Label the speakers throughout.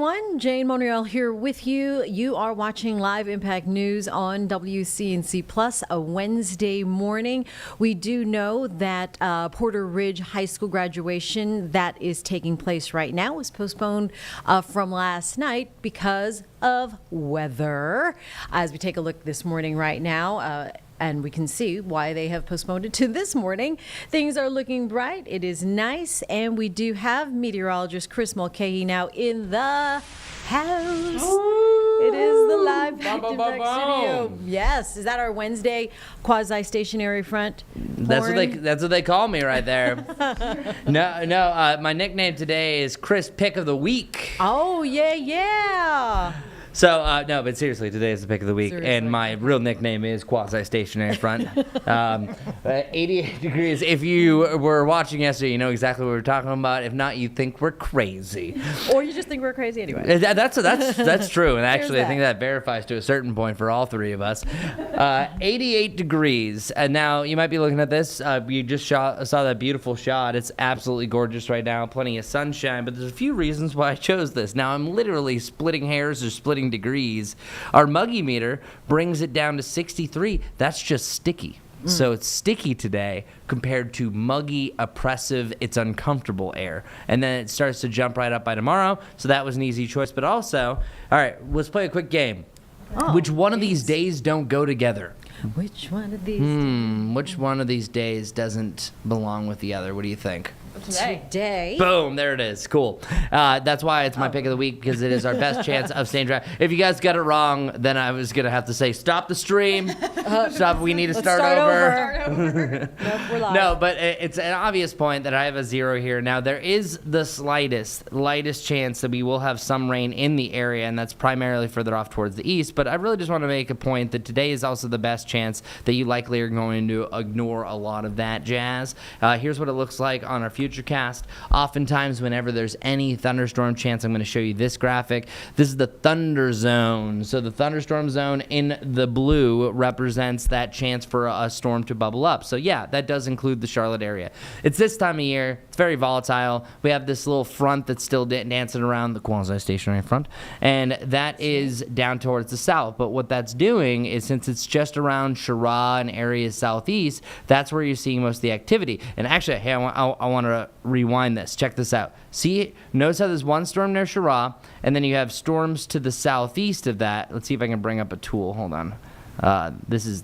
Speaker 1: everyone. Jane Monreal here with you. You are watching Live Impact News on WCNC Plus, a Wednesday morning. We do know that Porter Ridge High School graduation that is taking place right now was postponed from last night because of weather. As we take a look this morning right now, and we can see why they have postponed it to this morning. Things are looking bright. It is nice. And we do have meteorologist Chris Mulcahy now in the house. Ooh. It is the live Impact studio. Yes. Is that our Wednesday quasi-stationary front?
Speaker 2: That's what they call me right there. No. My nickname today is Chris Pick of the Week.
Speaker 1: Oh, yeah.
Speaker 2: So, no, but seriously, today is the pick of the week, and my real nickname is Quasi-Stationary Front. 88 degrees. If you were watching yesterday, you know exactly what we're talking about. If not, you think we're crazy.
Speaker 1: Or you just think we're crazy anyway.
Speaker 2: That's true, and actually I think that verifies to a certain point for all three of us. 88 degrees, and now you might be looking at this. You just saw that beautiful shot. It's absolutely gorgeous right now, plenty of sunshine, but there's a few reasons why I chose this. Now, I'm literally splitting hairs or splitting degrees. Our muggy meter brings it down to 63. That's just sticky. So it's sticky today compared to muggy, oppressive, it's uncomfortable air. And then it starts to jump right up by tomorrow. So that was an easy choice. But also, all right, let's play a quick game. Which one of these days don't go together?
Speaker 1: Which one of these
Speaker 2: Which one of these days doesn't belong with the other? What do you think?
Speaker 1: Today.
Speaker 2: Boom, there it is. Cool. That's why it's my pick of the week, because it is our best chance of staying dry. If you guys got it wrong, then I was going to have to say, stop the stream. Stop. We need to start over.
Speaker 1: Nope, we're live.
Speaker 2: No, but it's an obvious point that I have a 0 here. Now, there is the lightest chance that we will have some rain in the area, and that's primarily further off towards the east. But I really just want to make a point that today is also the best chance that you likely are going to ignore a lot of that jazz. Here's what it looks like on our Futurecast. Oftentimes, whenever there's any thunderstorm chance, I'm going to show you this graphic. This is the thunder zone. So the thunderstorm zone in the blue represents that chance for a storm to bubble up. So yeah, that does include the Charlotte area. It's this time of year. It's very volatile. We have this little front that's still dancing around, the quasi-stationary front, and that is down towards the south. But what that's doing is, since it's just around Charlotte and areas southeast, that's where you're seeing most of the activity. And actually, hey, I want to rewind this. Check this out. See, notice how there's one storm near Charlotte, and then you have storms to the southeast of that. Let's see if I can bring up a tool. Hold on. This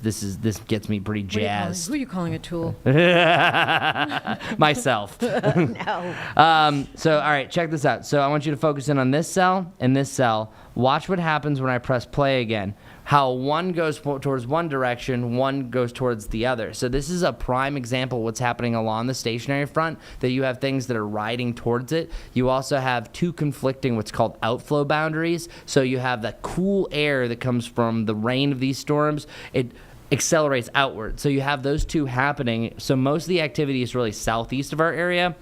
Speaker 2: gets me pretty jazzed.
Speaker 1: Who are you calling a tool?
Speaker 2: Myself.
Speaker 1: No.
Speaker 2: So, all right, check this out. So I want you to focus in on this cell and this cell. Watch what happens when I press play again. How one goes towards one direction, one goes towards the other. So this is a prime example of what's happening along the stationary front, that you have things that are riding towards it. You also have two conflicting what's called outflow boundaries. So you have that cool air that comes from the rain of these storms. It accelerates outward. So you have those two happening. So most of the activity is really southeast of our area.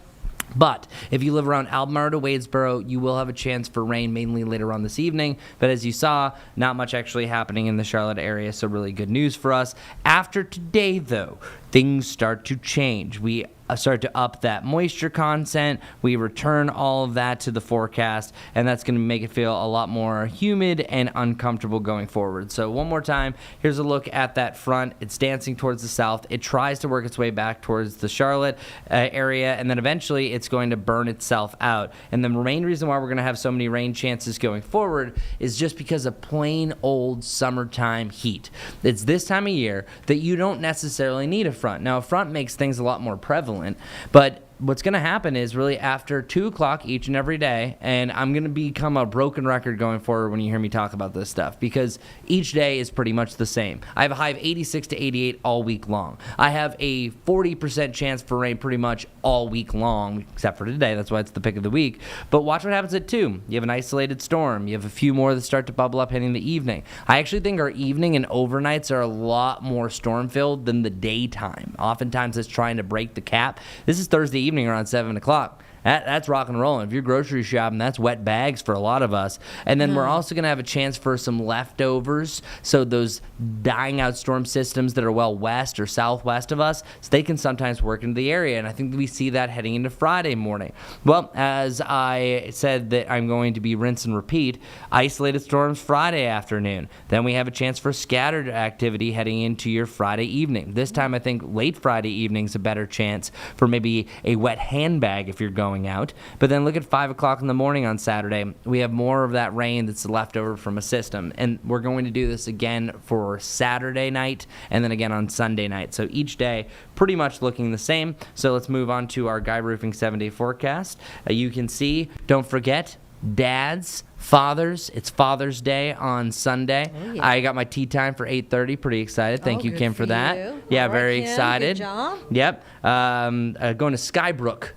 Speaker 2: But if you live around Albemarle to Wadesboro, you will have a chance for rain mainly later on this evening. But as you saw, not much actually happening in the Charlotte area, so really good news for us. After today, though, things start to change. We start to up that moisture content. We return all of that to the forecast, and that's going to make it feel a lot more humid and uncomfortable going forward. So one more time, here's a look at that front. It's dancing towards the south. It tries to work its way back towards the Charlotte area, and then eventually it's going to burn itself out. And the main reason why we're going to have so many rain chances going forward is just because of plain old summertime heat. It's this time of year that you don't necessarily need a front. Now, a front makes things a lot more prevalent, but what's going to happen is really after 2 o'clock each and every day, and I'm going to become a broken record going forward when you hear me talk about this stuff, because each day is pretty much the same. I have a high of 86 to 88 all week long. I have a 40% chance for rain pretty much all week long, except for today. That's why it's the pick of the week. But watch what happens at 2. You have an isolated storm. You have a few more that start to bubble up hitting the evening. I actually think our evening and overnights are a lot more storm-filled than the daytime. Oftentimes it's trying to break the cap. This is Thursday evening around 7 o'clock. That's rock and roll. If you're grocery shopping, that's wet bags for a lot of us. And then we're also going to have a chance for some leftovers. So those dying out storm systems that are well west or southwest of us, so they can sometimes work into the area. And I think we see that heading into Friday morning. Well, as I said that I'm going to be rinse and repeat, isolated storms Friday afternoon. Then we have a chance for scattered activity heading into your Friday evening. This time I think late Friday evening's a better chance for maybe a wet handbag if you're going out. But then look at 5 o'clock in the morning on Saturday. We have more of that rain that's left over from a system. And we're going to do this again for Saturday night and then again on Sunday night. So each day pretty much looking the same. So let's move on to our Guy Roofing 7-day forecast. You can see, don't forget, dads, fathers, it's Father's Day on Sunday.
Speaker 1: Oh, yeah.
Speaker 2: I got my tea time for 8:30. Pretty excited. Thank you,
Speaker 1: good
Speaker 2: Kim, for that.
Speaker 1: you.
Speaker 2: Yeah,
Speaker 1: All right,
Speaker 2: very
Speaker 1: Kim,
Speaker 2: excited.
Speaker 1: good job.
Speaker 2: Yep. Going to Skybrook.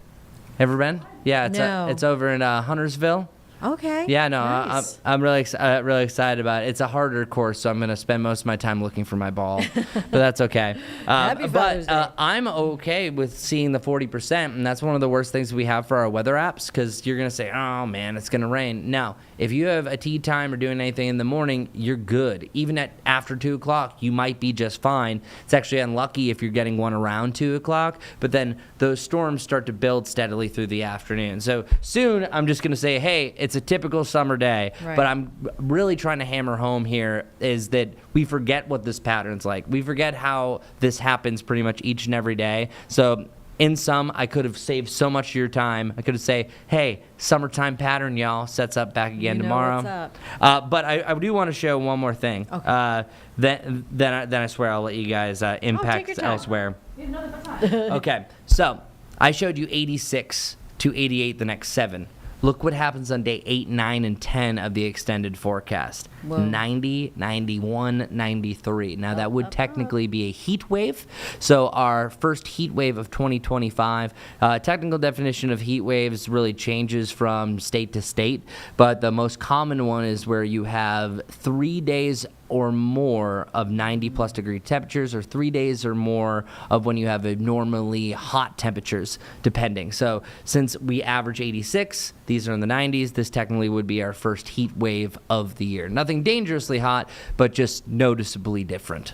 Speaker 2: Ever been? Yeah,
Speaker 1: No.
Speaker 2: it's over in Huntersville.
Speaker 1: Okay.
Speaker 2: Yeah, no,
Speaker 1: Nice.
Speaker 2: I'm really excited about it. It's a harder course, so I'm going to spend most of my time looking for my ball, but that's okay.
Speaker 1: Happy Father's Day.
Speaker 2: I'm okay with seeing the 40%, and that's one of the worst things we have for our weather apps, because you're going to say, oh, man, it's going to rain. No, if you have a tea time or doing anything in the morning, you're good. Even at after 2 o'clock, you might be just fine. It's actually unlucky if you're getting one around 2 o'clock, but then those storms start to build steadily through the afternoon. So soon, I'm just going to say, hey, it's a typical summer day,
Speaker 1: Right.
Speaker 2: but I'm really trying to hammer home here is that we forget what this pattern's like. We forget how this happens pretty much each and every day. So in sum, I could have saved so much of your time. I could have said, hey, summertime pattern, y'all, sets up back again
Speaker 1: You know
Speaker 2: tomorrow.
Speaker 1: what's up.
Speaker 2: But I do want to show one more thing.
Speaker 1: Okay.
Speaker 2: Then I swear I'll let you guys
Speaker 1: your
Speaker 2: impact
Speaker 1: time.
Speaker 2: elsewhere. Okay, so I showed you 86 to 88 the next 7. Look what happens on day 8, 9, and 10 of the extended forecast.
Speaker 1: Whoa.
Speaker 2: 90, 91, 93. Now, that would technically be a heat wave. So our first heat wave of 2025, technical definition of heat waves really changes from state to state. But the most common one is where you have 3 days or more of 90 plus degree temperatures, or 3 days or more of when you have abnormally hot temperatures, depending. So since we average 86, these are in the 90s, this technically would be our first heat wave of the year. Nothing dangerously hot, but just noticeably different.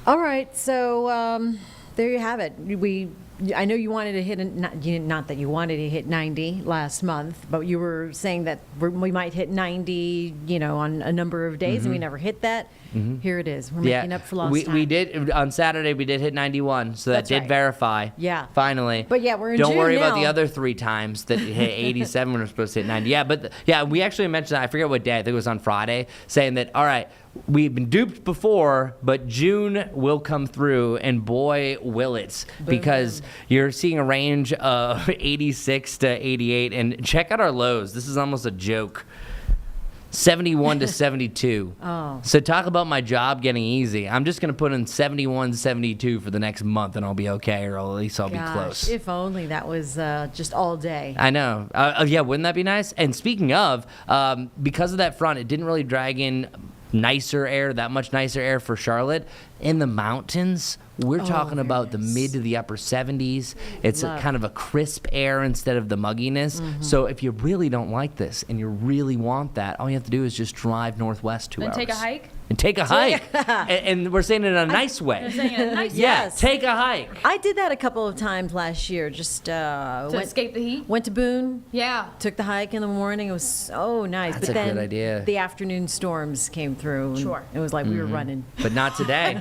Speaker 1: All right, so there you have it. I know you wanted to hit, not that you wanted to hit 90 last month, but you were saying that we might hit 90, on a number of days, and we never hit that. Here it is. We're making up for lost time.
Speaker 2: We did, on Saturday, we did hit 91, so that
Speaker 1: That's
Speaker 2: did
Speaker 1: right.
Speaker 2: verify.
Speaker 1: Yeah.
Speaker 2: Finally.
Speaker 1: But yeah, we're in
Speaker 2: Don't
Speaker 1: June
Speaker 2: worry about
Speaker 1: now.
Speaker 2: the other 3 times that hit 87 when we're supposed to hit 90. Yeah, but we actually mentioned that, I forget what day, I think it was on Friday, saying that, all right, we've been duped before, but June will come through, and boy, will it. Because you're seeing a range of 86 to 88, and check out our lows. This is almost a joke. 71 to 72.
Speaker 1: Oh.
Speaker 2: So talk about my job getting easy. I'm just going to put in 71, 72 for the next month, and I'll be okay, or at least I'll be close.
Speaker 1: If only that was just all day.
Speaker 2: I know. Yeah, wouldn't that be nice? And speaking of, because of that front, it didn't really drag in that much nicer air for Charlotte. In the mountains, we're talking
Speaker 1: very
Speaker 2: about the
Speaker 1: nice.
Speaker 2: mid to the upper 70s. It's a
Speaker 1: Love.
Speaker 2: kind of a crisp air instead of the mugginess. So if you really don't like this and you really want that, all you have to do is just drive northwest 2 hours.
Speaker 3: And take a hike?
Speaker 2: And take a hike. And we're saying it in a nice way.
Speaker 3: You're saying it nice
Speaker 2: Yeah,
Speaker 1: Yes.
Speaker 2: take a hike.
Speaker 1: I did that a couple of times last year. Just
Speaker 3: to
Speaker 1: went,
Speaker 3: escape the heat?
Speaker 1: went to Boone,
Speaker 3: Yeah.
Speaker 1: took the hike in the morning. It was so nice.
Speaker 2: That's
Speaker 1: but
Speaker 2: a
Speaker 1: then
Speaker 2: good idea.
Speaker 1: the afternoon storms came through. And
Speaker 3: Sure.
Speaker 1: It was like we were running.
Speaker 2: But not today.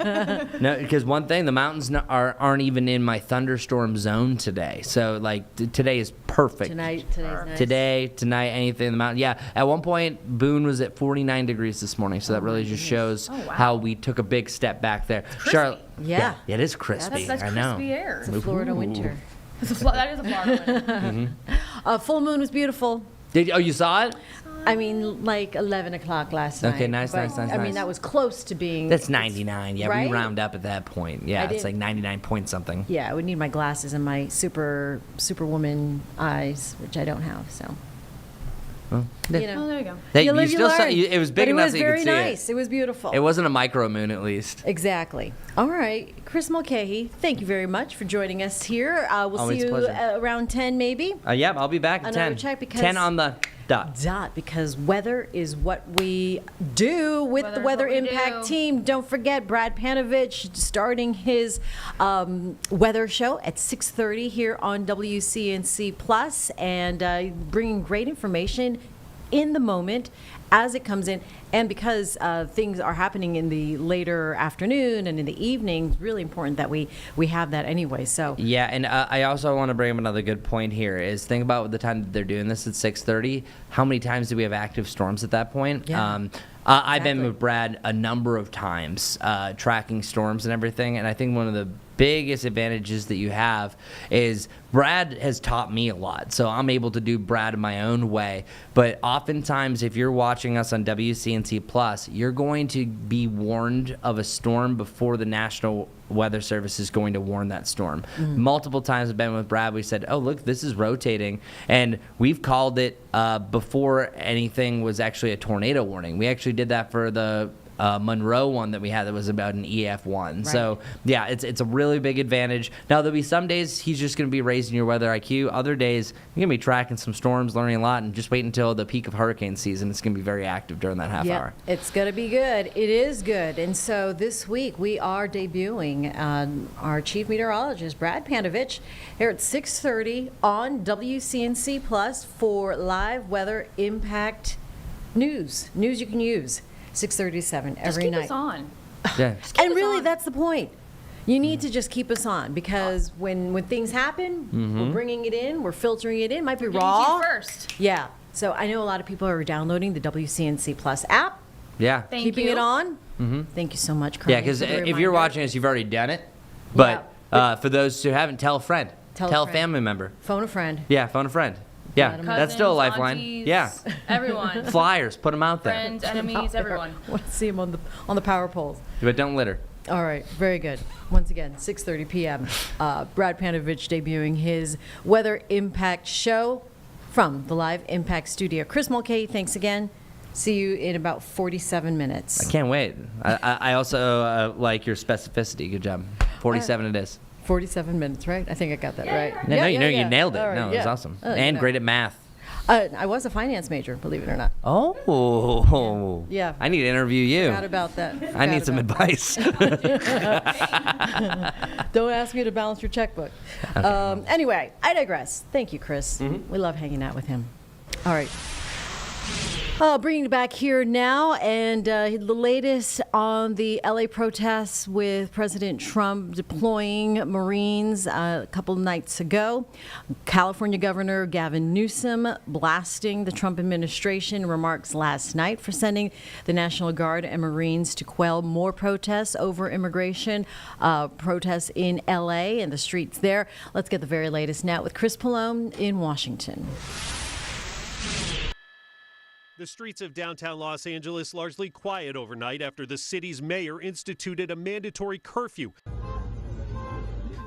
Speaker 2: No, because one thing, the mountains aren't even in my thunderstorm zone today. So like today is perfect.
Speaker 1: Today's nice.
Speaker 2: Today, tonight, anything in the mountain. Yeah, at one point, Boone was at 49 degrees this morning. So that really just shows
Speaker 3: Oh, wow.
Speaker 2: how we took a big step back there. Charlotte,
Speaker 1: Yeah.
Speaker 2: it is crispy.
Speaker 3: That's
Speaker 2: I
Speaker 3: crispy
Speaker 2: know.
Speaker 3: air.
Speaker 1: It's a Florida winter.
Speaker 3: That is a Florida winter.
Speaker 1: Full moon was beautiful.
Speaker 2: You saw it?
Speaker 1: I mean, like 11 o'clock last night.
Speaker 2: Okay, nice.
Speaker 1: I
Speaker 2: nice.
Speaker 1: mean, that was close to being.
Speaker 2: That's 99. Yeah,
Speaker 1: Right?
Speaker 2: we round up at that point. Yeah,
Speaker 1: I
Speaker 2: it's
Speaker 1: did-
Speaker 2: like 99 point something.
Speaker 1: Yeah, I would need my glasses and my superwoman eyes, which I don't have. So.
Speaker 2: Well,
Speaker 1: You know,
Speaker 3: Oh, there you go.
Speaker 2: Hey,
Speaker 1: you live, you
Speaker 2: still
Speaker 1: learn.
Speaker 2: it was big
Speaker 1: but
Speaker 2: enough
Speaker 1: it was
Speaker 2: that you
Speaker 1: very
Speaker 2: could see
Speaker 1: nice. It was beautiful.
Speaker 2: it. It wasn't a micro moon, at least.
Speaker 1: Exactly. All right, Chris Mulcahy, thank you very much for joining us here. We'll
Speaker 2: Always
Speaker 1: see
Speaker 2: a
Speaker 1: you
Speaker 2: pleasure.
Speaker 1: around 10 maybe.
Speaker 2: Yeah, I'll be back at
Speaker 1: Another
Speaker 2: 10.
Speaker 1: check because-
Speaker 2: 10 on the dot.
Speaker 1: Because weather is what we do with the Weather
Speaker 3: Weather's what we
Speaker 1: Impact
Speaker 3: do.
Speaker 1: team. Don't forget Brad Panovich starting his weather show at 6:30 here on WCNC Plus, and bringing great information in the moment as it comes in. And because things are happening in the later afternoon and in the evening, it's really important that we have that anyway. So
Speaker 2: Yeah, and I also want to bring up another good point here is think about the time that they're doing this at 6:30. How many times do we have active storms at that point?
Speaker 1: Yeah.
Speaker 2: I've been
Speaker 1: Exactly.
Speaker 2: with Brad a number of times tracking storms and everything, and I think one of the biggest advantages that you have is Brad has taught me a lot, so I'm able to do Brad in my own way. But oftentimes, if you're watching us on WCNC Plus, you're going to be warned of a storm before the National Weather Service is going to warn that storm. Multiple times I've been with Brad, we said, oh, look, this is rotating. And we've called it before anything was actually a tornado warning. We actually did that for the Monroe one that we had that was about an EF1. So, yeah, it's a really big advantage. Now, there'll be some days he's just going to be raising your weather IQ. Other days, you're going to be tracking some storms, learning a lot, and just wait until the peak of hurricane season. It's going to be very active during that half hour.
Speaker 1: It's going to be good. It is good. And so this week we are debuting our chief meteorologist, Brad Panovich, here at 6:30 on WCNC Plus for live weather impact news. News you can use. 6:37
Speaker 3: Just
Speaker 1: every
Speaker 3: keep
Speaker 1: night.
Speaker 3: us on.
Speaker 2: Yeah.
Speaker 1: And
Speaker 3: us
Speaker 1: really,
Speaker 3: on.
Speaker 1: that's the point. You need to just keep us on because when things happen, we're bringing it in, we're filtering it in. It might be
Speaker 3: Getting to
Speaker 1: raw.
Speaker 3: you first.
Speaker 1: Yeah. So I know a lot of people are downloading the WCNC Plus app,
Speaker 2: Yeah.
Speaker 3: Thank
Speaker 1: keeping
Speaker 3: you.
Speaker 1: it on. Thank you so much,
Speaker 2: Yeah,
Speaker 1: Carmen,
Speaker 2: because
Speaker 1: for the
Speaker 2: if you're
Speaker 1: reminder.
Speaker 2: watching us, you've already done it. But for those who haven't, tell a friend.
Speaker 1: Tell a
Speaker 2: Tell a
Speaker 1: friend.
Speaker 2: family member.
Speaker 1: Phone a friend.
Speaker 2: Yeah, phone a friend. Yeah,
Speaker 1: Let 'em
Speaker 2: that's still a
Speaker 3: Cousins,
Speaker 2: lifeline.
Speaker 3: aunties,
Speaker 2: Yeah.
Speaker 3: Everyone.
Speaker 2: Flyers, put them out there.
Speaker 3: Friends, enemies, everyone.
Speaker 1: Want to see him on the power poles.
Speaker 2: But don't litter.
Speaker 1: All right, very good. Once again, 6:30 p.m. Brad Panovich debuting his Weather Impact show from the Live Impact studio. Chris Mulcahy, thanks again. See you in about 47 minutes.
Speaker 2: I can't wait. I also like your specificity. Good job. 47 it is.
Speaker 1: 47 minutes, right? I think I got that right.
Speaker 2: No, you nailed it.
Speaker 1: All right,
Speaker 2: No, it was awesome.
Speaker 1: Oh,
Speaker 2: And great at math.
Speaker 1: I was a finance major, believe it or not.
Speaker 2: Oh.
Speaker 1: Yeah.
Speaker 2: I need to interview you.
Speaker 1: Forgot about that.
Speaker 2: I need some
Speaker 1: Forgot
Speaker 2: advice.
Speaker 1: about- Don't ask me to balance your checkbook. Anyway, I digress. Thank you, Chris. We love hanging out with him. All right. Bringing it back here now, and the latest on the LA protests with President Trump deploying Marines a couple nights ago. California Governor Gavin Newsom blasting the Trump administration, remarks last night for sending the National Guard and Marines to quell more protests over immigration, protests in LA and the streets there. Let's get the very latest now with Chris Pallone in Washington.
Speaker 4: The streets of downtown Los Angeles largely quiet overnight after the city's mayor instituted a mandatory curfew.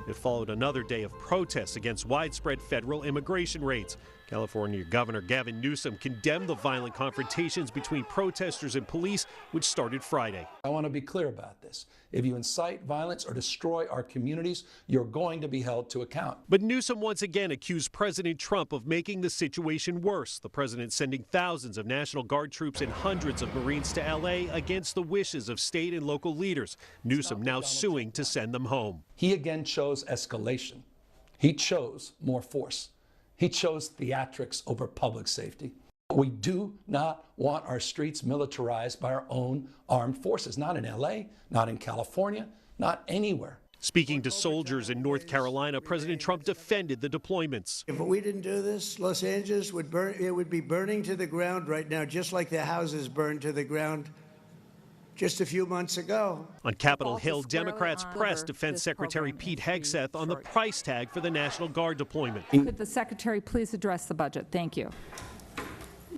Speaker 4: It followed another day of protests against widespread federal immigration raids. California Governor Gavin Newsom condemned the violent confrontations between protesters and police, which started Friday.
Speaker 5: I want to be clear about this. If you incite violence or destroy our communities, you're going to be held to account.
Speaker 4: But Newsom once again accused President Trump of making the situation worse. The president sending thousands of National Guard troops and hundreds of Marines to L.A. against the wishes of state and local leaders. Newsom now suing to send them home.
Speaker 5: He again chose escalation. He chose more force. He chose theatrics over public safety. We do not want our streets militarized by our own armed forces, not in L.A., not in California, not anywhere.
Speaker 4: Speaking to soldiers in North Carolina, President Trump defended the deployments.
Speaker 6: If we didn't do this, Los Angeles would burn. It would be burning to the ground right now, just like the houses burned to the ground just a few months ago.
Speaker 4: On Capitol Hill, Democrats pressed Defense Secretary Pete Hegseth on the price tag for the National Guard deployment.
Speaker 7: Could the Secretary please address the budget? Thank you.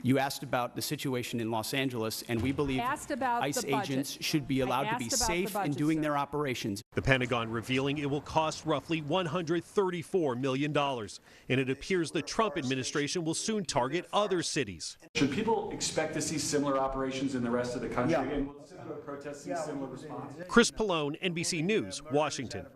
Speaker 7: You asked about the situation in Los Angeles, and we believe
Speaker 8: Asked about
Speaker 7: ICE
Speaker 8: the budget.
Speaker 7: agents should be allowed to be
Speaker 8: asked about the
Speaker 7: safe in
Speaker 8: budget,
Speaker 7: doing
Speaker 8: sir.
Speaker 7: their operations.
Speaker 4: The Pentagon revealing it will cost roughly $134 million. And it appears the Trump administration will soon target other cities.
Speaker 9: Should people expect to see similar operations in the rest of the country? And will similar protests see similar response?
Speaker 4: Chris Pallone, NBC News, Washington.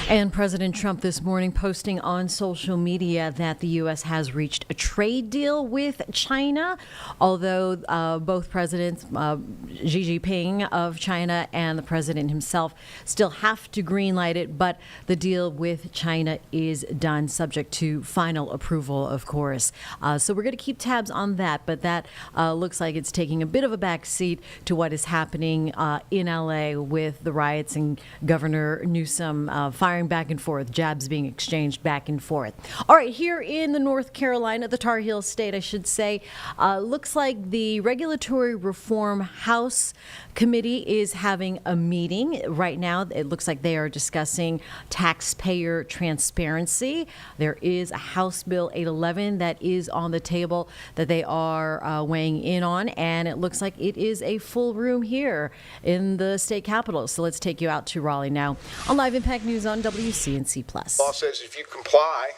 Speaker 1: And President Trump this morning posting on social media that the U.S. has reached a trade deal with China, although both presidents, Xi Jinping of China and the president himself, still have to greenlight it. But the deal with China is done, subject to final approval, of course. So we're going to keep tabs on that. But that looks like it's taking a bit of a backseat to what is happening in L.A. with the riots and Governor Newsom firing back and forth, jabs being exchanged back and forth. All right, here in the North Carolina, the Tar Heel state, I should say, looks like the Regulatory Reform House Committee is having a meeting right now. It looks like they are discussing taxpayer transparency. There is a House Bill 811 that is on the table that they are weighing in on, and it looks like it is a full room here in the state capitol. So let's take you out to Raleigh now on Live Impact News on WCNC Plus.
Speaker 10: Law says if you comply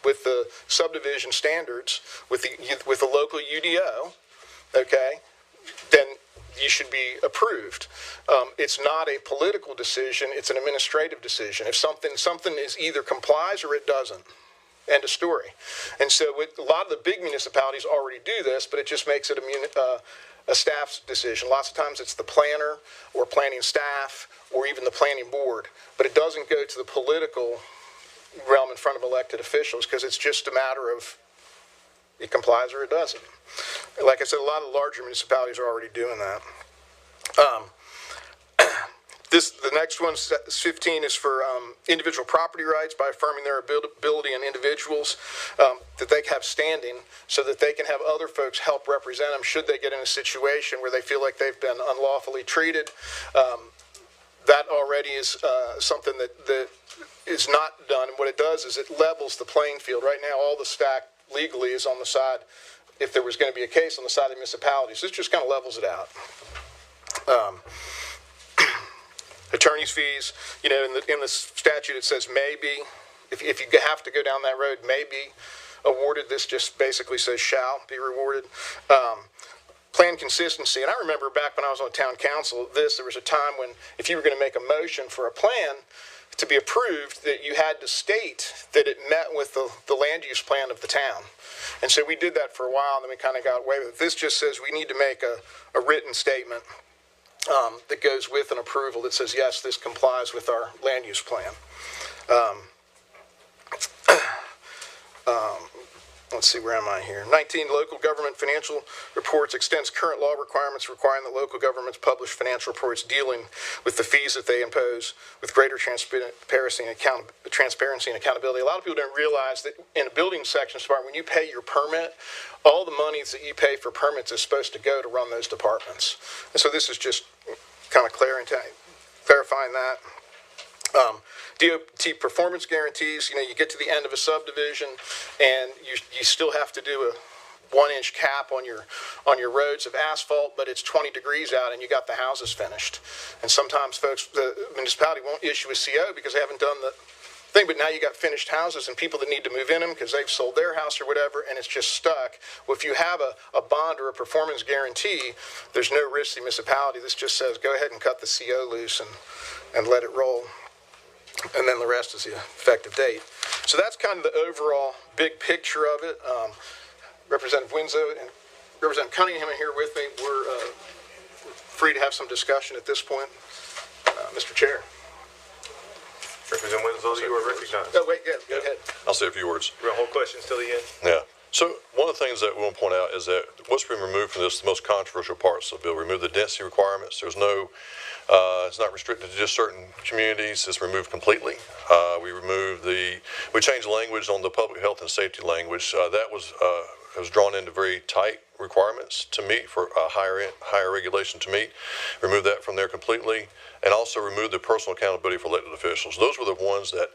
Speaker 10: with the subdivision standards with the local UDO, okay, then you should be approved. It's not a political decision; it's an administrative decision. If something is either complies or it doesn't. End of story. And so a lot of the big municipalities already do this, but it just makes it a staff's decision. Lots of times it's the planner or planning staff or even the planning board, but it doesn't go to the political realm in front of elected officials because it's just a matter of it complies or it doesn't. Like I said, a lot of the larger municipalities are already doing that. The next one, 15, is for individual property rights by affirming their ability in individuals that they have standing so that they can have other folks help represent them should they get in a situation where they feel like they've been unlawfully treated. That already is something that is not done. And what it does is it levels the playing field. Right now, all the stack legally is on the side, if there was going to be a case, on the side of the municipalities. This just kind of levels it out. Attorney's fees, in the statute it says may be. If you have to go down that road, may be awarded. This just basically says shall be rewarded. Plan consistency, and I remember back when I was on town council, there was a time when if you were going to make a motion for a plan to be approved, that you had to state that it met with the land use plan of the town. And so we did that for a while, and then we kind of got away with it. This just says we need to make a written statement that goes with an approval that says, yes, this complies with our land use plan. Let's see, where am I here? 19, local government financial reports extends current law requirements requiring that local governments publish financial reports dealing with the fees that they impose with greater transparency and accountability. A lot of people don't realize that in a building section department, when you pay your permit, all the monies that you pay for permits is supposed to go to run those departments. And so this is just kind of clarifying that. DOT performance guarantees, you get to the end of a subdivision and you still have to do a 1-inch cap on your roads of asphalt, but it's 20 degrees out and you got the houses finished. And sometimes the municipality won't issue a CO because they haven't done the thing, but now you got finished houses and people that need to move in them because they've sold their house or whatever, and it's just stuck. Well, if you have a bond or a performance guarantee, there's no risk to the municipality. This just says go ahead and cut the CO loose and let it roll. And then the rest is the effective date. So that's kind of the overall big picture of it. Representative Winslow and Representative Cunningham are here with me. We're free to have some discussion at this point. Mr. Chair.
Speaker 11: Representative Winslow, you are recognized.
Speaker 10: Oh, wait, go ahead.
Speaker 11: I'll say a few words.
Speaker 12: We're going to hold questions till the end.
Speaker 11: Yeah. So one of the things that we want to point out is that what's been removed from this, the most controversial parts of the bill, remove the density requirements. There's no, it's not restricted to just certain communities. It's removed completely. We changed language on the public health and safety language. That was was drawn into very tight requirements to meet for higher regulation to meet. Remove that from there completely, and also remove the personal accountability for elected officials. Those were the ones that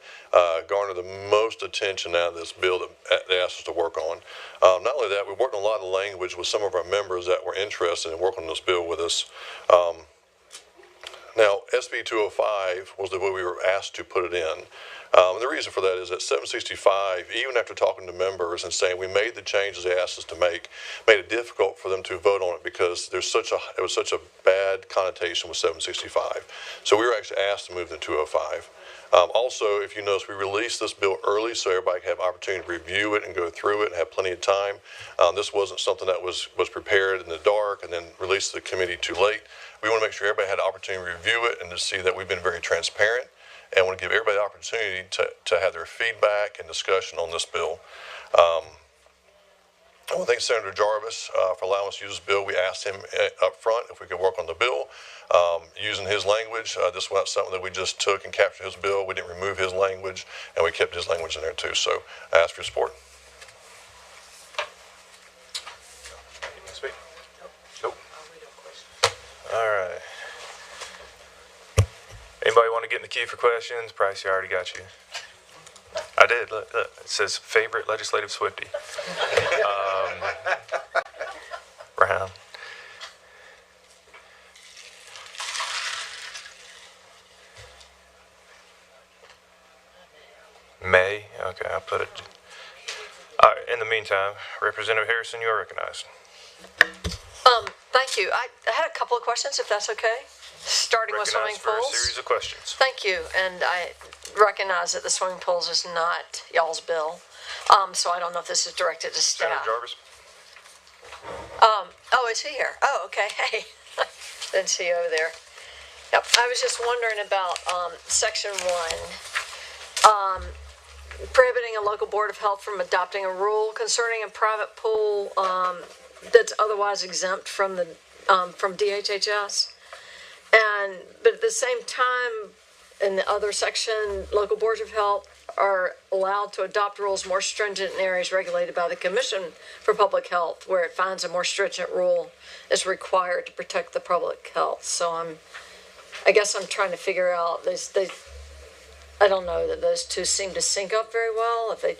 Speaker 11: garnered the most attention out of this bill that they asked us to work on. Not only that, we worked on a lot of language with some of our members that were interested in working on this bill with us. Now, SB 205 was the way we were asked to put it in. The reason for that is that 765, even after talking to members and saying we made the changes they asked us to make, made it difficult for them to vote on it because it was such a bad connotation with 765. So we were actually asked to move to 205. Also, if you notice, we released this bill early so everybody could have opportunity to review it and go through it and have plenty of time. This wasn't something that was prepared in the dark and then released to the committee too late. We want to make sure everybody had an opportunity to review it and to see that we've been very transparent, and want to give everybody the opportunity to have their feedback and discussion on this bill. I want to thank Senator Jarvis for allowing us to use this bill. We asked him up front if we could work on the bill using his language. This was not something that we just took and captured his bill. We didn't remove his language, and we kept his language in there too. So I ask for your support.
Speaker 8: All right. Anybody want to get in the queue for questions? Pricey, I already got you. I did. Look. It says favorite legislative Swiftie. Brown. May. Okay, I'll put it. All right. In the meantime, Representative Harrison, you are recognized.
Speaker 12: Thank you. I had a couple of questions, if that's okay. Starting with swimming
Speaker 8: For a
Speaker 12: pools.
Speaker 8: series of questions.
Speaker 12: Thank you, and I recognize that the swimming pools is not y'all's bill, so I don't know if this is directed to staff.
Speaker 8: Senator Jarvis.
Speaker 12: Oh, is he here? Oh, okay. Hey, didn't see you over there. Yep. I was just wondering about Section 1, prohibiting a local board of health from adopting a rule concerning a private pool that's otherwise exempt from the from DHHS. But at the same time, in the other section, local boards of health are allowed to adopt rules more stringent in areas regulated by the Commission for Public Health, where it finds a more stringent rule is required to protect the public health. So I guess I'm trying to figure out I don't know that those two seem to sync up very well. If the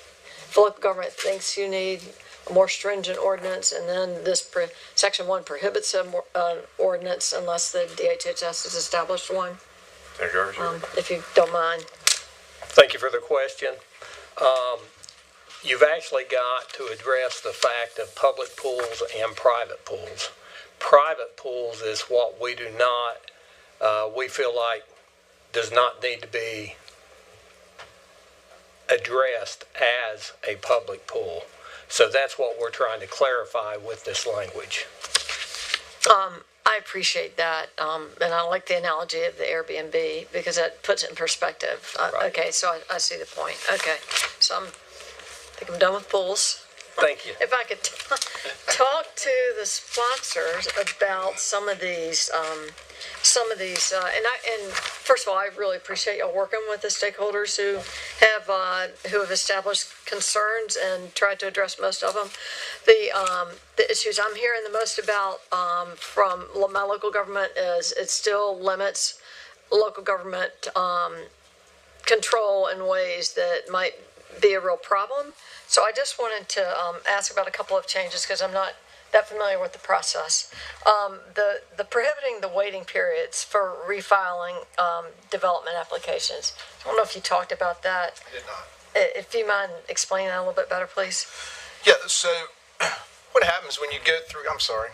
Speaker 12: local government thinks you need a more stringent ordinance, and then this Section 1 prohibits an ordinance unless the DHHS has established one.
Speaker 8: Senator Jarvis.
Speaker 12: If you don't mind.
Speaker 13: Thank you for the question. You've actually got to address the fact of public pools and private pools. Private pools is what we do not, we feel like does not need to be addressed as a public pool. So that's what we're trying to clarify with this language.
Speaker 12: I appreciate that, and I like the analogy of the Airbnb because that puts it in perspective.
Speaker 13: Right.
Speaker 12: Okay, so I see the point. Okay, so I think I'm done with pools.
Speaker 13: Thank you.
Speaker 12: If I could talk to the sponsors about some of these, and first of all, I really appreciate y'all working with the stakeholders who have established concerns and tried to address most of them. The issues I'm hearing the most about from my local government is it still limits local government control in ways that might be a real problem. So I just wanted to ask about a couple of changes because I'm not that familiar with the process. The prohibiting the waiting periods for refiling development applications. I don't know if you talked about that.
Speaker 10: I did not.
Speaker 12: If you mind explaining that a little bit better, please.
Speaker 10: Yeah, so what happens when you go through, I'm sorry.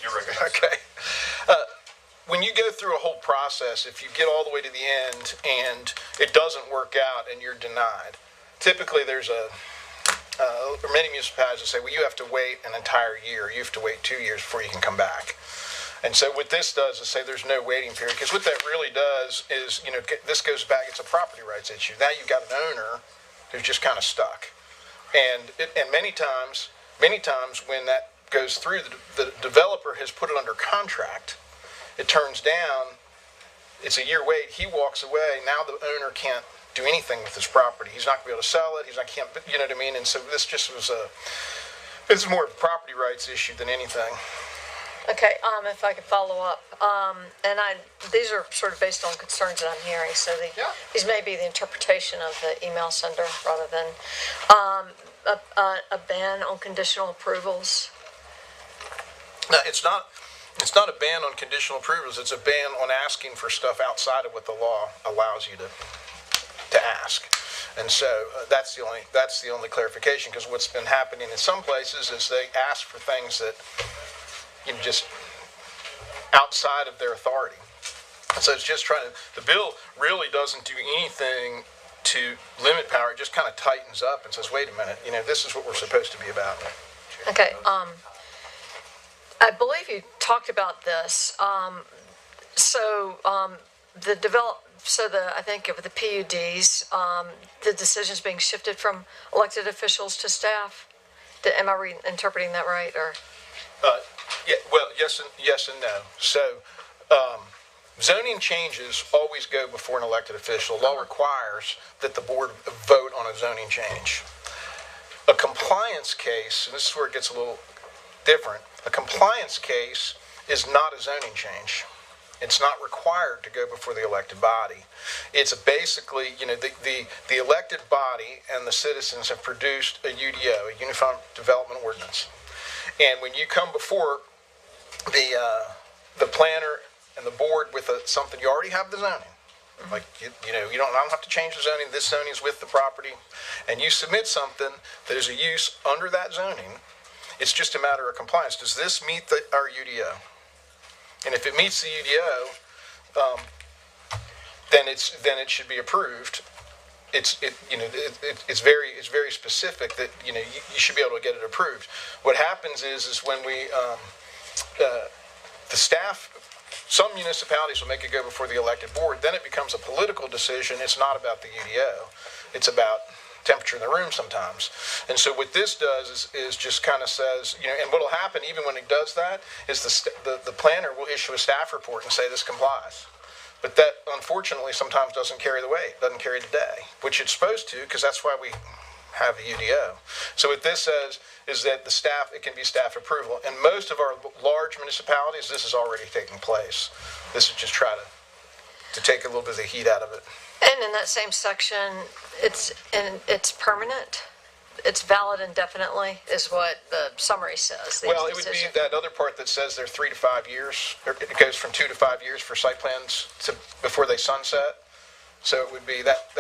Speaker 11: You're recognized.
Speaker 10: Okay. When you go through a whole process, if you get all the way to the end and it doesn't work out and you're denied, typically there's many municipalities will say, well, you have to wait an entire year. You have to wait 2 years before you can come back. And so what this does is say there's no waiting period, because what that really does is, this goes back, it's a property rights issue. Now you've got an owner who's just kind of stuck. And many times when that goes through, the developer has put it under contract. It turns down, it's a year wait, he walks away, now the owner can't do anything with his property. He's not going to be able to sell it. Can't, you know what I mean? And so this just was It's more a property rights issue than anything.
Speaker 12: Okay, if I could follow up, these are sort of based on concerns that I'm hearing, so these may be the interpretation of the email sender rather than a ban on conditional approvals.
Speaker 10: No, it's not a ban on conditional approvals. It's a ban on asking for stuff outside of what the law allows you to ask. And so that's the only clarification, because what's been happening in some places is they ask for things that just outside of their authority. So it's just the bill really doesn't do anything to limit power. It just kind of tightens up and says, wait a minute, this is what we're supposed to be about.
Speaker 12: Okay, I believe you talked about this. I think of the PUDs, the decisions being shifted from elected officials to staff. Am I interpreting that right, or?
Speaker 10: Yeah, well, yes and no. So, zoning changes always go before an elected official. Law requires that the board vote on a zoning change. A compliance case, and this is where it gets a little different, a compliance case is not a zoning change. It's not required to go before the elected body. It's basically, the elected body and the citizens have produced a UDO, a Uniform Development Ordinance. And when you come before the planner and the board with something, you already have the zoning. Like, I don't have to change the zoning. This zoning is with the property. And you submit something that is a use under that zoning. It's just a matter of compliance. Does this meet our UDO? And if it meets the UDO, then it should be approved. It's very specific that you should be able to get it approved. What happens is when we the staff, some municipalities will make it go before the elected board. Then it becomes a political decision. It's not about the UDO. It's about temperature in the room sometimes. And so what this does is just kind of says, and what will happen even when it does that is the planner will issue a staff report and say this complies. But that, unfortunately, sometimes doesn't carry the weight, doesn't carry the day, which it's supposed to, because that's why we have a UDO. So what this says is that it can be staff approval. In most of our large municipalities, this is already taking place. This is just try to take a little bit of the heat out of it.
Speaker 12: And in that same section, it's permanent. It's valid indefinitely, is what the summary says.
Speaker 10: Well, it would be that other part that says they're 3 to 5 years. It goes from 2 to 5 years for site plans before they sunset. So it would be that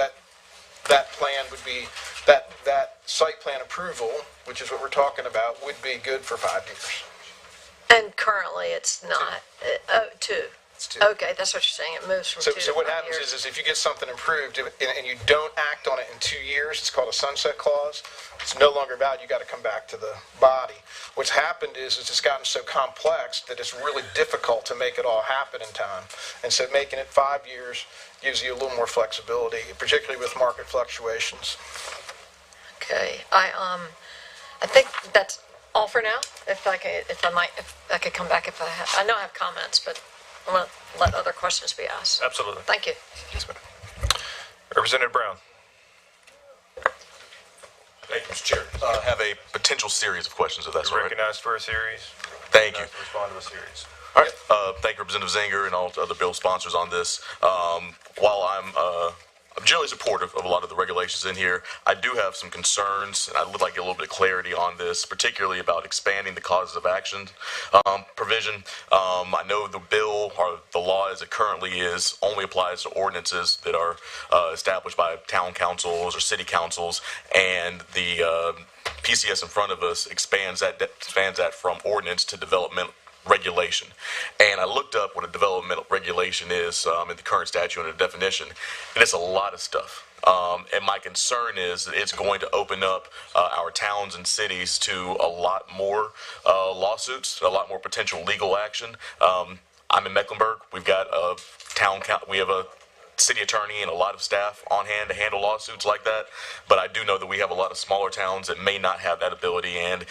Speaker 10: plan would be that site plan approval, which is what we're talking about, would be good for 5 years.
Speaker 12: And currently, it's not. 2. Okay, that's what you're saying. It moves from 2 to 5 years.
Speaker 10: So what happens is if you get something approved and you don't act on it in 2 years, it's called a sunset clause. It's no longer valid. You got to come back to the body. What's happened is it's gotten so complex that it's really difficult to make it all happen in time. And so making it 5 years gives you a little more flexibility, particularly with market fluctuations.
Speaker 12: Okay, I think that's all for now. If I could come back I know I have comments, but I want to let other questions be asked.
Speaker 8: Absolutely.
Speaker 12: Thank you.
Speaker 8: Yes, ma'am. Representative Brown.
Speaker 11: Thank you, Mr. Chair. I have a potential series of questions, if that's all right.
Speaker 8: Recognized for a series.
Speaker 11: Thank you.
Speaker 8: Respond to a series.
Speaker 11: All right. Thank you, Representative Zinger, and all the other bill sponsors on this. While I'm generally supportive of a lot of the regulations in here, I do have some concerns, and I would like to get a little bit of clarity on this, particularly about expanding the causes of action provision. I know the bill, or the law as it currently is, only applies to ordinances that are established by town councils or city councils, and the PCS in front of us expands that from ordinance to development regulation. And I looked up what a developmental regulation is in the current statute and the definition, and it's a lot of stuff. And my concern is that it's going to open up our towns and cities to a lot more lawsuits, a lot more potential legal action. I'm in Mecklenburg. We've got we have a city attorney and a lot of staff on hand to handle lawsuits like that. But I do know that we have a lot of smaller towns that may not have that ability, and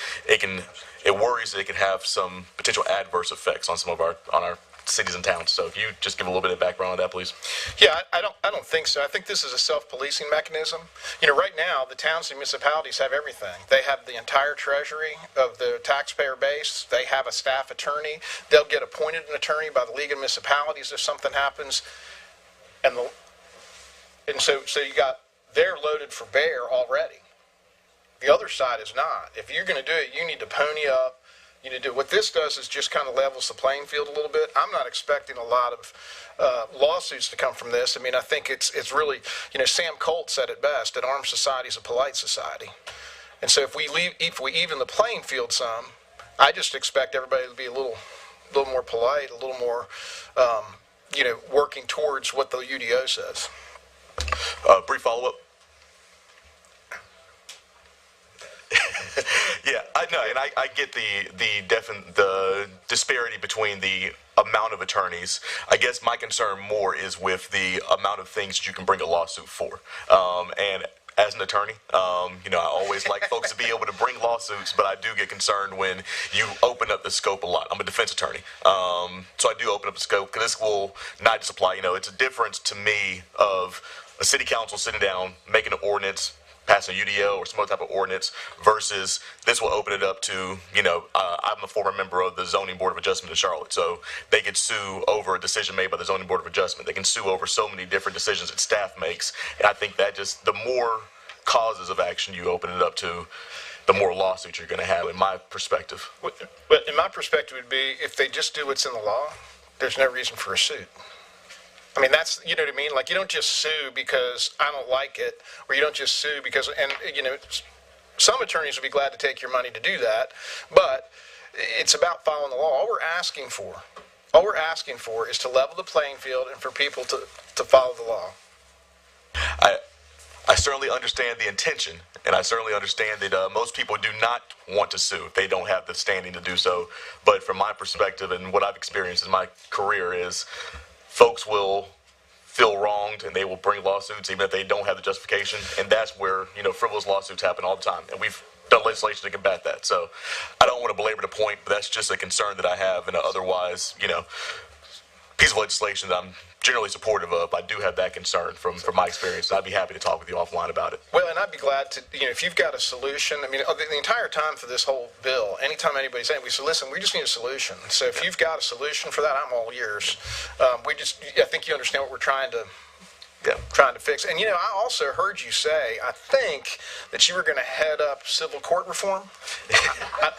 Speaker 11: it worries that it can have some potential adverse effects on some of our
Speaker 14: cities and towns. So if you just give a little bit of background on that, please.
Speaker 10: Yeah, I don't think so. I think this is a self-policing mechanism. You know, right now, the towns and municipalities have everything. They have the entire treasury of the taxpayer base. They have a staff attorney. They'll get appointed an attorney by the League of Municipalities if something happens. And so they're loaded for bear already. The other side is not. If you're going to do it, you need to pony up. You need to do what this does is just kind of levels the playing field a little bit. I'm not expecting a lot of lawsuits to come from this. I mean, I think it's really, you know, Sam Colt said it best: an armed society is a polite society. And so if we even the playing field some, I just expect everybody to be a little more polite, a little more, you know, working towards what the UDO says.
Speaker 14: Brief follow-up. Yeah, I know, and I get the disparity between the amount of attorneys. I guess my concern more is with the amount of things you can bring a lawsuit for. And as an attorney, you know, I always like folks to be able to bring lawsuits, but I do get concerned when you open up the scope a lot. I'm a defense attorney, so I do open up the scope, because this will not just apply. You know, it's a difference to me of a city council sitting down, making an ordinance, passing a UDO or some other type of ordinance, versus this will open it up to, you know, I'm a former member of the Zoning Board of Adjustment in Charlotte, so they could sue over a decision made by the Zoning Board of Adjustment. They can sue over so many different decisions that staff makes, and I think that just, the more causes of action you open it up to, the more lawsuits you're going to have, in my perspective.
Speaker 10: But in my perspective would be, if they just do what's in the law, there's no reason for a suit. I mean, that's, you know what I mean? Like, you don't just sue because I don't like it, or you don't just sue because, and, you know, some attorneys would be glad to take your money to do that, but it's about following the law. All we're asking for is to level the playing field and for people to follow the law.
Speaker 14: I certainly understand the intention, and I certainly understand that most people do not want to sue if they don't have the standing to do so. But from my perspective and what I've experienced in my career is, folks will feel wronged and they will bring lawsuits even if they don't have the justification, and that's where, you know, frivolous lawsuits happen all the time, and we've done legislation to combat that. So I don't want to belabor the point, but that's just a concern that I have in an otherwise, you know, piece of legislation that I'm generally supportive of. I do have that concern from my experience, and I'd be happy to talk with you offline about it.
Speaker 10: Well, and I'd be glad to, you know, if you've got a solution. I mean, the entire time for this whole bill, anytime anybody's saying, we said, listen, we just need a solution. So if you've got a solution for that, I'm all ears. I think you understand what we're trying to fix. And, you know, I also heard you say, I think, that you were going to head up civil court reform. I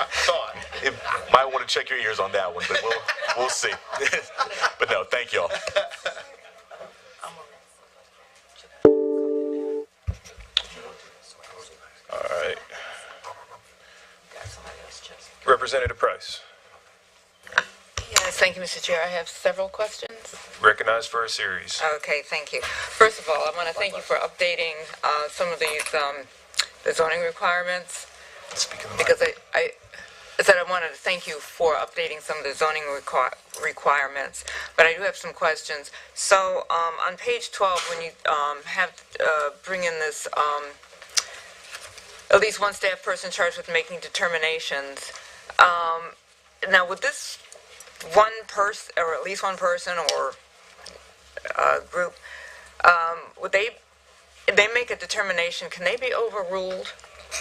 Speaker 10: thought.
Speaker 14: You might want to check your ears on that one, but we'll see. But no, thank y'all.
Speaker 8: All right. Representative Price,
Speaker 15: Yes, thank you, Mr. Chair. I have several questions.
Speaker 8: recognized for a series.
Speaker 15: Okay, thank you. First of all, I want to thank you for updating some of these the zoning requirements, because I said I wanted to thank you for updating some of the zoning requirements, but I do have some questions. So on page 12, when you bring in this at least one staff person charged with making determinations, now would this one person, or at least one person or group, would they make a determination, can they be overruled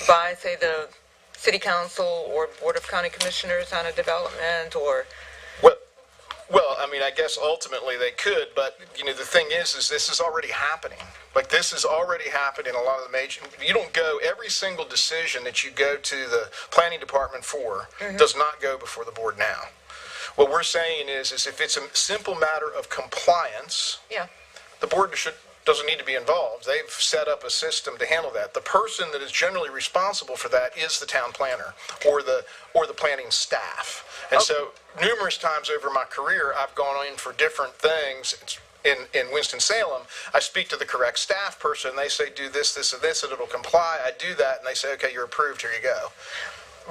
Speaker 15: by, say, the city council or board of county commissioners on a development, or?
Speaker 10: Well, I mean, I guess ultimately they could, but, you know, the thing is this is already happening. Like, this is already happening in a lot of the major, you don't go, every single decision that you go to the planning department for does not go before the board now. What we're saying is if it's a simple matter of compliance, the board doesn't need to be involved. They've set up a system to handle that. The person that is generally responsible for that is the town planner or the planning staff. And so numerous times over my career, I've gone in for different things. In Winston-Salem, I speak to the correct staff person. They say, do this, this, and this, and it'll comply. I do that, and they say, okay, you're approved. Here you go.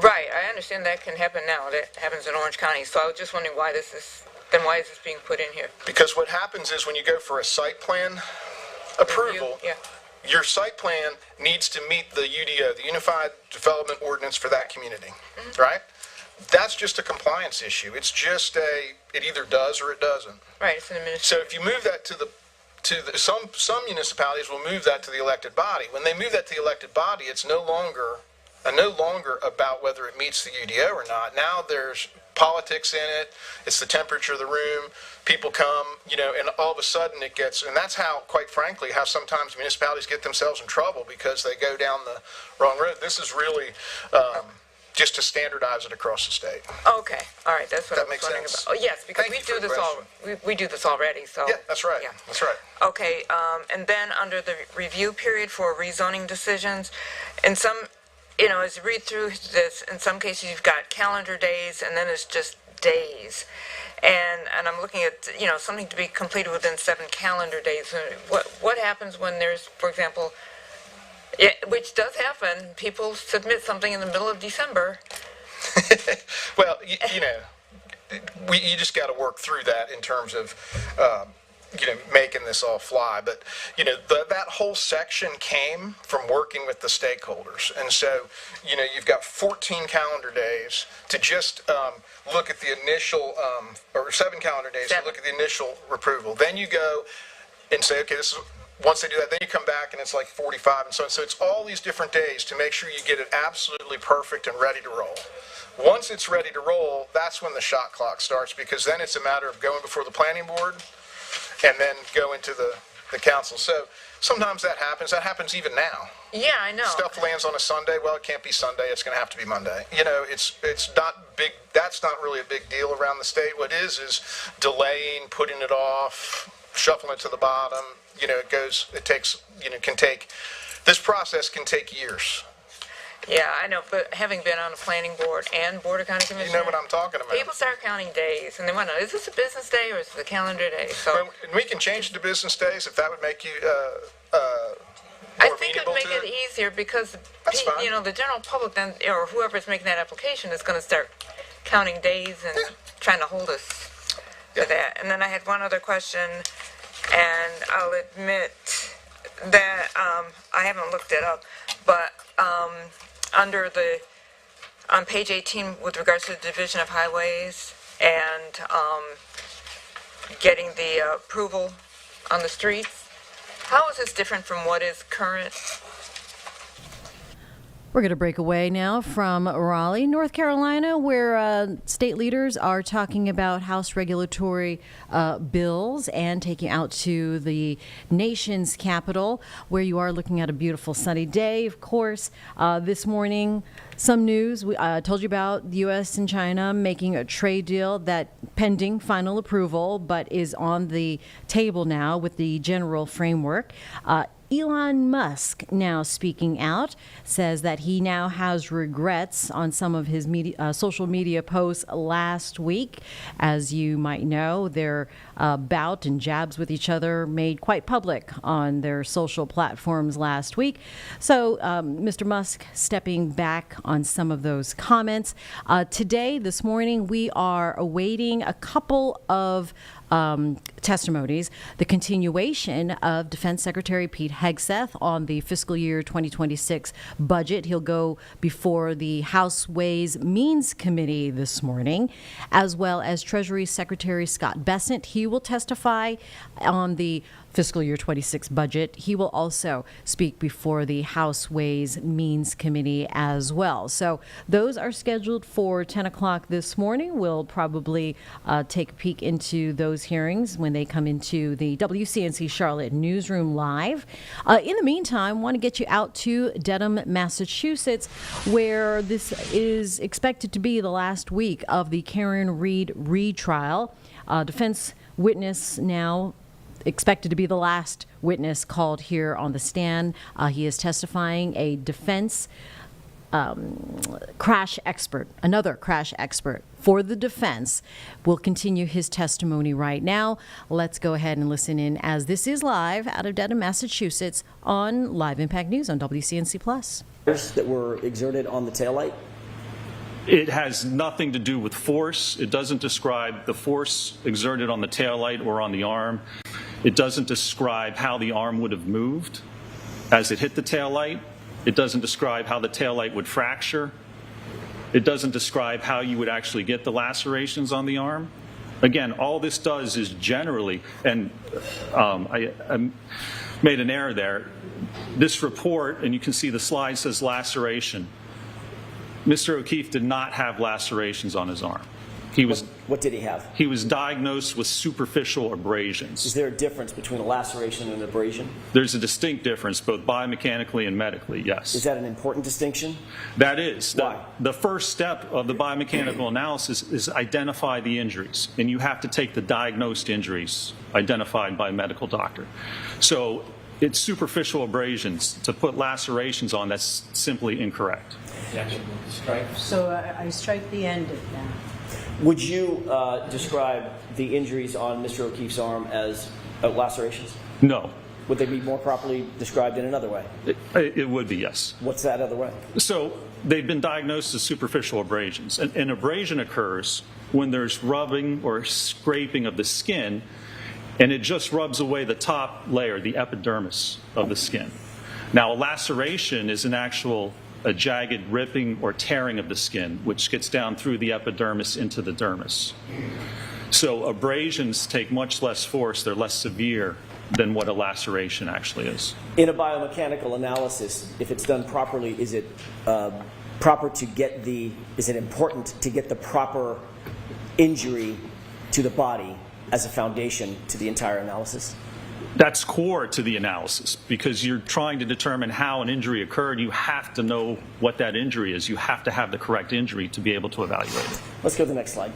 Speaker 15: Right, I understand that can happen now. That happens in Orange County. So I was just wondering why is this being put in here?
Speaker 10: Because what happens is when you go for a site plan approval, your site plan needs to meet the UDO, the Unified Development Ordinance for that community, right? that's just a compliance issue. It's just it either does or it doesn't.
Speaker 15: Right, it's an administrative.
Speaker 10: So if you move that some municipalities will move that to the elected body. When they move that to the elected body, it's no longer about whether it meets the UDO or not. Now there's politics in it. It's the temperature of the room. People come, and all of a sudden it gets, and that's how, quite frankly, how sometimes municipalities get themselves in trouble because they go down the wrong road. This is really just to standardize it across the state.
Speaker 15: Okay, all right, that's what I was wondering about. Oh, yes, because we do this we do this already, so.
Speaker 10: Yeah, that's right.
Speaker 15: Yeah.
Speaker 10: That's right.
Speaker 15: Okay, and then under the review period for rezoning decisions, in some, as you read through this, in some cases you've got calendar days and then it's just days. And I'm looking at, something to be completed within 7 calendar days. What happens when there's, for example, which does happen, people submit something in the middle of December?
Speaker 10: Well, you just got to work through that in terms of, making this all fly. But, that whole section came from working with the stakeholders. And so, you've got 14 calendar days to just look at the initial, or 7 calendar days to look at the initial approval. Then you go and say, okay, this is, once they do that, then you come back and it's like 45 and so on. So it's all these different days to make sure you get it absolutely perfect and ready to roll. Once it's ready to roll, that's when the shot clock starts, because then it's a matter of going before the planning board and then go into the council. So sometimes that happens. That happens even now.
Speaker 15: Yeah, I know.
Speaker 10: Stuff lands on a Sunday. Well, it can't be Sunday. It's going to have to be Monday. It's not big. That's not really a big deal around the state. What is delaying, putting it off, shuffling it to the bottom. This process can take years.
Speaker 15: Yeah, I know, but having been on the planning board and board of county commissioners,
Speaker 10: you know what I'm talking about.
Speaker 15: People start counting days, and they want to know, is this a business day or is it a calendar day? So
Speaker 10: well, we can change it to business days if that would make you
Speaker 15: I think it would make it easier because the general public then, or whoever's making that application is going to start counting days and trying to hold us to that. And then I had one other question, and I'll admit that I haven't looked it up, but on page 18 with regards to the division of highways and getting the approval on the streets, how is this different from what is current?
Speaker 1: We're going to break away now from Raleigh, North Carolina, where state leaders are talking about House regulatory bills and taking out to the nation's capital, where you are looking at a beautiful sunny day, of course. This morning, some news. We told you about the U.S. and China making a trade deal that pending final approval, but is on the table now with the general framework. Elon Musk now speaking out, says that he now has regrets on some of his social media posts last week. As you might know, their bout and jabs with each other made quite public on their social platforms last week. So Mr. Musk stepping back on some of those comments. Today, this morning, we are awaiting a couple of testimonies, the continuation of Defense Secretary Pete Hegseth on the fiscal year 2026 budget. He'll go before the House Ways Means Committee this morning, as well as Treasury Secretary Scott Bessent. He will testify on the fiscal year 26 budget. He will also speak before the House Ways Means Committee as well. So those are scheduled for 10 o'clock this morning. We'll probably take a peek into those hearings when they come into the WCNC Charlotte newsroom live. In the meantime, want to get you out to Dedham, Massachusetts, where this is expected to be the last week of the Karen Reed retrial. Defense witness now expected to be the last witness called here on the stand. He is testifying, a defense crash expert, another crash expert for the defense, will continue his testimony right now. Let's go ahead and listen in, as this is live out of Dedham, Massachusetts, on Live Impact News on WCNC Plus.
Speaker 16: That were exerted on the taillight?
Speaker 9: It has nothing to do with force. It doesn't describe the force exerted on the taillight or on the arm. It doesn't describe how the arm would have moved as it hit the taillight. It doesn't describe how the taillight would fracture. It doesn't describe how you would actually get the lacerations on the arm. Again, all this does is generally, and I made an error there. This report, and you can see the slide says laceration. Mr. O'Keefe did not have lacerations on his arm.
Speaker 16: What did he have?
Speaker 9: He was diagnosed with superficial abrasions.
Speaker 16: Is there a difference between a laceration and an abrasion?
Speaker 9: There's a distinct difference, both biomechanically and medically, yes.
Speaker 16: Is that an important distinction?
Speaker 9: That is.
Speaker 16: Why?
Speaker 9: The first step of the biomechanical analysis is identify the injuries, and you have to take the diagnosed injuries identified by a medical doctor. So it's superficial abrasions. To put lacerations on, that's simply incorrect.
Speaker 17: So I strike the end of that.
Speaker 16: Would you describe the injuries on Mr. O'Keefe's arm as lacerations?
Speaker 9: No.
Speaker 16: Would they be more properly described in another way?
Speaker 9: It would be, yes.
Speaker 16: What's that other way?
Speaker 9: So they've been diagnosed as superficial abrasions. An abrasion occurs when there's rubbing or scraping of the skin, and it just rubs away the top layer, the epidermis of the skin. Now, a laceration is a jagged ripping or tearing of the skin, which gets down through the epidermis into the dermis. So abrasions take much less force, they're less severe than what a laceration actually is.
Speaker 16: In a biomechanical analysis, if it's done properly, is it important to get the proper injury to the body as a foundation to the entire analysis?
Speaker 9: That's core to the analysis, because you're trying to determine how an injury occurred. You have to know what that injury is. You have to have the correct injury to be able to evaluate it.
Speaker 16: Let's go to the next slide.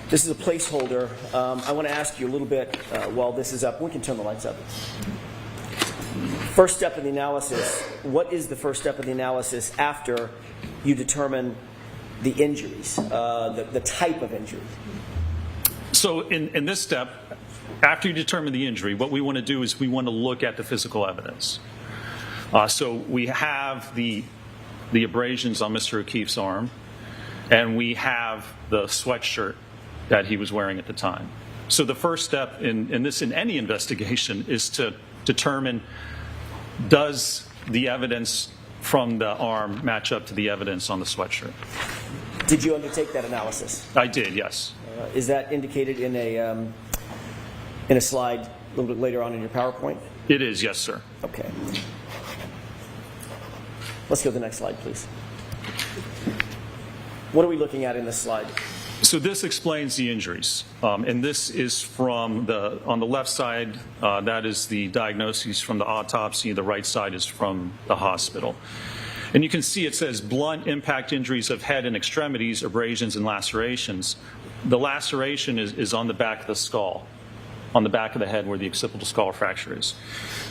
Speaker 16: This is a placeholder. I want to ask you a little bit while this is up. We can turn the lights up. First step in the analysis. What is the first step of the analysis after you determine the injuries, the type of injury?
Speaker 9: So in this step, after you determine the injury, what we want to do is we want to look at the physical evidence. So we have the abrasions on Mr. O'Keefe's arm, and we have the sweatshirt that he was wearing at the time. So the first step in any investigation is to determine, does the evidence from the arm match up to the evidence on the sweatshirt?
Speaker 16: Did you undertake that analysis?
Speaker 9: I did, yes.
Speaker 16: Is that indicated in a slide a little bit later on in your PowerPoint?
Speaker 9: It is, yes, sir.
Speaker 16: Okay. Let's go to the next slide, please. What are we looking at in this slide?
Speaker 9: So this explains the injuries, and this is from on the left side, that is the diagnoses from the autopsy. The right side is from the hospital. And you can see it says blunt impact injuries of head and extremities, abrasions, and lacerations. The laceration is on the back of the skull, on the back of the head where the occipital skull fracture is.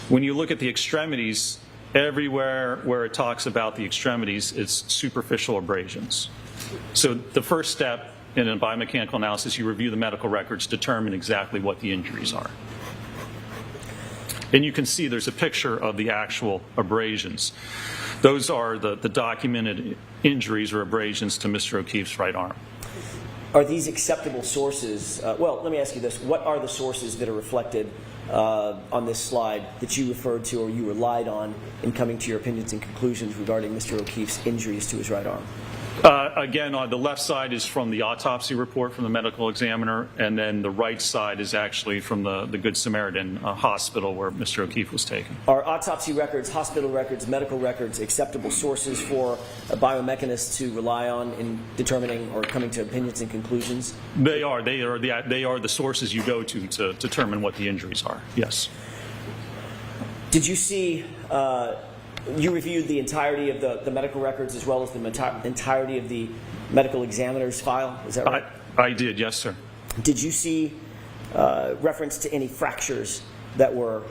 Speaker 9: When you look at the extremities, everywhere where it talks about the extremities, it's superficial abrasions. So the first step in a biomechanical analysis, you review the medical records, determine exactly what the injuries are. And you can see there's a picture of the actual abrasions. Those are the documented injuries or abrasions to Mr. O'Keefe's right arm.
Speaker 16: Are these acceptable sources? Well, let me ask you this. What are the sources that are reflected on this slide that you referred to or you relied on in coming to your opinions and conclusions regarding Mr. O'Keefe's injuries to his right arm?
Speaker 9: Again, on the left side is from the autopsy report from the medical examiner, and then the right side is actually from the Good Samaritan hospital where Mr. O'Keefe was taken. Are
Speaker 16: autopsy records, hospital records, medical records acceptable sources for a biomechanist to rely on in determining or coming to opinions and conclusions?
Speaker 9: They are. They are the sources you go to determine what the injuries are. Yes.
Speaker 16: Did you see? You reviewed the entirety of the medical records as well as the entirety of the medical examiner's file, is that right?
Speaker 9: I did, yes, sir.
Speaker 16: Did you see reference to any fractures that were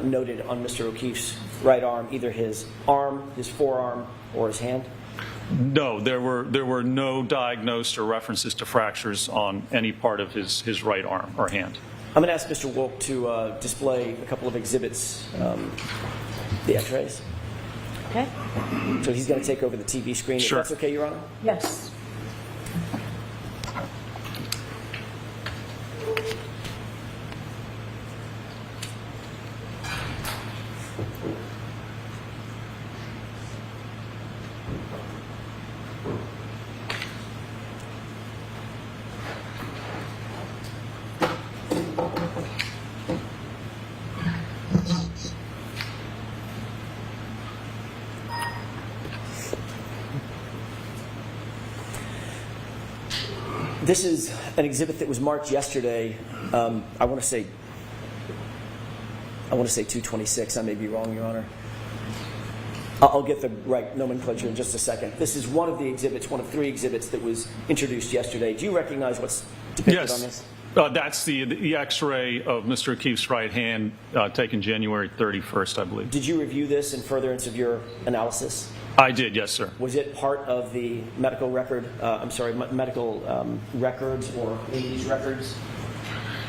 Speaker 16: noted on Mr. O'Keefe's right arm, either his arm, his forearm, or his hand?
Speaker 9: No, there were no diagnosed or references to fractures on any part of his right arm or hand.
Speaker 16: I'm going to ask Mr. Wolk to display a couple of exhibits, the x-rays.
Speaker 17: Okay.
Speaker 16: So he's going to take over the TV screen.
Speaker 9: Sure.
Speaker 16: If that's okay, Your Honor?
Speaker 17: Yes.
Speaker 16: This is an exhibit that was marked yesterday. I want to say 226. I may be wrong, Your Honor. I'll get the right nomenclature in just a second. This is one of the exhibits, one of 3 exhibits that was introduced yesterday. Do you recognize what's depicted on this?
Speaker 9: That's the X-ray of Mr. O'Keefe's right hand taken January 31st, I believe.
Speaker 16: Did you review this in furtherance of your analysis?
Speaker 9: I did, yes, sir.
Speaker 16: Was it part of the medical record? Medical records or ladies' records?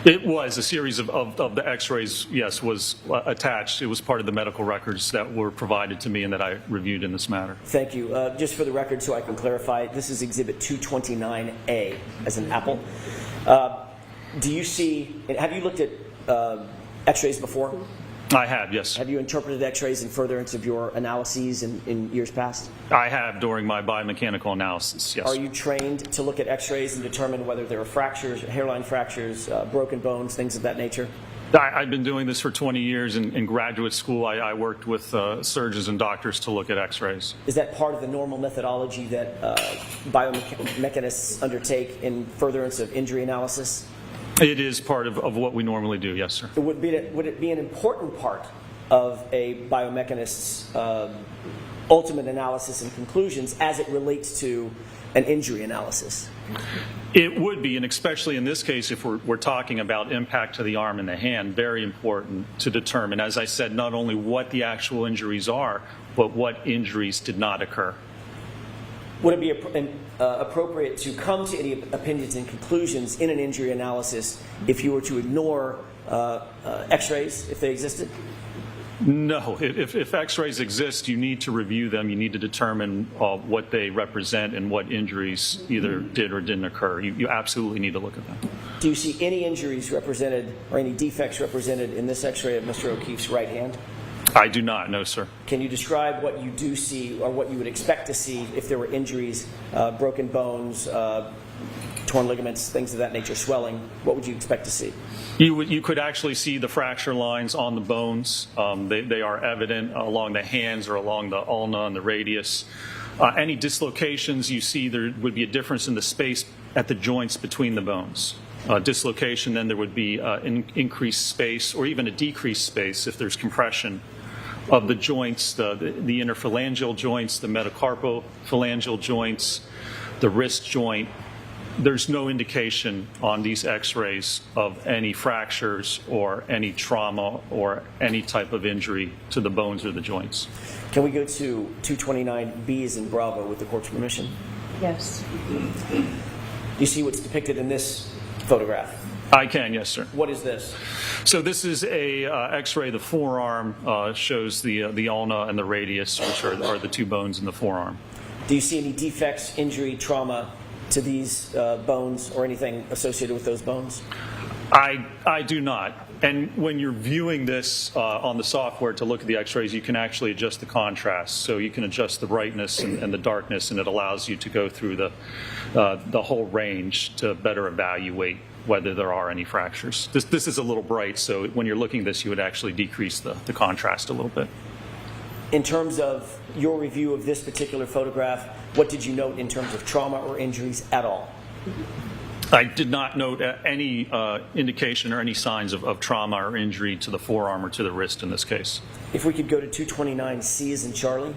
Speaker 9: It was. A series of the X-rays, yes, was attached. It was part of the medical records that were provided to me and that I reviewed in this matter.
Speaker 16: Thank you. Just for the record, so I can clarify, this is Exhibit 229A, as an apple. Do you see? Have you looked at X-rays before?
Speaker 9: I have, yes.
Speaker 16: Have you interpreted X-rays in furtherance of your analyses in years past?
Speaker 9: I have during my biomechanical analysis, yes.
Speaker 16: Are you trained to look at X-rays and determine whether there are fractures, hairline fractures, broken bones, things of that nature?
Speaker 9: I've been doing this for 20 years. In graduate school, I worked with surgeons and doctors to look at X-rays.
Speaker 16: Is that part of the normal methodology that biomechanists undertake in furtherance of injury analysis?
Speaker 9: It is part of what we normally do, yes, sir.
Speaker 16: Would it be an important part of a biomechanist's ultimate analysis and conclusions as it relates to an injury analysis?
Speaker 9: It would be, and especially in this case, if we're talking about impact to the arm and the hand, very important to determine, as I said, not only what the actual injuries are, but what injuries did not occur.
Speaker 16: Would it be appropriate to come to any opinions and conclusions in an injury analysis if you were to ignore X-rays, if they existed?
Speaker 9: No. If X-rays exist, you need to review them. You need to determine what they represent and what injuries either did or didn't occur. You absolutely need to look at them.
Speaker 16: Do you see any injuries represented or any defects represented in this X-ray of Mr. O'Keefe's right hand?
Speaker 9: I do not, no, sir.
Speaker 16: Can you describe what you do see or what you would expect to see if there were injuries, broken bones, torn ligaments, things of that nature, swelling? What would you expect to see?
Speaker 9: You could actually see the fracture lines on the bones. They are evident along the hands or along the ulna and the radius. Any dislocations you see, there would be a difference in the space at the joints between the bones. Dislocation, then there would be increased space or even a decreased space if there's compression of the joints, the interphalangeal joints, the metacarpophalangeal joints, the wrist joint. There's no indication on these X-rays of any fractures or any trauma or any type of injury to the bones or the joints.
Speaker 16: Can we go to 229B as in Bravo with the court's permission?
Speaker 17: Yes.
Speaker 16: You see what's depicted in this photograph?
Speaker 9: I can, yes, sir.
Speaker 16: What is this?
Speaker 9: So this is a X-ray. The forearm shows the ulna and the radius, which are the 2 bones in the forearm.
Speaker 16: Do you see any defects, injury, trauma to these bones or anything associated with those bones?
Speaker 9: I do not. And when you're viewing this on the software to look at the X-rays, you can actually adjust the contrast. So you can adjust the brightness and the darkness, and it allows you to go through the whole range to better evaluate whether there are any fractures. This is a little bright, so when you're looking at this, you would actually decrease the contrast a little bit.
Speaker 16: In terms of your review of this particular photograph, what did you note in terms of trauma or injuries at all?
Speaker 9: I did not note any indication or any signs of trauma or injury to the forearm or to the wrist in this case.
Speaker 16: If we could go to 229C as in Charlie,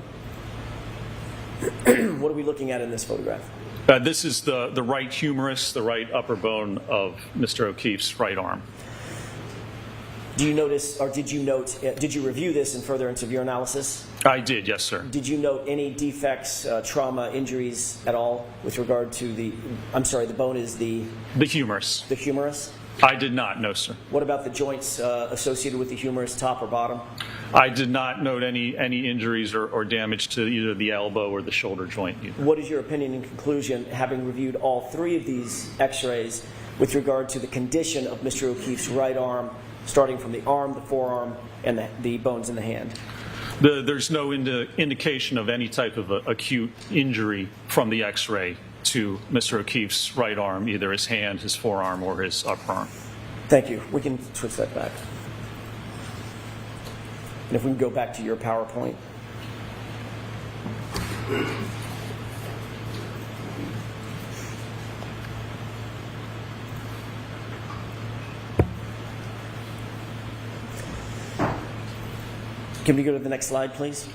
Speaker 16: what are we looking at in this photograph?
Speaker 9: This is the right humerus, the right upper bone of Mr. O'Keefe's right arm.
Speaker 16: Do you notice, or did you review this in furtherance of your analysis?
Speaker 9: I did, yes, sir.
Speaker 16: Did you note any defects, trauma, injuries at all with regard to the bone is the
Speaker 9: humerus.
Speaker 16: The humerus?
Speaker 9: I did not, no, sir.
Speaker 16: What about the joints associated with the humerus, top or bottom?
Speaker 9: I did not note any injuries or damage to either the elbow or the shoulder joint either.
Speaker 16: What is your opinion and conclusion, having reviewed all 3 of these X-rays, with regard to the condition of Mr. O'Keefe's right arm, starting from the arm, the forearm, and the bones in the hand?
Speaker 9: There's no indication of any type of acute injury from the X-ray to Mr. O'Keefe's right arm, either his hand, his forearm, or his upper arm.
Speaker 16: Thank you. We can switch that back. And if we can go back to your PowerPoint. Can we go to the next slide, please?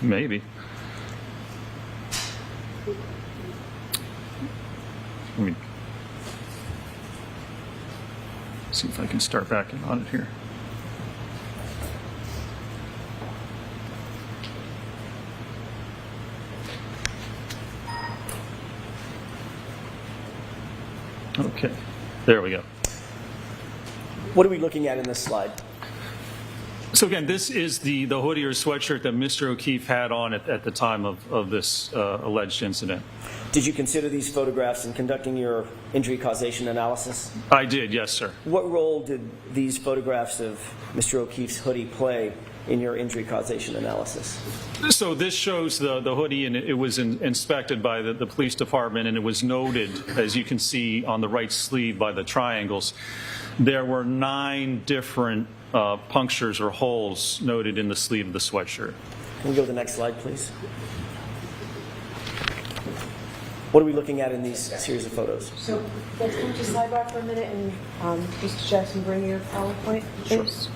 Speaker 9: Maybe. Let me see if I can start back in on it here. Okay, there we go.
Speaker 16: What are we looking at in this slide?
Speaker 9: So again, this is the hoodie or sweatshirt that Mr. O'Keefe had on at the time of this alleged incident.
Speaker 16: Did you consider these photographs in conducting your injury causation analysis?
Speaker 9: I did, yes, sir.
Speaker 16: What role did these photographs of Mr. O'Keefe's hoodie play in your injury causation analysis?
Speaker 9: So this shows the hoodie, and it was inspected by the police department, and it was noted, as you can see on the right sleeve by the triangles, there were 9 different punctures or holes noted in the sleeve of the sweatshirt.
Speaker 16: Can we go to the next slide, please? What are we looking at in these series of photos?
Speaker 17: So let's come to sidebar for a minute and Mr. Jackson, bring your PowerPoint, please.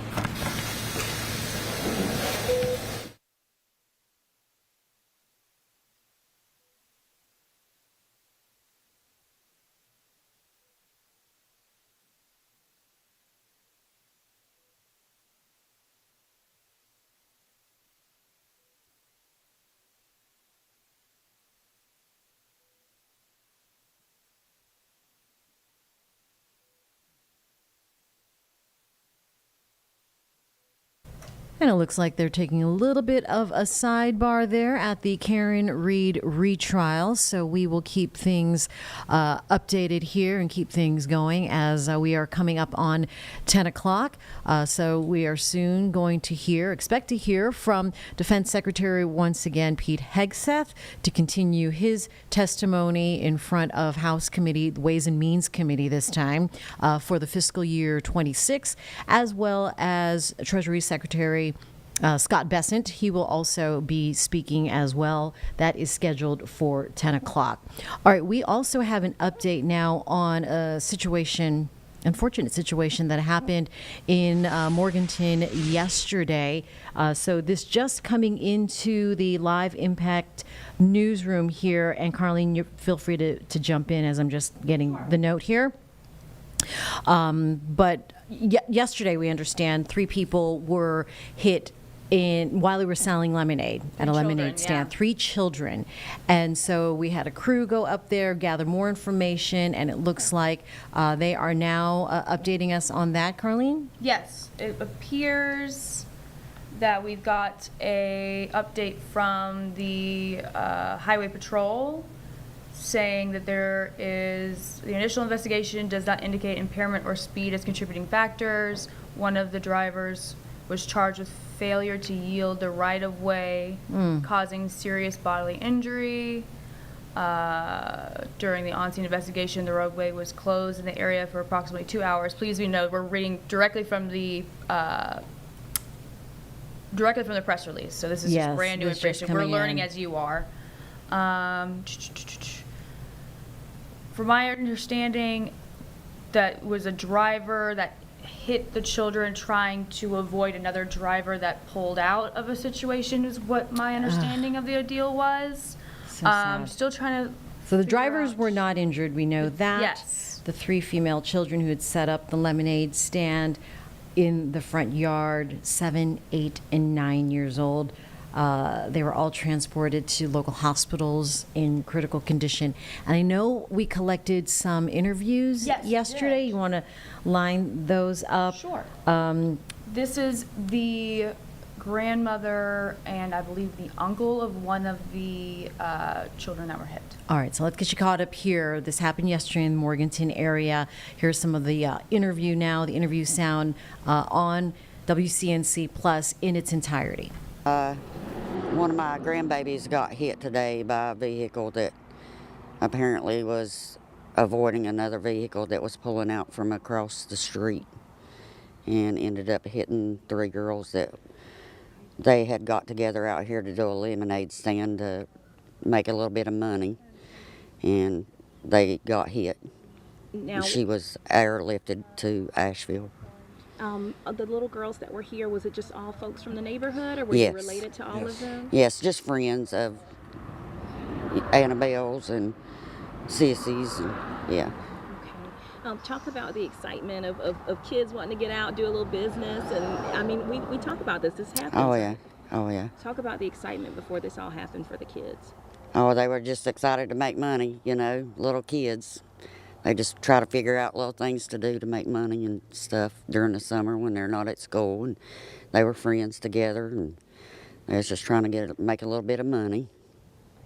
Speaker 1: And it looks like they're taking a little bit of a sidebar there at the Karen Reed retrial. So we will keep things updated here and keep things going as we are coming up on 10 o'clock. So we are soon going to expect to hear from Defense Secretary once again, Pete Hegseth, to continue his testimony in front of House Committee, the Ways and Means Committee this time, for the fiscal year 26, as well as Treasury Secretary Scott Bessent. He will also be speaking as well. That is scheduled for 10 o'clock. All right, we also have an update now on a unfortunate situation that happened in Morganton yesterday. So this just coming into the Live Impact newsroom here. And Carlene, you feel free to jump in as I'm just getting the note here. But yesterday, we understand 3 people were hit while they were selling lemonade at a lemonade stand. 3 children. And so we had a crew go up there, gather more information, and it looks like they are now updating us on that, Carlene?
Speaker 3: Yes, it appears that we've got a update from the Highway Patrol saying that the initial investigation does not indicate impairment or speed as contributing factors. One of the drivers was charged with failure to yield the right-of-way, causing serious bodily injury. During the on-scene investigation, the roadway was closed in the area for approximately 2 hours. Please be noted, we're reading directly from the press release. So this is just brand new information. We're learning as you are. From my understanding, that was a driver that hit the children trying to avoid another driver that pulled out of a situation is what my understanding of the deal was.
Speaker 1: So sad.
Speaker 3: Still trying to
Speaker 1: So the drivers were not injured, we know that.
Speaker 3: Yes.
Speaker 1: The 3 female children who had set up the lemonade stand in the front yard, 7, 8, and 9 years old. They were all transported to local hospitals in critical condition. And I know we collected some interviews yesterday. You want to line those up?
Speaker 3: Sure. This is the grandmother and I believe the uncle of one of the children that were hit.
Speaker 1: All right, so let's get you caught up here. This happened yesterday in the Morganton area. Here's some of the interview now, the interview sound on WCNC Plus in its entirety.
Speaker 18: One of my grandbabies got hit today by a vehicle that apparently was avoiding another vehicle that was pulling out from across the street and ended up hitting 3 girls that they had got together out here to do a lemonade stand to make a little bit of money, and they got hit.
Speaker 19: Now,
Speaker 18: She was airlifted to Asheville.
Speaker 19: the little girls that were here, was it just all folks from the neighborhood, or were
Speaker 18: Yes.
Speaker 19: you related to all of them?
Speaker 18: Yes, just friends of Annabelle's and Sissy's, and yeah.
Speaker 19: Talk about the excitement of kids wanting to get out, do a little business, and I mean, we talk about this. This happens.
Speaker 18: Oh yeah, oh yeah.
Speaker 19: Talk about the excitement before this all happened for the kids.
Speaker 18: Oh, they were just excited to make money, you know, little kids. They just try to figure out little things to do to make money and stuff during the summer when they're not at school. And they were friends together, and they was just trying to make a little bit of money.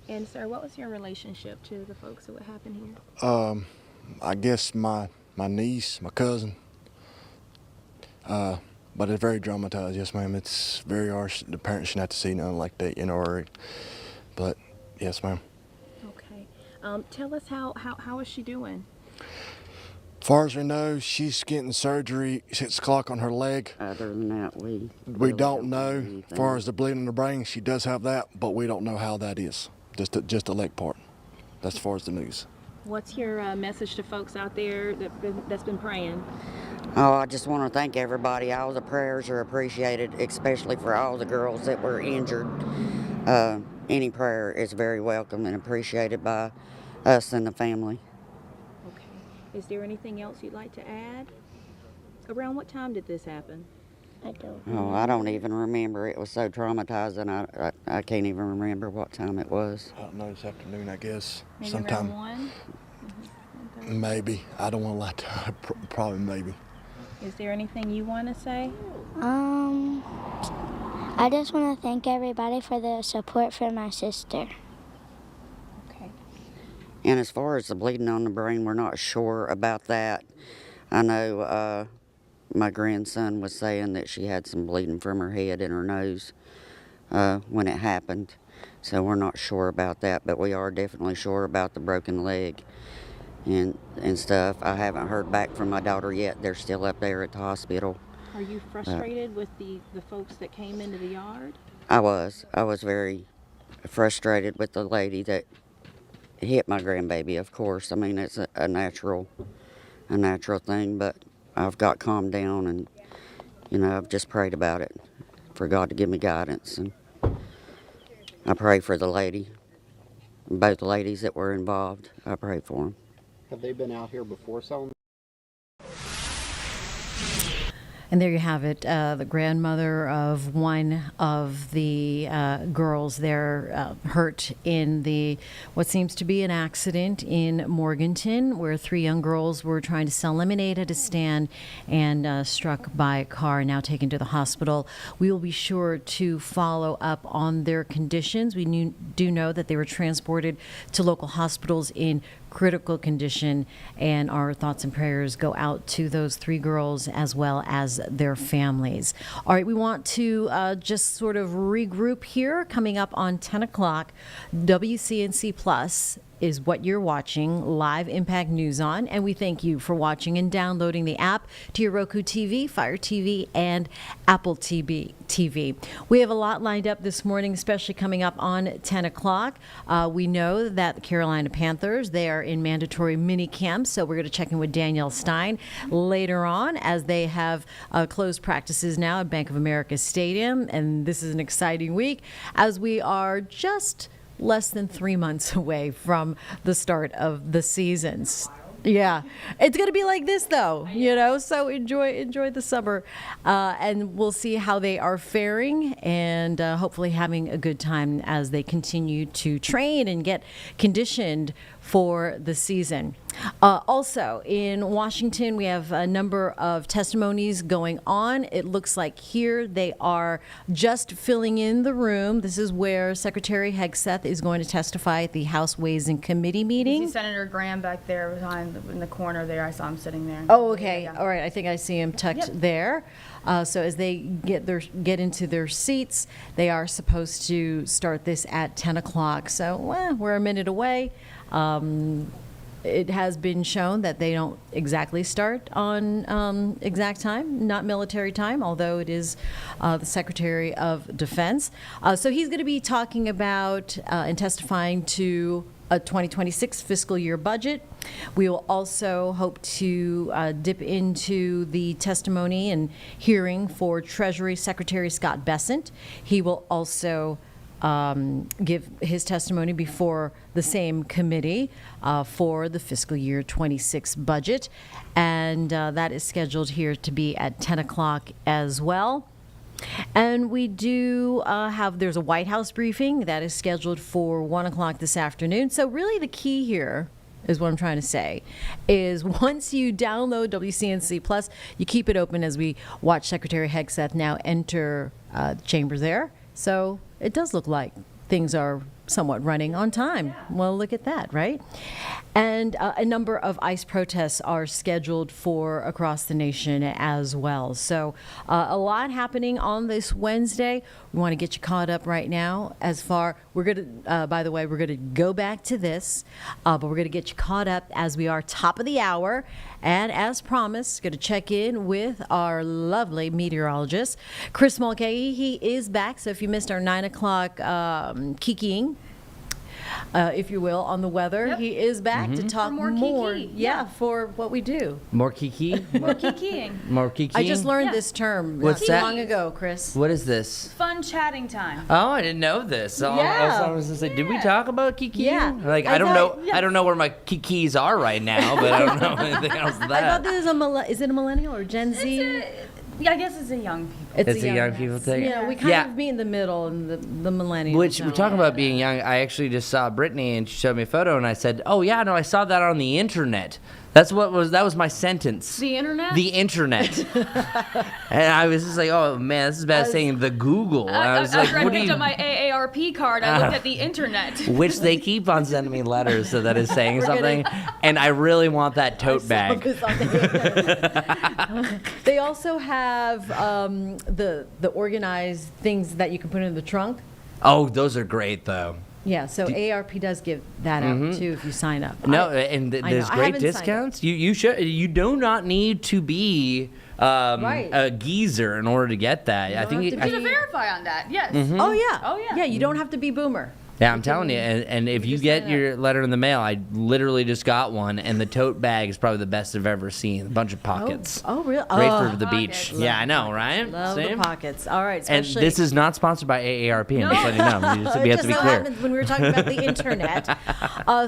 Speaker 19: And sir, what was your relationship to the folks who happened here?
Speaker 20: I guess my niece, my cousin. But it's very dramatized, yes ma'am. It's very harsh. The parents shouldn't have to see nothing like that, you know, but yes ma'am.
Speaker 19: Okay. Tell us how is she doing?
Speaker 20: As far as we know, she's getting surgery, 6 o'clock on her leg.
Speaker 18: Other than that, we
Speaker 20: don't know. As far as the bleeding in the brain, she does have that, but we don't know how that is. Just the leg part. That's as far as the news.
Speaker 19: What's your message to folks out there that's been praying?
Speaker 18: Oh, I just want to thank everybody. All the prayers are appreciated, especially for all the girls that were injured. Any prayer is very welcome and appreciated by us and the family.
Speaker 19: Okay. Is there anything else you'd like to add? Around what time did this happen?
Speaker 18: I don't even remember. It was so traumatizing. I can't even remember what time it was.
Speaker 20: I don't know, this afternoon, I guess.
Speaker 19: Maybe
Speaker 20: sometime.
Speaker 19: around 1?
Speaker 20: Maybe. I don't want to lie to her. Probably maybe.
Speaker 19: Is there anything you want to say?
Speaker 21: I just want to thank everybody for the support for my sister.
Speaker 19: Okay.
Speaker 18: And as far as the bleeding on the brain, we're not sure about that. I know my grandson was saying that she had some bleeding from her head and her nose when it happened. So we're not sure about that, but we are definitely sure about the broken leg and stuff. I haven't heard back from my daughter yet. They're still up there at the hospital.
Speaker 19: Are you frustrated with the folks that came into the yard?
Speaker 18: I was very frustrated with the lady that hit my grandbaby, of course. I mean, it's a natural thing, but I've got calmed down, and you know, I've just prayed about it for God to give me guidance, and I pray for the lady, both the ladies that were involved. I pray for them.
Speaker 22: Have they been out here before selling?
Speaker 1: And there you have it, the grandmother of one of the girls there hurt in what seems to be an accident in Morganton, where 3 young girls were trying to sell lemonade at a stand and struck by a car, now taken to the hospital. We will be sure to follow up on their conditions. We do know that they were transported to local hospitals in critical condition, and our thoughts and prayers go out to those 3 girls as well as their families. All right, we want to just sort of regroup here. Coming up on 10 o'clock, WCNC Plus is what you're watching Live Impact News on, and we thank you for watching and downloading the app to your Roku TV, Fire TV, and Apple TV. We have a lot lined up this morning, especially coming up on 10 o'clock. We know that the Carolina Panthers, they are in mandatory mini camps, so we're going to check in with Danielle Stein later on as they have closed practices now at Bank of America Stadium, and this is an exciting week as we are just less than 3 months away from the start of the seasons. Yeah, it's going to be like this though, you know, so enjoy the summer, and we'll see how they are faring, and hopefully having a good time as they continue to train and get conditioned for the season. Also in Washington, we have a number of testimonies going on. It looks like here they are just filling in the room. This is where Secretary Hegseth is going to testify at the House Ways and Committee meeting.
Speaker 3: You see Senator Graham back there behind in the corner there. I saw him sitting there.
Speaker 1: Oh, okay. All right. I think I see him tucked there. So as they get into their seats, they are supposed to start this at 10 o'clock. So we're a minute away. it has been shown that they don't exactly start on exact time, not military time, although it is the Secretary of Defense. So he's going to be talking about and testifying to a 2026 fiscal year budget. We will also hope to dip into the testimony and hearing for Treasury Secretary Scott Bessent. He will also give his testimony before the same committee for the fiscal year 26 budget. And that is scheduled here to be at 10 o'clock as well. And we do there's a White House briefing that is scheduled for 1 o'clock this afternoon. So really the key here is what I'm trying to say, is once you download WCNC Plus, you keep it open as we watch Secretary Hegseth now enter the chamber there. So it does look like things are somewhat running on time. Well, look at that, right? And a number of ICE protests are scheduled for across the nation as well. So a lot happening on this Wednesday. We want to get you caught up right now. We're going to, by the way, we're going to go back to this, but we're going to get you caught up as we are top of the hour. And as promised, going to check in with our lovely meteorologist, Chris Mulcahy. He is back. So if you missed our 9 o'clock kikiing, if you will, on the weather, he is back to talk
Speaker 3: more
Speaker 1: more.
Speaker 3: kiki.
Speaker 1: Yeah, for what we do.
Speaker 2: More kiki?
Speaker 3: More kikiing.
Speaker 2: More kiki?
Speaker 1: I just learned this term
Speaker 2: What's
Speaker 1: not
Speaker 2: that?
Speaker 1: too long ago, Chris.
Speaker 2: What is this?
Speaker 3: Fun chatting time.
Speaker 2: Oh, I didn't know this. I was just like, did we talk about kiki?
Speaker 1: Yeah.
Speaker 2: Like, I don't know. I don't know where my kikis are right now, but I don't know anything else than
Speaker 1: I thought
Speaker 2: that.
Speaker 1: this is is it a millennial or Gen Z?
Speaker 3: I guess it's a young people.
Speaker 2: It's a young people thing.
Speaker 1: Yeah, we kind of meet in the middle and the millennials.
Speaker 2: Which, we're talking about being young, I actually just saw Brittany and she showed me a photo and I said, oh yeah, no, I saw that on the internet. That was my sentence.
Speaker 3: The internet?
Speaker 2: The internet. And I was just like, oh man, this is bad saying the Google. And I was like,
Speaker 3: I
Speaker 2: what do
Speaker 3: picked
Speaker 2: you...
Speaker 3: up my AARP card. I looked at the internet.
Speaker 2: Which they keep on sending me letters so that is saying something. And I really want that tote bag.
Speaker 1: They also have the organized things that you can put in the trunk.
Speaker 2: Oh, those are great though.
Speaker 1: Yeah, so AARP does give that out too if you sign up.
Speaker 2: No, and there's great discounts. You do not need to be a geezer in order to get that. I think
Speaker 3: You have to verify on that. Yes.
Speaker 1: Oh yeah.
Speaker 3: Oh yeah.
Speaker 1: Yeah, you don't have to be boomer.
Speaker 2: Yeah, I'm telling you, and if you get your letter in the mail, I literally just got one, and the tote bag is probably the best I've ever seen. A bunch of pockets.
Speaker 1: Oh really?
Speaker 2: Great for the beach. Yeah, I know, right?
Speaker 1: Love the pockets. All right,
Speaker 2: and this is not sponsored by AARP. I'm just letting you know. We have to be clear.
Speaker 1: Happens when we were talking about the internet.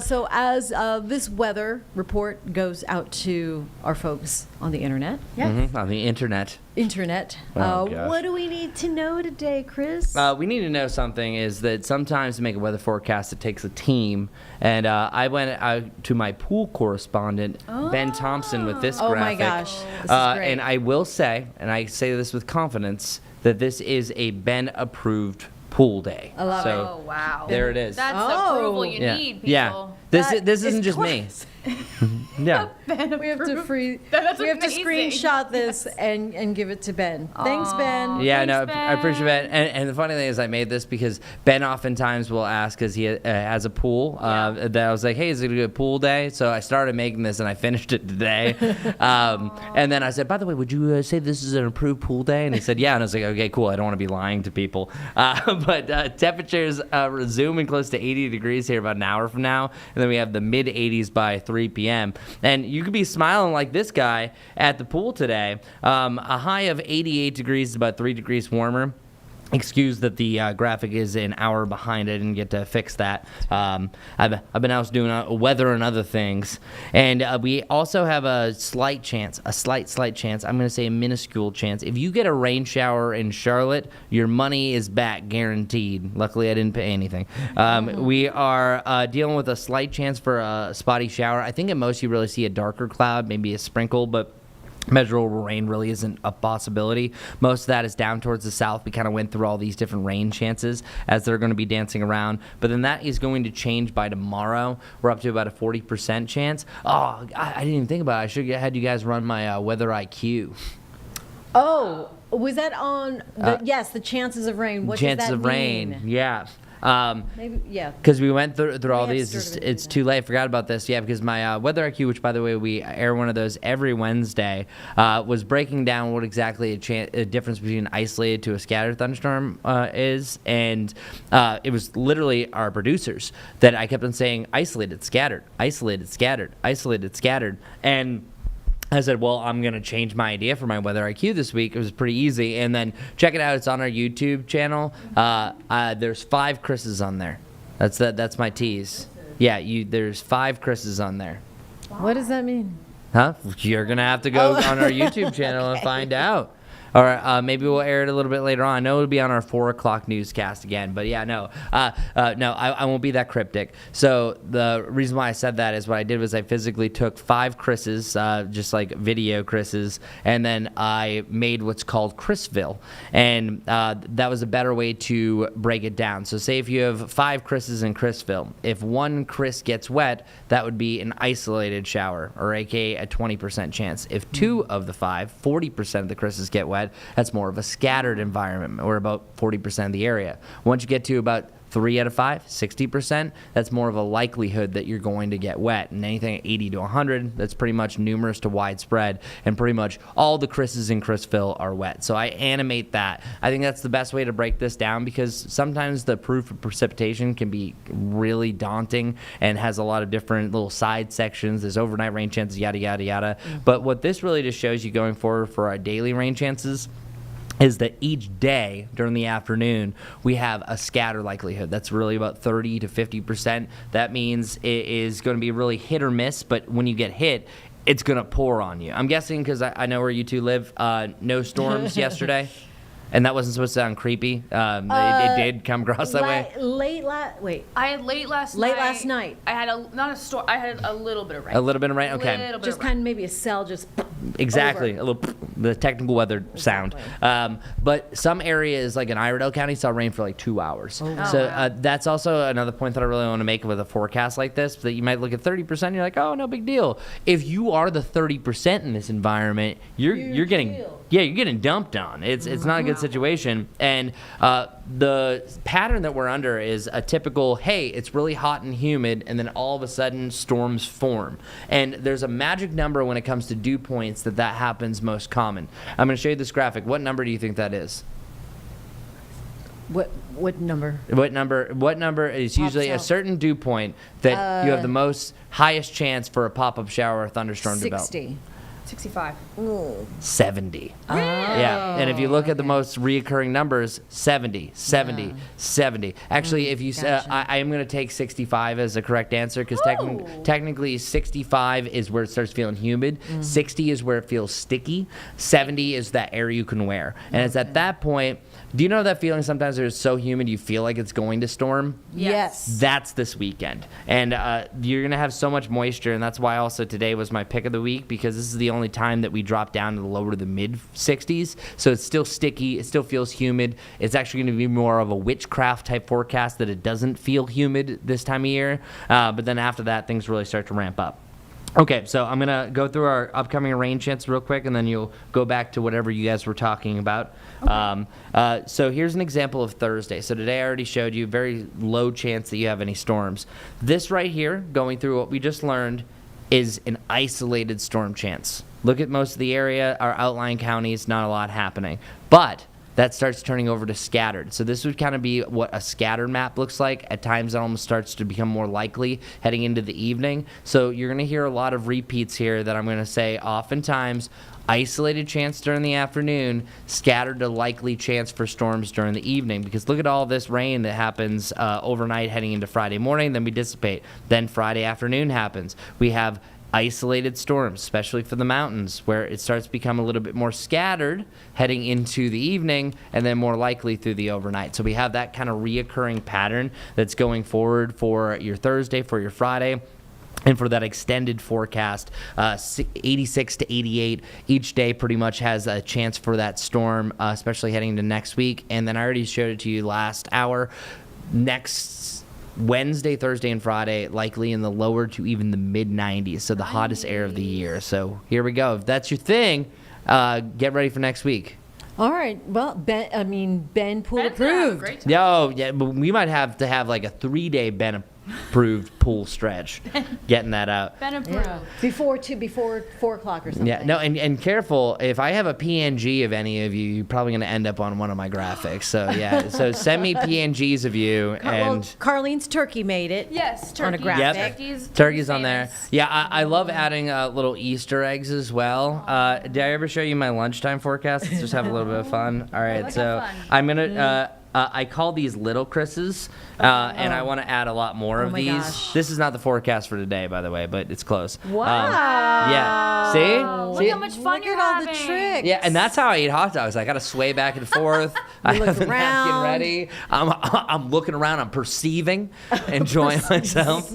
Speaker 1: So as this weather report goes out to our folks on the internet.
Speaker 2: Yes. On the internet.
Speaker 1: What do we need to know today, Chris?
Speaker 2: We need to know something is that sometimes to make a weather forecast, it takes a team. And I went out to my pool correspondent, Ben Thompson, with this graphic.
Speaker 1: Oh my gosh, this is great.
Speaker 2: And I will say, and I say this with confidence, that this is a Ben-approved pool day.
Speaker 1: I love
Speaker 2: it.
Speaker 3: Oh wow.
Speaker 2: There it is.
Speaker 3: That's the approval you need, people.
Speaker 2: Yeah. This isn't just me. Yeah.
Speaker 1: We have to
Speaker 3: That's
Speaker 1: we have to
Speaker 3: amazing.
Speaker 1: screenshot this and give it to Ben. Thanks, Ben.
Speaker 2: Yeah,
Speaker 3: Thanks,
Speaker 2: no,
Speaker 3: Ben.
Speaker 2: I appreciate it. And the funny thing is I made this because Ben oftentimes will ask, because he has a pool, that I was like, hey, is it a pool day? So I started making this and I finished it today. And then I said, by the way, would you say this is an approved pool day? And he said, yeah. And I was like, okay, cool. I don't want to be lying to people. But temperatures resuming close to 80 degrees here about an hour from now. And then we have the mid 80s by 3 p.m. And you could be smiling like this guy at the pool today. A high of 88 degrees is about 3 degrees warmer. Excuse that the graphic is an hour behind. I didn't get to fix that. I've been out doing weather and other things. And we also have a slight chance, a slight chance, I'm going to say a minuscule chance. If you get a rain shower in Charlotte, your money is back guaranteed. Luckily, I didn't pay anything. We are dealing with a slight chance for a spotty shower. I think at most you really see a darker cloud, maybe a sprinkle, but measurable rain really isn't a possibility. Most of that is down towards the south. We kind of went through all these different rain chances as they're going to be dancing around. But then that is going to change by tomorrow. We're up to about a 40% chance. Oh, I didn't even think about it. I should have had you guys run my weather IQ.
Speaker 1: Oh, was that on? Yes, the chances of rain. What
Speaker 2: chances
Speaker 1: does that
Speaker 2: of
Speaker 1: mean?
Speaker 2: rain, yeah.
Speaker 1: Maybe, yeah.
Speaker 2: Because we went through all
Speaker 1: have
Speaker 2: these.
Speaker 1: sort of
Speaker 2: It's too late. I forgot about this. Yeah, because my Weather IQ, which by the way we air one of those every Wednesday, was breaking down what exactly a difference between isolated to a scattered thunderstorm is, and it was literally our producers that I kept on saying isolated, scattered, isolated, scattered, isolated, scattered, and I said, well, I'm going to change my idea for my Weather IQ this week. It was pretty easy. And then check it out. It's on our YouTube channel. There's 5 Chris's on there. That's my tease. Yeah, there's 5 Chris's on there.
Speaker 1: What does that mean?
Speaker 2: Huh? You're going to have to go on our YouTube channel and find out. Or maybe we'll air it a little bit later on. I know it'll be on our 4 o'clock newscast again. But yeah, no, I won't be that cryptic. So the reason why I said that is what I did was I physically took 5 Chris's, just like video Chris's, and then I made what's called Chrisville. And that was a better way to break it down. So say if you have 5 Chris's in Chrisville, if 1 Chris gets wet, that would be an isolated shower, or aka a 20% chance. If 2 of the 5, 40% of the Chris's get wet, that's more of a scattered environment, or about 40% of the area. Once you get to about 3 out of 5, 60%, that's more of a likelihood that you're going to get wet. And anything at 80 to 100, that's pretty much numerous to widespread, and pretty much all the Chris's in Chrisville are wet. So I animate that. I think that's the best way to break this down, because sometimes the proof of precipitation can be really daunting and has a lot of different little side sections. There's overnight rain chances, yada, yada, yada. But what this really just shows you going forward for our daily rain chances is that each day during the afternoon we have a scatter likelihood. That's really about 30 to 50%. That means it is going to be really hit or miss, but when you get hit, it's going to pour on you. I'm guessing, because I know where you two live, no storms yesterday? And that wasn't supposed to sound creepy. It did come across that way.
Speaker 3: I had late last night.
Speaker 1: Late last night.
Speaker 3: I had not a storm. I had a little bit of rain.
Speaker 2: A little bit of rain? Okay.
Speaker 1: Just kind of maybe a cell just
Speaker 2: Exactly.
Speaker 1: over.
Speaker 2: A little the technical weather sound. But some areas, like in Iredell County, saw rain for like 2 hours.
Speaker 1: Oh, wow.
Speaker 2: So that's also another point that I really want to make with a forecast like this, that you might look at 30% and you're like, oh, no big deal. If you are the 30% in this environment, you're getting dumped on. It's not a good situation. And the pattern that we're under is a typical, hey, it's really hot and humid, and then all of a sudden storms form. And there's a magic number when it comes to dew points that happens most common. I'm going to show you this graphic. What number do you think that is?
Speaker 1: What number?
Speaker 2: What number is usually a certain dew point that you have the most highest chance for a pop-up shower or thunderstorm to develop?
Speaker 1: 60.
Speaker 3: 65.
Speaker 2: 70. Yeah, and if you look at the most reoccurring numbers, 70, 70, 70. Actually, if you I am going to take 65 as the correct answer, because technically 65 is where it starts feeling humid. 60 is where it feels sticky. 70 is that air you can wear. And it's at that point, do you know that feeling sometimes it's so humid you feel like it's going to storm?
Speaker 1: Yes.
Speaker 2: That's this weekend. And you're going to have so much moisture, and that's why also today was my pick of the week, because this is the only time that we drop down to the lower to the mid-60s. So it's still sticky. It still feels humid. It's actually going to be more of a witchcraft type forecast, that it doesn't feel humid this time of year. But then after that, things really start to ramp up. Okay, so I'm going to go through our upcoming rain chance real quick, and then you'll go back to whatever you guys were talking about. Okay. So here's an example of Thursday. So today I already showed you very low chance that you have any storms. This right here, going through what we just learned, is an isolated storm chance. Look at most of the area, our outlying counties, not a lot happening. But that starts turning over to scattered. So this would kind of be what a scattered map looks like. At times it almost starts to become more likely heading into the evening. So you're going to hear a lot of repeats here that I'm going to say oftentimes. Isolated chance during the afternoon, scattered to likely chance for storms during the evening. Because look at all this rain that happens overnight heading into Friday morning, then we dissipate. Then Friday afternoon happens. We have isolated storms, especially for the mountains, where it starts to become a little bit more scattered heading into the evening, and then more likely through the overnight. So we have that kind of reoccurring pattern that's going forward for your Thursday, for your Friday. And for that extended forecast, 86 to 88 each day pretty much has a chance for that storm, especially heading into next week. And then I already showed it to you last hour. Next Wednesday, Thursday, and Friday, likely in the lower to even the mid-90s, so the hottest air of the year. So here we go. If that's your thing, get ready for next week.
Speaker 1: All right. Well, Ben Pool approved.
Speaker 2: Yo, yeah, but we might have to have like a 3-day Ben approved pool stretch, getting that out.
Speaker 3: Ben approved.
Speaker 1: Before 4 o'clock or something.
Speaker 2: Yeah, no, and careful, if I have a PNG of any of you, you're probably going to end up on one of my graphics. So, yeah, so send me PNGs of you.
Speaker 1: Well, Carlene's turkey made it.
Speaker 3: Yes, turkey.
Speaker 1: On a graphic.
Speaker 2: Turkey's on there. Yeah, I love adding little Easter eggs as well. Did I ever show you my lunchtime forecast? Let's just have a little bit of fun. All right, so I'm going to... I call these Little Chris's, and I want to add a lot more of these.
Speaker 1: Gosh.
Speaker 2: This is not the forecast for today, by the way, but it's close.
Speaker 1: Wow.
Speaker 2: Yeah. See?
Speaker 3: Look how much fun you're having.
Speaker 1: All the tricks.
Speaker 2: Yeah, and that's how I eat hot dogs. I got to sway back and forth. I have a napkin ready. I'm looking around. I'm perceiving, enjoying myself.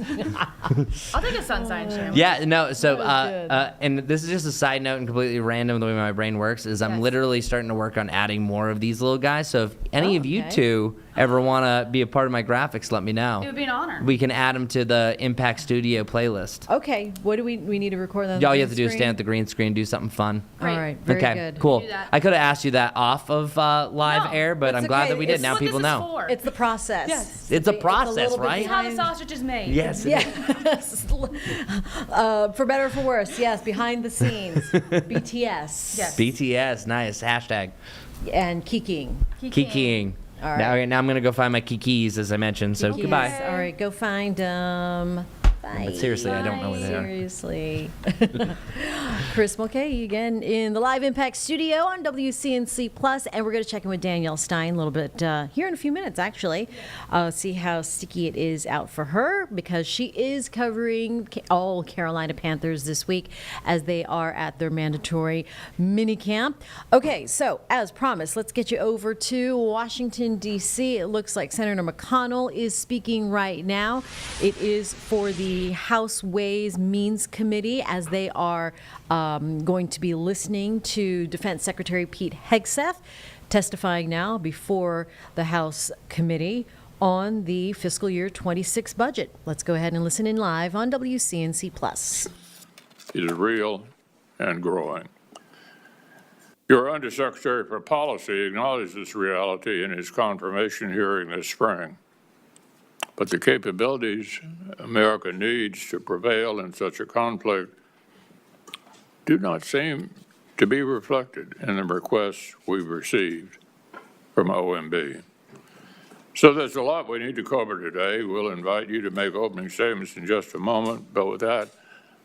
Speaker 3: I'll take a sunshine share.
Speaker 2: Yeah, no, so, and this is just a side note and completely random the way my brain works, is I'm literally starting to work on adding more of these little guys. So if any of you two ever want to be a part of my graphics, let me know.
Speaker 3: It would be an honor.
Speaker 2: We can add them to the Impact Studio playlist.
Speaker 1: Okay, what do we need to record on?
Speaker 2: All you have to do is stand at the green screen, do something fun.
Speaker 1: Great. All right, very good.
Speaker 2: Cool.
Speaker 1: Do that.
Speaker 2: I could have asked you that off of live air, but I'm glad that we did. Now people know.
Speaker 1: It's the process.
Speaker 3: Yes.
Speaker 2: It's a process, right?
Speaker 3: It's how the sausage is made.
Speaker 2: Yes.
Speaker 1: Yes. For better or for worse, yes, behind the scenes. BTS.
Speaker 3: Yes.
Speaker 2: BTS, nice. Hashtag.
Speaker 1: And kikiing.
Speaker 2: Kikiing.
Speaker 1: All right.
Speaker 2: Now I'm going to go find my kikis, as I mentioned, so goodbye.
Speaker 1: All right, go find them. Bye.
Speaker 2: But seriously, I don't know where they are.
Speaker 1: Seriously. Chris Mulcahy again in the Live Impact studio on WCNC Plus, and we're going to check in with Danielle Stein a little bit here in a few minutes, actually. See how sticky it is out for her, because she is covering all Carolina Panthers this week as they are at their mandatory mini camp. Okay, so as promised, let's get you over to Washington, D.C. It looks like Senator McConnell is speaking right now. It is for the House Ways Means Committee, as they are going to be listening to Defense Secretary Pete Hegseth testifying now before the House Committee on the fiscal year 26 budget. Let's go ahead and listen in live on WCNC Plus.
Speaker 5: It is real and growing. Your Undersecretary for Policy acknowledged this reality in his confirmation hearing this spring. But the capabilities America needs to prevail in such a conflict do not seem to be reflected in the requests we've received from OMB. So there's a lot we need to cover today. We'll invite you to make opening statements in just a moment, but with that,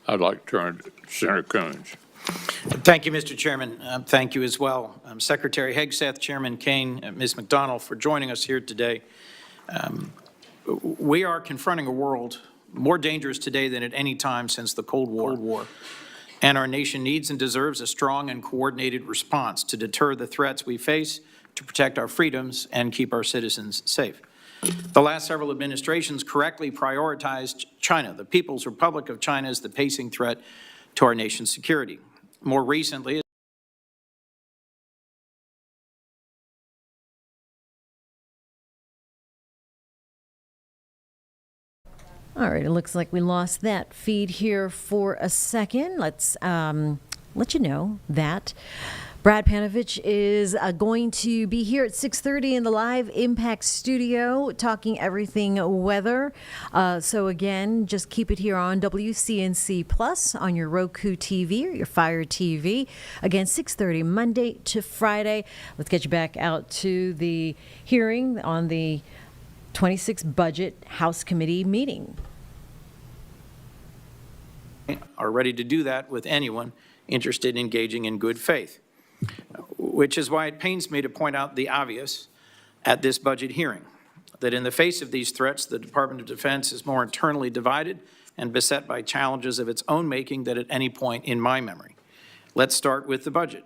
Speaker 5: I'd like to turn to Senator Coons.
Speaker 6: Thank you, Mr. Chairman. Thank you as well, Secretary Hegseth, Chairman Kane, Ms. McDonald, for joining us here today. We are confronting a world more dangerous today than at any time since the Cold War. And our nation needs and deserves a strong and coordinated response to deter the threats we face, to protect our freedoms, and keep our citizens safe. The last several administrations correctly prioritized China. The People's Republic of China is the pacing threat to our nation's security. More recently,
Speaker 1: All right, it looks like we lost that feed here for a second. Let's let you know that Brad Panovich is going to be here at 6:30 in the Live Impact studio talking everything weather. So again, just keep it here on WCNC Plus on your Roku TV or your Fire TV. Again, 6:30 Monday to Friday. Let's get you back out to the hearing on the 26 Budget House Committee meeting.
Speaker 6: are ready to do that with anyone interested in engaging in good faith, which is why it pains me to point out the obvious at this budget hearing, that in the face of these threats, the Department of Defense is more internally divided and beset by challenges of its own making than at any point in my memory. Let's start with the budget.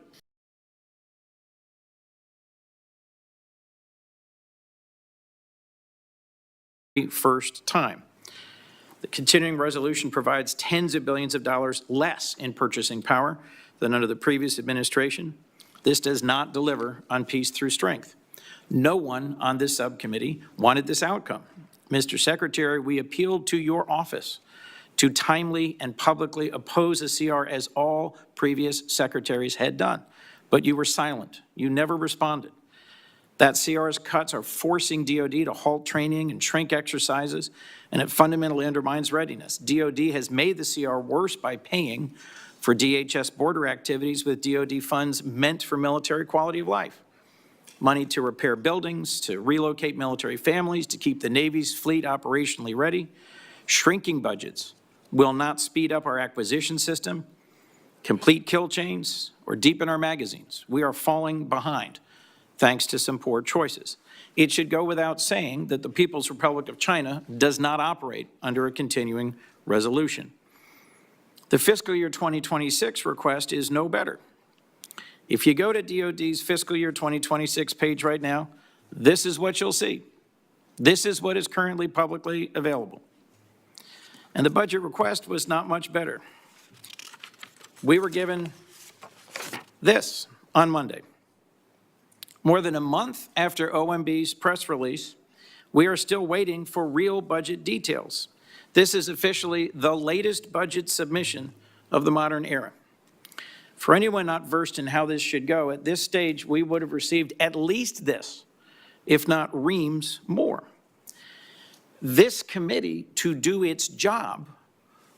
Speaker 6: First time. The continuing resolution provides tens of billions of dollars less in purchasing power than under the previous administration. This does not deliver on peace through strength. No one on this subcommittee wanted this outcome. Mr. Secretary, we appealed to your office to timely and publicly oppose a CR as all previous secretaries had done. but you were silent. You never responded. That CR's cuts are forcing DOD to halt training and shrink exercises, and it fundamentally undermines readiness. DOD has made the CR worse by paying for DHS border activities with DOD funds meant for military quality of life. Money to repair buildings, to relocate military families, to keep the Navy's fleet operationally ready. Shrinking budgets will not speed up our acquisition system, complete kill chains, or deepen our magazines. We are falling behind, thanks to some poor choices. It should go without saying that the People's Republic of China does not operate under a continuing resolution. The fiscal year 2026 request is no better. If you go to DOD's fiscal year 2026 page right now, this is what you'll see. This is what is currently publicly available. And the budget request was not much better. We were given this on Monday. More than a month after OMB's press release, we are still waiting for real budget details. This is officially the latest budget submission of the modern era. For anyone not versed in how this should go, at this stage, we would have received at least this, if not reams more. This committee, to do its job,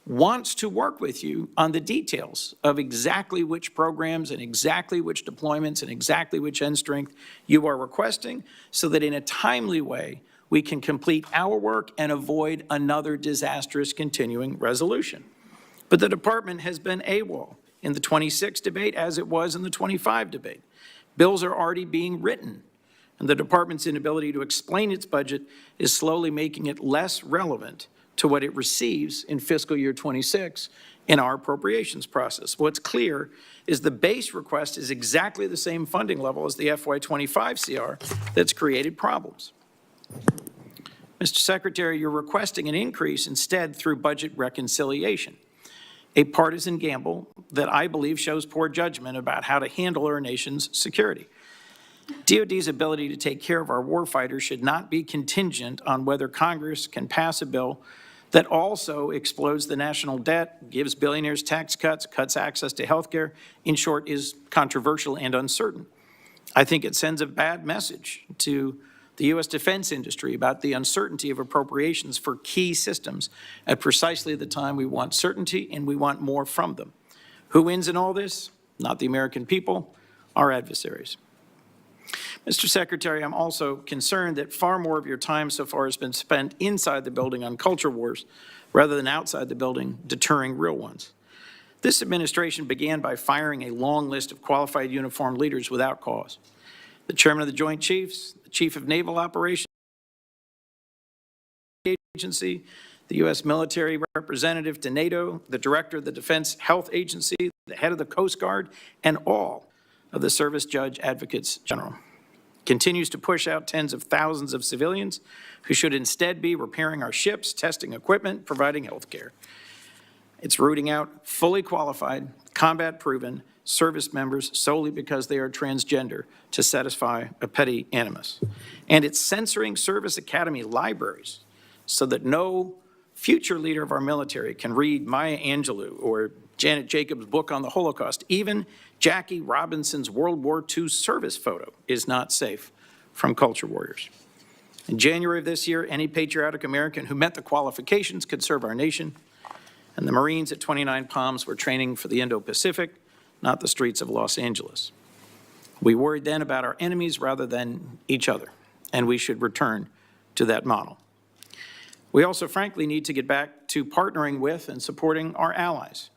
Speaker 6: wants to work with you on the details of exactly which programs and exactly which deployments and exactly which end strength you are requesting, so that in a timely way, we can complete our work and avoid another disastrous continuing resolution. But the department has been AWOL in the 26 debate as it was in the 25 debate. Bills are already being written, and the department's inability to explain its budget is slowly making it less relevant to what it receives in fiscal year 26 in our appropriations process. What's clear is the base request is exactly the same funding level as the FY25 CR that's created problems. Mr. Secretary, you're requesting an increase instead through budget reconciliation, a partisan gamble that I believe shows poor judgment about how to handle our nation's security. DOD's ability to take care of our warfighters should not be contingent on whether Congress can pass a bill that also explodes the national debt, gives billionaires tax cuts, cuts access to health care, in short, is controversial and uncertain. I think it sends a bad message to the U.S. defense industry about the uncertainty of appropriations for key systems at precisely the time we want certainty and we want more from them. Who wins in all this? Not the American people, our adversaries. Mr. Secretary, I'm also concerned that far more of your time so far has been spent inside the building on culture wars rather than outside the building deterring real ones. This administration began by firing a long list of qualified uniformed leaders without cause. The chairman of the Joint Chiefs, the chief of naval operations agency, the U.S. military representative to NATO, the director of the Defense Health Agency, the head of the Coast Guard, and all of the service judge advocates general. Continues to push out tens of thousands of civilians who should instead be repairing our ships, testing equipment, providing health care. It's rooting out fully qualified, combat-proven service members solely because they are transgender to satisfy a petty animus. And it's censoring service academy libraries so that no future leader of our military can read Maya Angelou or Janet Jacobs' book on the Holocaust. Even Jackie Robinson's World War II service photo is not safe from culture warriors. In January of this year, any patriotic American who met the qualifications could serve our nation, and the Marines at 29 Palms were training for the Indo-Pacific, not the streets of Los Angeles. We worried then about our enemies rather than each other, and we should return to that model. We also, frankly, need to get back to partnering with and supporting our allies.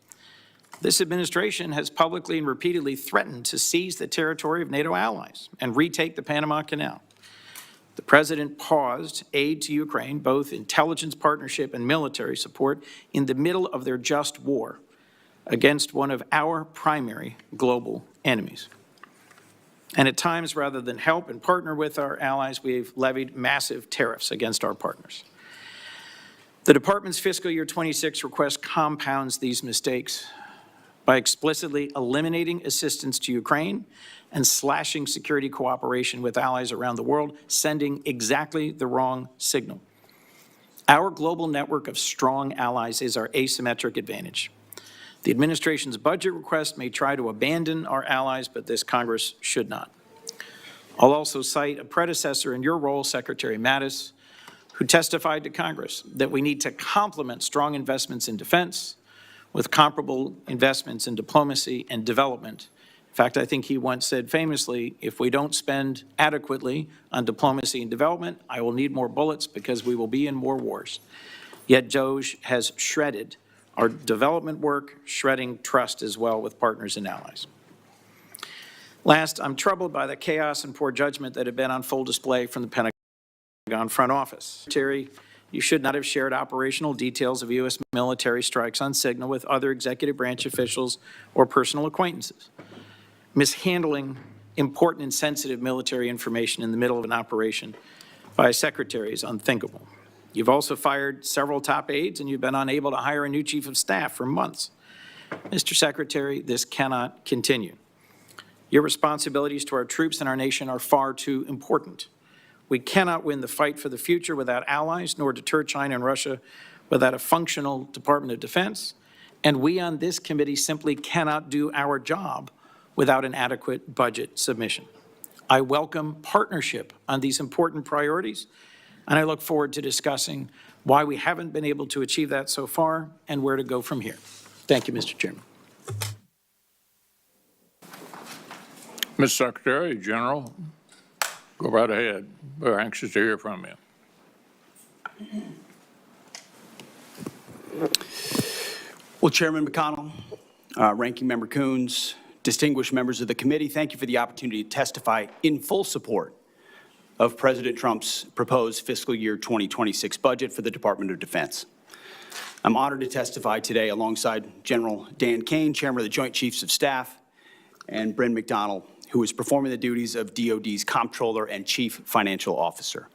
Speaker 6: This administration has publicly and repeatedly threatened to seize the territory of NATO allies and retake the Panama Canal. The president paused aid to Ukraine, both intelligence partnership and military support, in the middle of their just war against one of our primary global enemies. And at times, rather than help and partner with our allies, we've levied massive tariffs against our partners. The department's fiscal year 26 request compounds these mistakes by explicitly eliminating assistance to Ukraine and slashing security cooperation with allies around the world, sending exactly the wrong signal. Our global network of strong allies is our asymmetric advantage. The administration's budget request may try to abandon our allies, but this Congress should not. I'll also cite a predecessor in your role, Secretary Mattis, who testified to Congress that we need to complement strong investments in defense with comparable investments in diplomacy and development. In fact, I think he once said famously, if we don't spend adequately on diplomacy and development, I will need more bullets because we will be in more wars. Yet DOGE has shredded our development work, shredding trust as well with partners and allies. Last, I'm troubled by the chaos and poor judgment that have been on full display from the Pentagon front office. Terry, you should not have shared operational details of U.S. military strikes on signal with other executive branch officials or personal acquaintances. Mishandling important and sensitive military information in the middle of an operation by a secretary is unthinkable. You've also fired several top aides, and you've been unable to hire a new chief of staff for months. Mr. Secretary, this cannot continue. Your responsibilities to our troops and our nation are far too important. We cannot win the fight for the future without allies, nor deter China and Russia without a functional Department of Defense. And we on this committee simply cannot do our job without an adequate budget submission. I welcome partnership on these important priorities, and I look forward to discussing why we haven't been able to achieve that so far and where to go from here. Thank you, Mr. Chairman.
Speaker 5: Ms. Secretary General, go right ahead. We're anxious to hear from you.
Speaker 4: Well, Chairman McConnell, Ranking Member Coons, distinguished members of the committee, thank you for the opportunity to testify in full support of President Trump's proposed fiscal year 2026 budget for the Department of Defense. I'm honored to testify today alongside General Dan Kane, Chairman of the Joint Chiefs of Staff, and Bryn McDonald, who is performing the duties of DOD's Comptroller and Chief Financial Officer.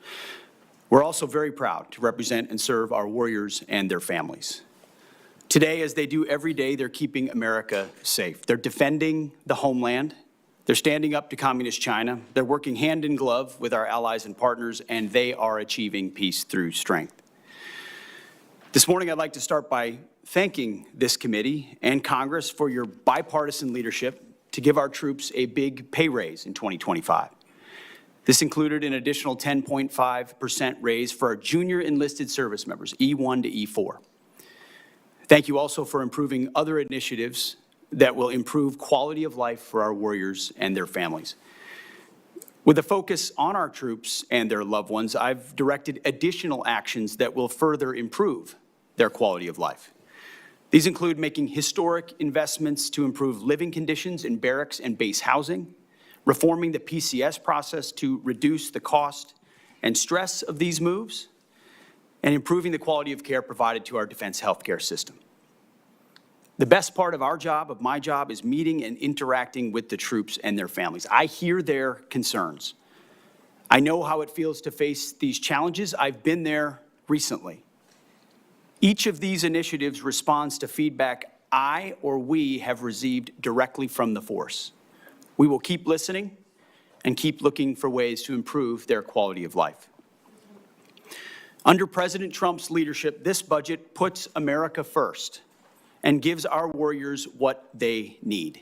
Speaker 4: We're also very proud to represent and serve our warriors and their families. Today, as they do every day, they're keeping America safe. They're defending the homeland. They're standing up to Communist China. They're working hand in glove with our allies and partners, and they are achieving peace through strength. This morning, I'd like to start by thanking this committee and Congress for your bipartisan leadership to give our troops a big pay raise in 2025. This included an additional 10.5% raise for our junior enlisted service members, E1 to E4. Thank you also for improving other initiatives that will improve quality of life for our warriors and their families. With a focus on our troops and their loved ones, I've directed additional actions that will further improve their quality of life. These include making historic investments to improve living conditions in barracks and base housing, reforming the PCS process to reduce the cost and stress of these moves, and improving the quality of care provided to our defense healthcare system. The best part of our job, of my job, is meeting and interacting with the troops and their families. I hear their concerns. I know how it feels to face these challenges. I've been there recently. Each of these initiatives responds to feedback I or we have received directly from the force. We will keep listening and keep looking for ways to improve their quality of life. Under President Trump's leadership, this budget puts America first and gives our warriors what they need.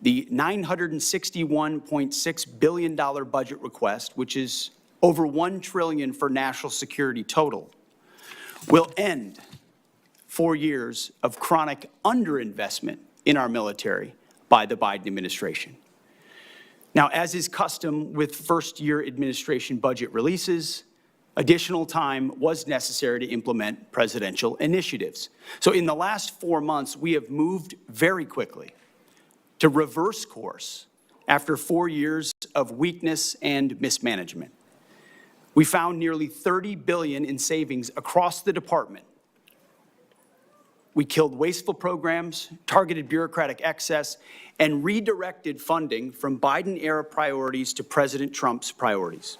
Speaker 4: The $961.6 billion budget request, which is over $1 trillion for national security total, will end 4 years of chronic underinvestment in our military by the Biden administration. Now, as is custom with first-year administration budget releases, additional time was necessary to implement presidential initiatives. So in the last 4 months, we have moved very quickly to reverse course after 4 years of weakness and mismanagement. We found nearly $30 billion in savings across the department. We killed wasteful programs, targeted bureaucratic excess, and redirected funding from Biden-era priorities to President Trump's priorities.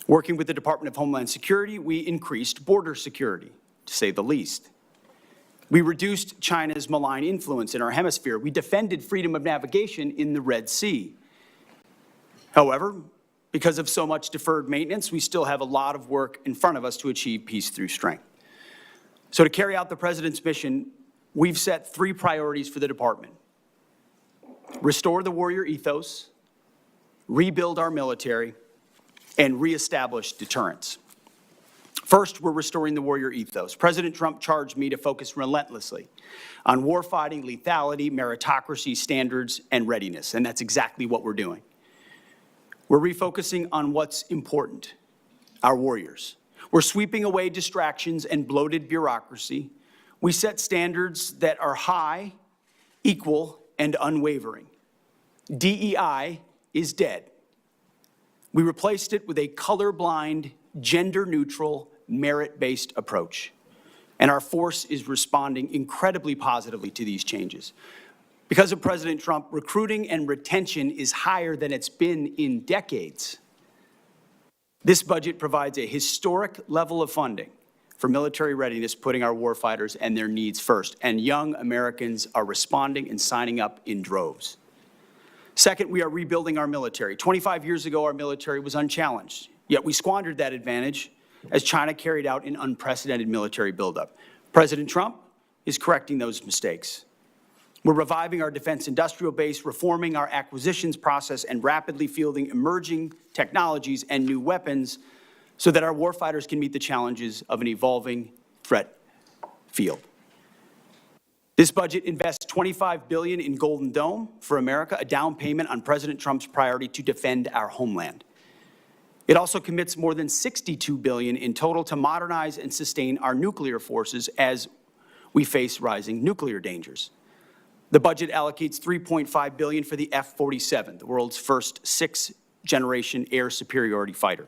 Speaker 4: Working with the Department of Homeland Security, we increased border security, to say the least. We reduced China's malign influence in our hemisphere. We defended freedom of navigation in the Red Sea. However, because of so much deferred maintenance, we still have a lot of work in front of us to achieve peace through strength. So to carry out the President's mission, we've set 3 priorities for the department: restore the warrior ethos, rebuild our military, and reestablish deterrence. First, we're restoring the warrior ethos. President Trump charged me to focus relentlessly on warfighting, lethality, meritocracy, standards, and readiness, and that's exactly what we're doing. We're refocusing on what's important: our warriors. We're sweeping away distractions and bloated bureaucracy. We set standards that are high, equal, and unwavering. DEI is dead. We replaced it with a colorblind, gender-neutral, merit-based approach. And our force is responding incredibly positively to these changes. Because of President Trump, recruiting and retention is higher than it's been in decades. This budget provides a historic level of funding for military readiness, putting our warfighters and their needs first. And young Americans are responding and signing up in droves. Second, we are rebuilding our military. 25 years ago, our military was unchallenged, yet we squandered that advantage as China carried out an unprecedented military buildup. President Trump is correcting those mistakes. We're reviving our defense industrial base, reforming our acquisitions process, and rapidly fielding emerging technologies and new weapons so that our warfighters can meet the challenges of an evolving threat field. This budget invests $25 billion in Golden Dome for America, a down payment on President Trump's priority to defend our homeland. It also commits more than $62 billion in total to modernize and sustain our nuclear forces as we face rising nuclear dangers. The budget allocates $3.5 billion for the F-47, the world's first 6th-generation air superiority fighter.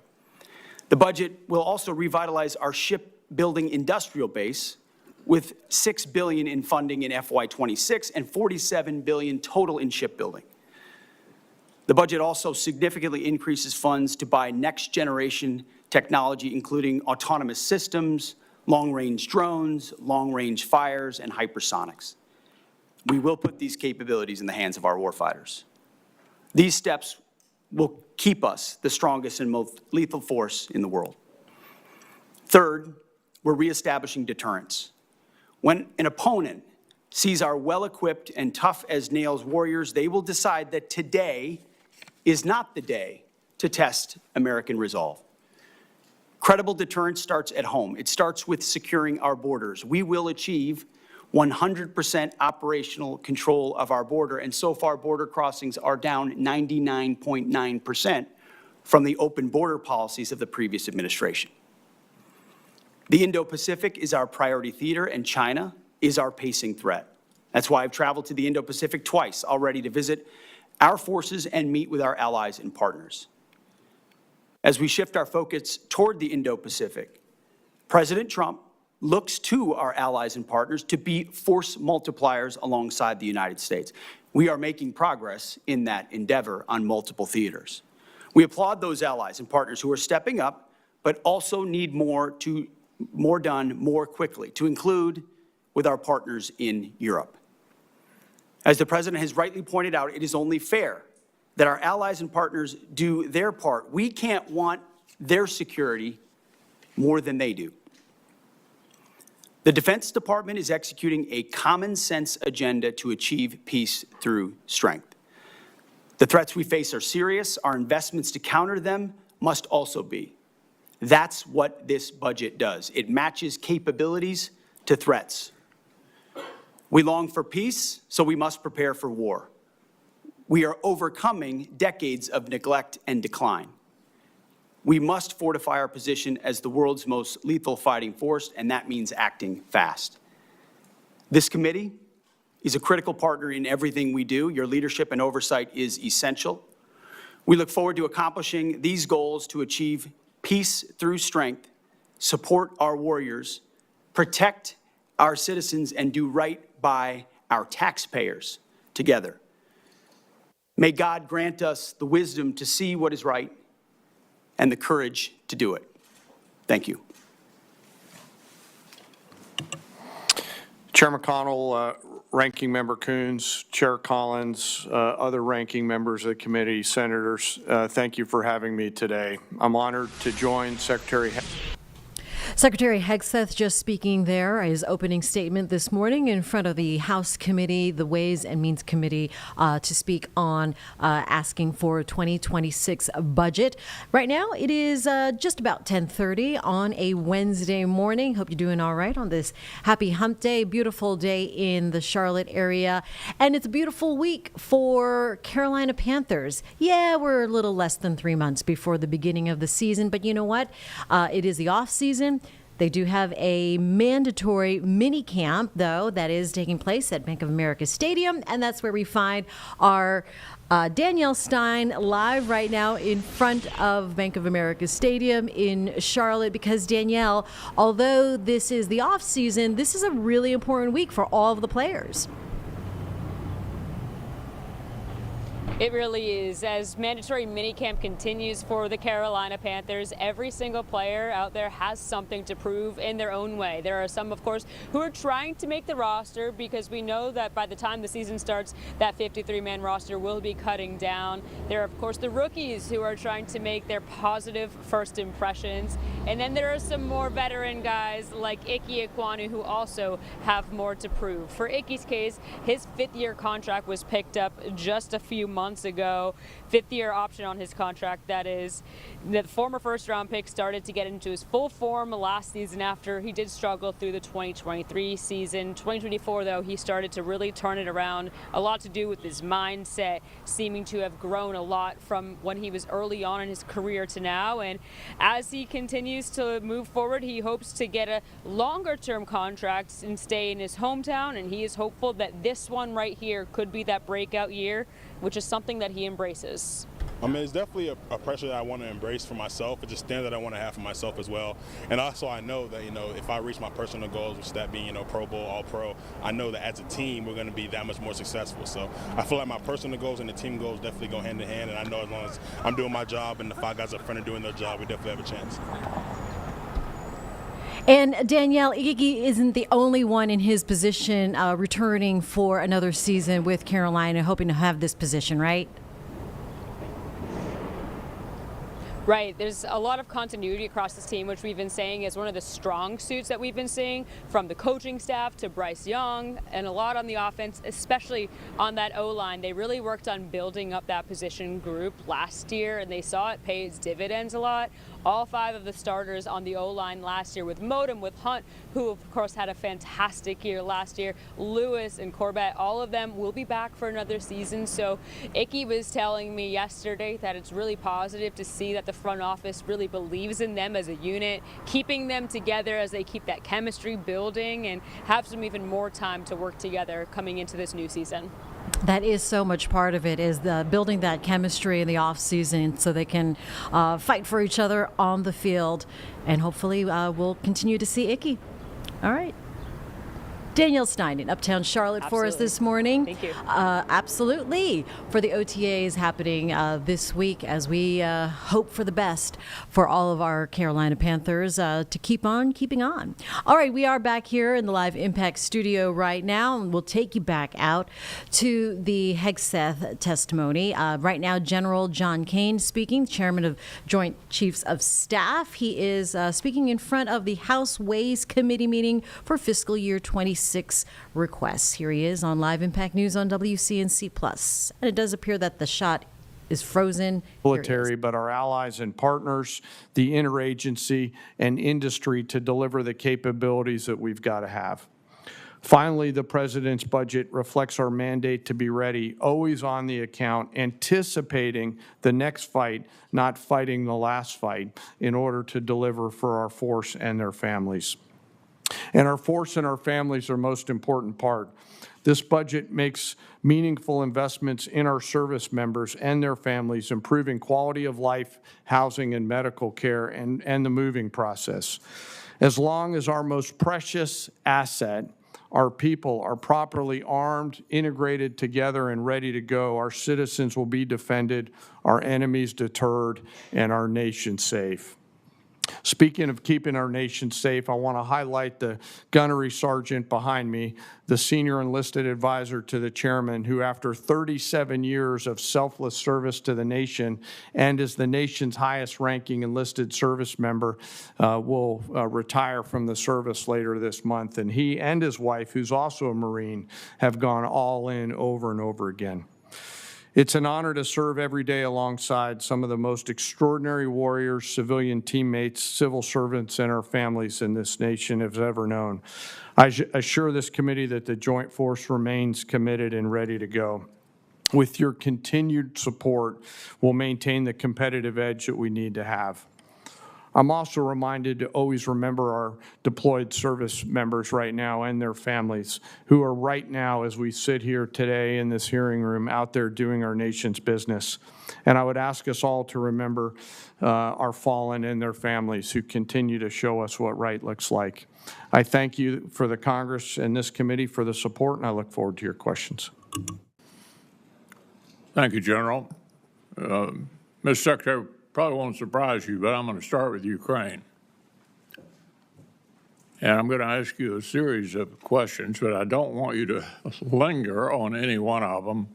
Speaker 4: The budget will also revitalize our shipbuilding industrial base with $6 billion in funding in FY26 and $47 billion total in shipbuilding. The budget also significantly increases funds to buy next-generation technology, including autonomous systems, long-range drones, long-range fires, and hypersonics. We will put these capabilities in the hands of our warfighters. These steps will keep us the strongest and most lethal force in the world. Third, we're reestablishing deterrence. When an opponent sees our well-equipped and tough-as-nails warriors, they will decide that today is not the day to test American resolve. Credible deterrence starts at home. It starts with securing our borders. We will achieve 100% operational control of our border, and so far border crossings are down 99.9% from the open border policies of the previous administration. The Indo-Pacific is our priority theater, and China is our pacing threat. That's why I've traveled to the Indo-Pacific twice already to visit our forces and meet with our allies and partners. As we shift our focus toward the Indo-Pacific, President Trump looks to our allies and partners to be force multipliers alongside the United States. We are making progress in that endeavor on multiple theaters. We applaud those allies and partners who are stepping up, but also need more done more quickly, to include with our partners in Europe. As the President has rightly pointed out, it is only fair that our allies and partners do their part. We can't want their security more than they do. The Defense Department is executing a common-sense agenda to achieve peace through strength. The threats we face are serious. Our investments to counter them must also be. That's what this budget does. It matches capabilities to threats. We long for peace, so we must prepare for war. We are overcoming decades of neglect and decline. We must fortify our position as the world's most lethal fighting force, and that means acting fast. This committee is a critical partner in everything we do. Your leadership and oversight is essential. We look forward to accomplishing these goals to achieve peace through strength, support our warriors, protect our citizens, and do right by our taxpayers together. May God grant us the wisdom to see what is right and the courage to do it. Thank you.
Speaker 7: Chair McConnell, Ranking Member Coons, Chair Collins, other ranking members of the committee, senators, thank you for having me today. I'm honored to join Secretary
Speaker 1: Secretary Hegseth just speaking there, his opening statement this morning in front of the House Committee, the Ways and Means Committee, to speak on asking for a 2026 budget. Right now, it is just about 10:30 on a Wednesday morning. Hope you're doing all right on this happy hump day, beautiful day in the Charlotte area. And it's a beautiful week for Carolina Panthers. Yeah, we're a little less than 3 months before the beginning of the season, but you know what? It is the off season. They do have a mandatory mini camp, though, that is taking place at Bank of America Stadium, and that's where we find our Danielle Stein live right now in front of Bank of America Stadium in Charlotte, because Danielle, although this is the off season, this is a really important week for all of the players.
Speaker 12: It really is. As mandatory minicamp continues for the Carolina Panthers, every single player out there has something to prove in their own way. There are some, of course, who are trying to make the roster, because we know that by the time the season starts, that 53-man roster will be cutting down. There are, of course, the rookies who are trying to make their positive first impressions. And then there are some more veteran guys like Ike Ekwonu who also have more to prove. For Ike's case, his fifth-year contract was picked up just a few months ago. Fifth-year option on his contract, that is. The former first-round pick started to get into his full form last season after he did struggle through the 2023 season. 2024, though, he started to really turn it around. A lot to do with his mindset, seeming to have grown a lot from when he was early on in his career to now. And as he continues to move forward, he hopes to get a longer-term contract and stay in his hometown. And he is hopeful that this one right here could be that breakout year, which is something that he embraces.
Speaker 13: I mean, it's definitely a pressure that I want to embrace for myself. It's a standard that I want to have for myself as well. And also I know that, if I reach my personal goals, which that being, Pro Bowl, All-Pro, I know that as a team, we're going to be that much more successful. So I feel like my personal goals and the team goals definitely go hand in hand. And I know as long as I'm doing my job and the five guys up front are doing their job, we definitely have a chance.
Speaker 1: And Danielle, Ike isn't the only one in his position returning for another season with Carolina, hoping to have this position, right?
Speaker 12: Right. There's a lot of continuity across this team, which we've been saying is one of the strong suits that we've been seeing, from the coaching staff to Bryce Young, and a lot on the offense, especially on that O-line. They really worked on building up that position group last year, and they saw it pay its dividends a lot. All five of the starters on the O-line last year, with Modem, with Hunt, who of course had a fantastic year last year, Lewis and Corbett, all of them will be back for another season. So Ike was telling me yesterday that it's really positive to see that the front office really believes in them as a unit, keeping them together as they keep that chemistry building and have some even more time to work together coming into this new season.
Speaker 1: That is so much part of it, is the building that chemistry in the off season so they can fight for each other on the field, and hopefully we'll continue to see Ike. All right. Danielle Stein in Uptown Charlotte for us this morning.
Speaker 12: Thank you.
Speaker 1: Absolutely. For the OTAs happening this week, as we hope for the best for all of our Carolina Panthers to keep on keeping on. All right, we are back here in the Live Impact studio right now, and we'll take you back out to the Hegseth testimony. Right now, General John Kane speaking, Chairman of Joint Chiefs of Staff. He is speaking in front of the House Ways Committee meeting for fiscal year 26 requests. Here he is on Live Impact News on WCNC Plus. And it does appear that the shot is frozen.
Speaker 7: Military, but our allies and partners, the interagency and industry to deliver the capabilities that we've got to have. Finally, the President's budget reflects our mandate to be ready, always on the account, anticipating the next fight, not fighting the last fight, in order to deliver for our force and their families. And our force and our families are most important part. This budget makes meaningful investments in our service members and their families, improving quality of life, housing, and medical care, and the moving process. As long as our most precious asset, our people, are properly armed, integrated together, and ready to go, our citizens will be defended, our enemies deterred, and our nation safe. Speaking of keeping our nation safe, I want to highlight the gunnery sergeant behind me, the senior enlisted advisor to the chairman, who after 37 years of selfless service to the nation and as the nation's highest ranking enlisted service member, will retire from the service later this month. And he and his wife, who's also a Marine, have gone all in over and over again. It's an honor to serve every day alongside some of the most extraordinary warriors, civilian teammates, civil servants, and our families in this nation have ever known. I assure this committee that the Joint Force remains committed and ready to go. With your continued support, we'll maintain the competitive edge that we need to have. I'm also reminded to always remember our deployed service members right now and their families who are right now, as we sit here today in this hearing room, out there doing our nation's business. And I would ask us all to remember our fallen and their families who continue to show us what right looks like. I thank you for the Congress and this committee for the support, and I look forward to your questions.
Speaker 5: Thank you, General. Mr. Secretary, probably won't surprise you, but I'm going to start with Ukraine. And I'm going to ask you a series of questions, but I don't want you to linger on any one of them,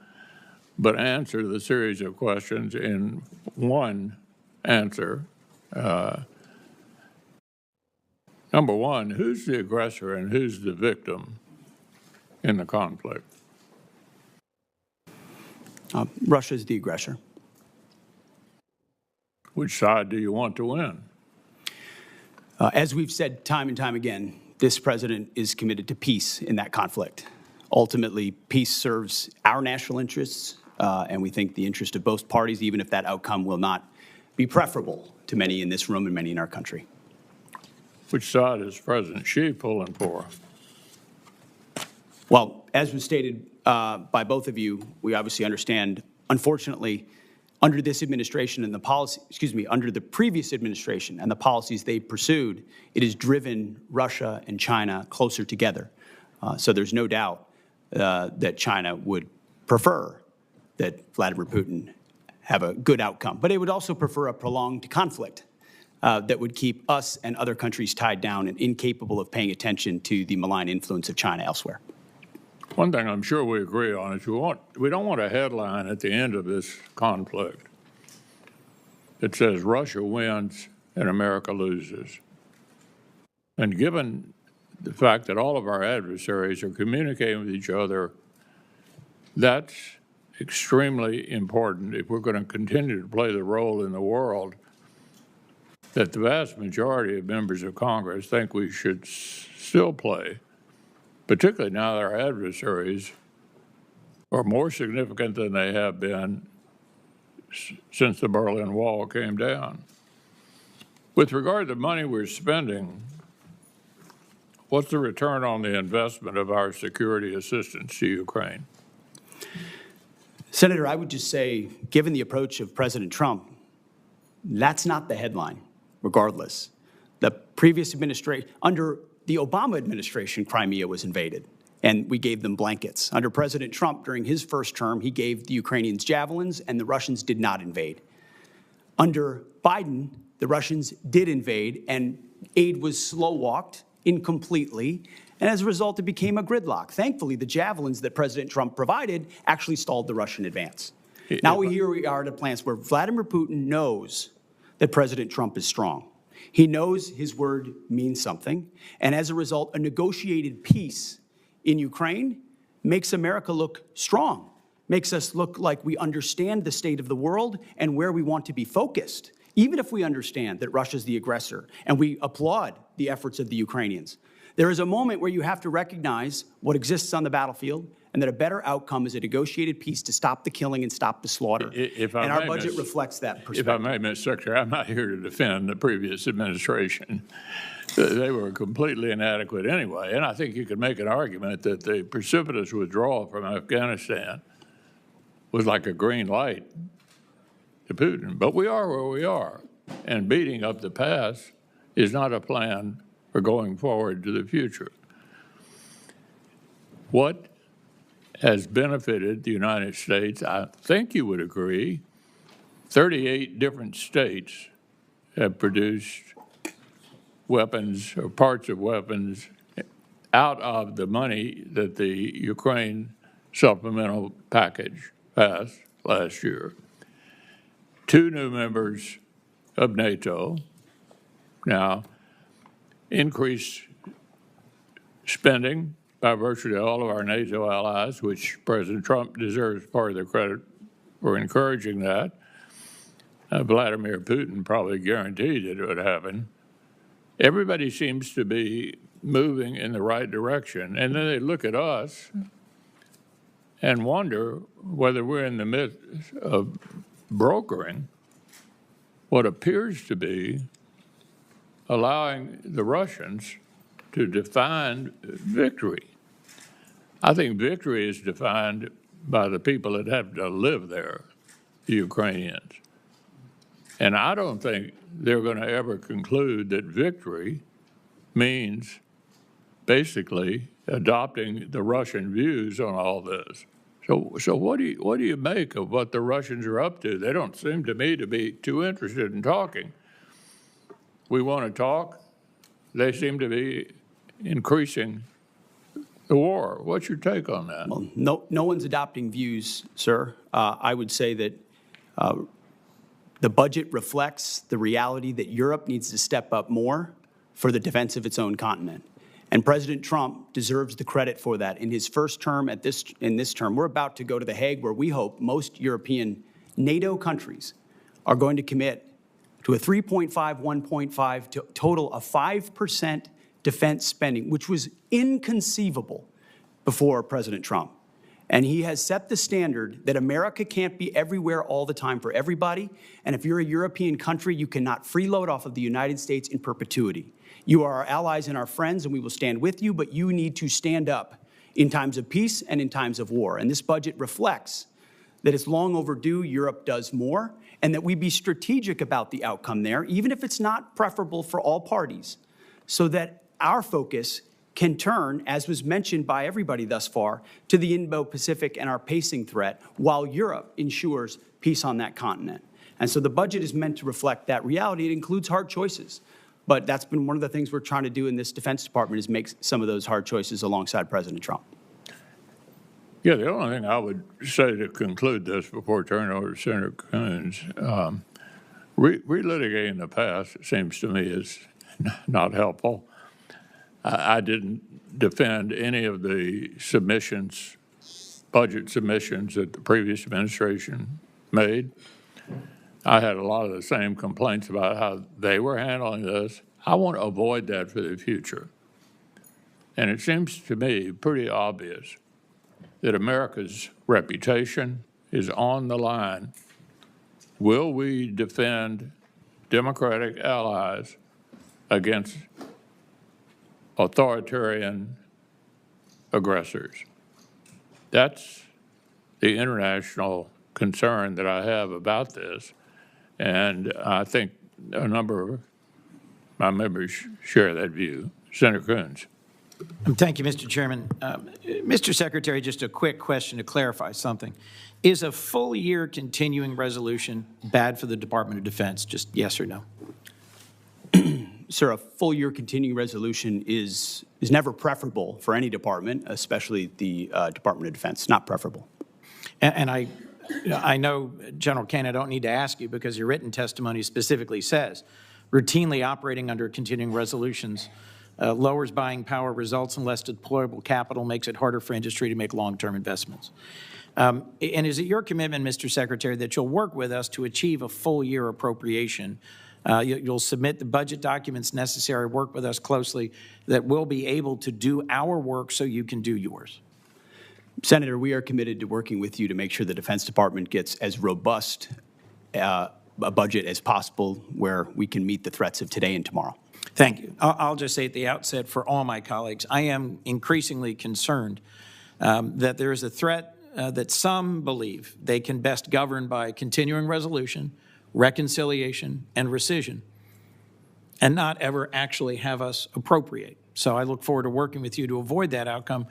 Speaker 5: but answer the series of questions in one answer. Number one, who's the aggressor and who's the victim in the conflict?
Speaker 4: Russia's the aggressor.
Speaker 5: Which side do you want to win?
Speaker 4: As we've said time and time again, this president is committed to peace in that conflict. Ultimately, peace serves our national interests, and we think the interest of both parties, even if that outcome will not be preferable to many in this room and many in our country.
Speaker 5: Which side is President Xi pulling for?
Speaker 4: Well, as was stated by both of you, we obviously understand, unfortunately, under this administration and the policy, under the previous administration and the policies they pursued, it has driven Russia and China closer together. So there's no doubt that China would prefer that Vladimir Putin have a good outcome. But it would also prefer a prolonged conflict that would keep us and other countries tied down and incapable of paying attention to the malign influence of China elsewhere.
Speaker 5: One thing I'm sure we agree on is we don't want a headline at the end of this conflict that says Russia wins and America loses. And given the fact that all of our adversaries are communicating with each other, that's extremely important if we're going to continue to play the role in the world that the vast majority of members of Congress think we should still play, particularly now that our adversaries are more significant than they have been since the Berlin Wall came down. With regard to the money we're spending, what's the return on the investment of our security assistance to Ukraine?
Speaker 4: Senator, I would just say, given the approach of President Trump, that's not the headline, regardless. The previous administration, under the Obama administration, Crimea was invaded, and we gave them blankets. Under President Trump, during his first term, he gave the Ukrainians javelins, and the Russians did not invade. Under Biden, the Russians did invade, and aid was slow-walked incompletely, and as a result, it became a gridlock. Thankfully, the javelins that President Trump provided actually stalled the Russian advance. Now here we are at a place where Vladimir Putin knows that President Trump is strong. He knows his word means something, and as a result, a negotiated peace in Ukraine makes America look strong, makes us look like we understand the state of the world and where we want to be focused, even if we understand that Russia's the aggressor, and we applaud the efforts of the Ukrainians. There is a moment where you have to recognize what exists on the battlefield and that a better outcome is a negotiated peace to stop the killing and stop the slaughter. And our budget reflects that perspective.
Speaker 5: If I may, Mr. Secretary, I'm not here to defend the previous administration. They were completely inadequate anyway. And I think you could make an argument that the precipitous withdrawal from Afghanistan was like a green light to Putin. But we are where we are. And beating up the past is not a plan for going forward to the future. What has benefited the United States, I think you would agree, 38 different states have produced weapons or parts of weapons out of the money that the Ukraine supplemental package passed last year. 2 new members of NATO now increased spending by virtue of all of our NATO allies, which President Trump deserves part of the credit for encouraging that. Vladimir Putin probably guaranteed it would happen. Everybody seems to be moving in the right direction, and then they look at us and wonder whether we're in the midst of brokering what appears to be allowing the Russians to define victory. I think victory is defined by the people that have to live there, the Ukrainians. And I don't think they're going to ever conclude that victory means basically adopting the Russian views on all this. So what do you make of what the Russians are up to? They don't seem to me to be too interested in talking. We want to talk. They seem to be increasing the war. What's your take on that?
Speaker 4: Well, no one's adopting views, sir. I would say that the budget reflects the reality that Europe needs to step up more for the defense of its own continent. And President Trump deserves the credit for that. In his first term, in this term, we're about to go to The Hague, where we hope most European NATO countries are going to commit to a 3.5, 1.5 to total of 5% defense spending, which was inconceivable before President Trump. And he has set the standard that America can't be everywhere all the time for everybody. And if you're a European country, you cannot freeload off of the United States in perpetuity. You are our allies and our friends, and we will stand with you, but you need to stand up in times of peace and in times of war. And this budget reflects that it's long overdue Europe does more, and that we be strategic about the outcome there, even if it's not preferable for all parties, so that our focus can turn, as was mentioned by everybody thus far, to the Indo-Pacific and our pacing threat, while Europe ensures peace on that continent. And so the budget is meant to reflect that reality. It includes hard choices. But that's been one of the things we're trying to do in this Defense Department, is make some of those hard choices alongside President Trump.
Speaker 5: Yeah, the only thing I would say to conclude this before turning over to Senator Coons, relitigating the past, it seems to me, is not helpful. I didn't defend any of the submissions, budget submissions that the previous administration made. I had a lot of the same complaints about how they were handling this. I want to avoid that for the future. And it seems to me pretty obvious that America's reputation is on the line. Will we defend democratic allies against authoritarian aggressors? That's the international concern that I have about this. And I think a number of my members share that view. Senator Coons.
Speaker 6: Thank you, Mr. Chairman. Mr. Secretary, just a quick question to clarify something. Is a full year continuing resolution bad for the Department of Defense? Just yes or no?
Speaker 4: Sir, a full year continuing resolution is never preferable for any department, especially the Department of Defense. Not preferable.
Speaker 6: And I know, General Kane, I don't need to ask you because your written testimony specifically says routinely operating under continuing resolutions lowers buying power, results in less deployable capital, makes it harder for industry to make long-term investments. And is it your commitment, Mr. Secretary, that you'll work with us to achieve a full-year appropriation? You'll submit the budget documents necessary, work with us closely, that we'll be able to do our work so you can do yours?
Speaker 4: Senator, we are committed to working with you to make sure the Defense Department gets as robust a budget as possible where we can meet the threats of today and tomorrow.
Speaker 6: Thank you. I'll just say at the outset for all my colleagues, I am increasingly concerned that there is a threat that some believe they can best govern by continuing resolution, reconciliation, and rescission, and not ever actually have us appropriate. So I look forward to working with you to avoid that outcome,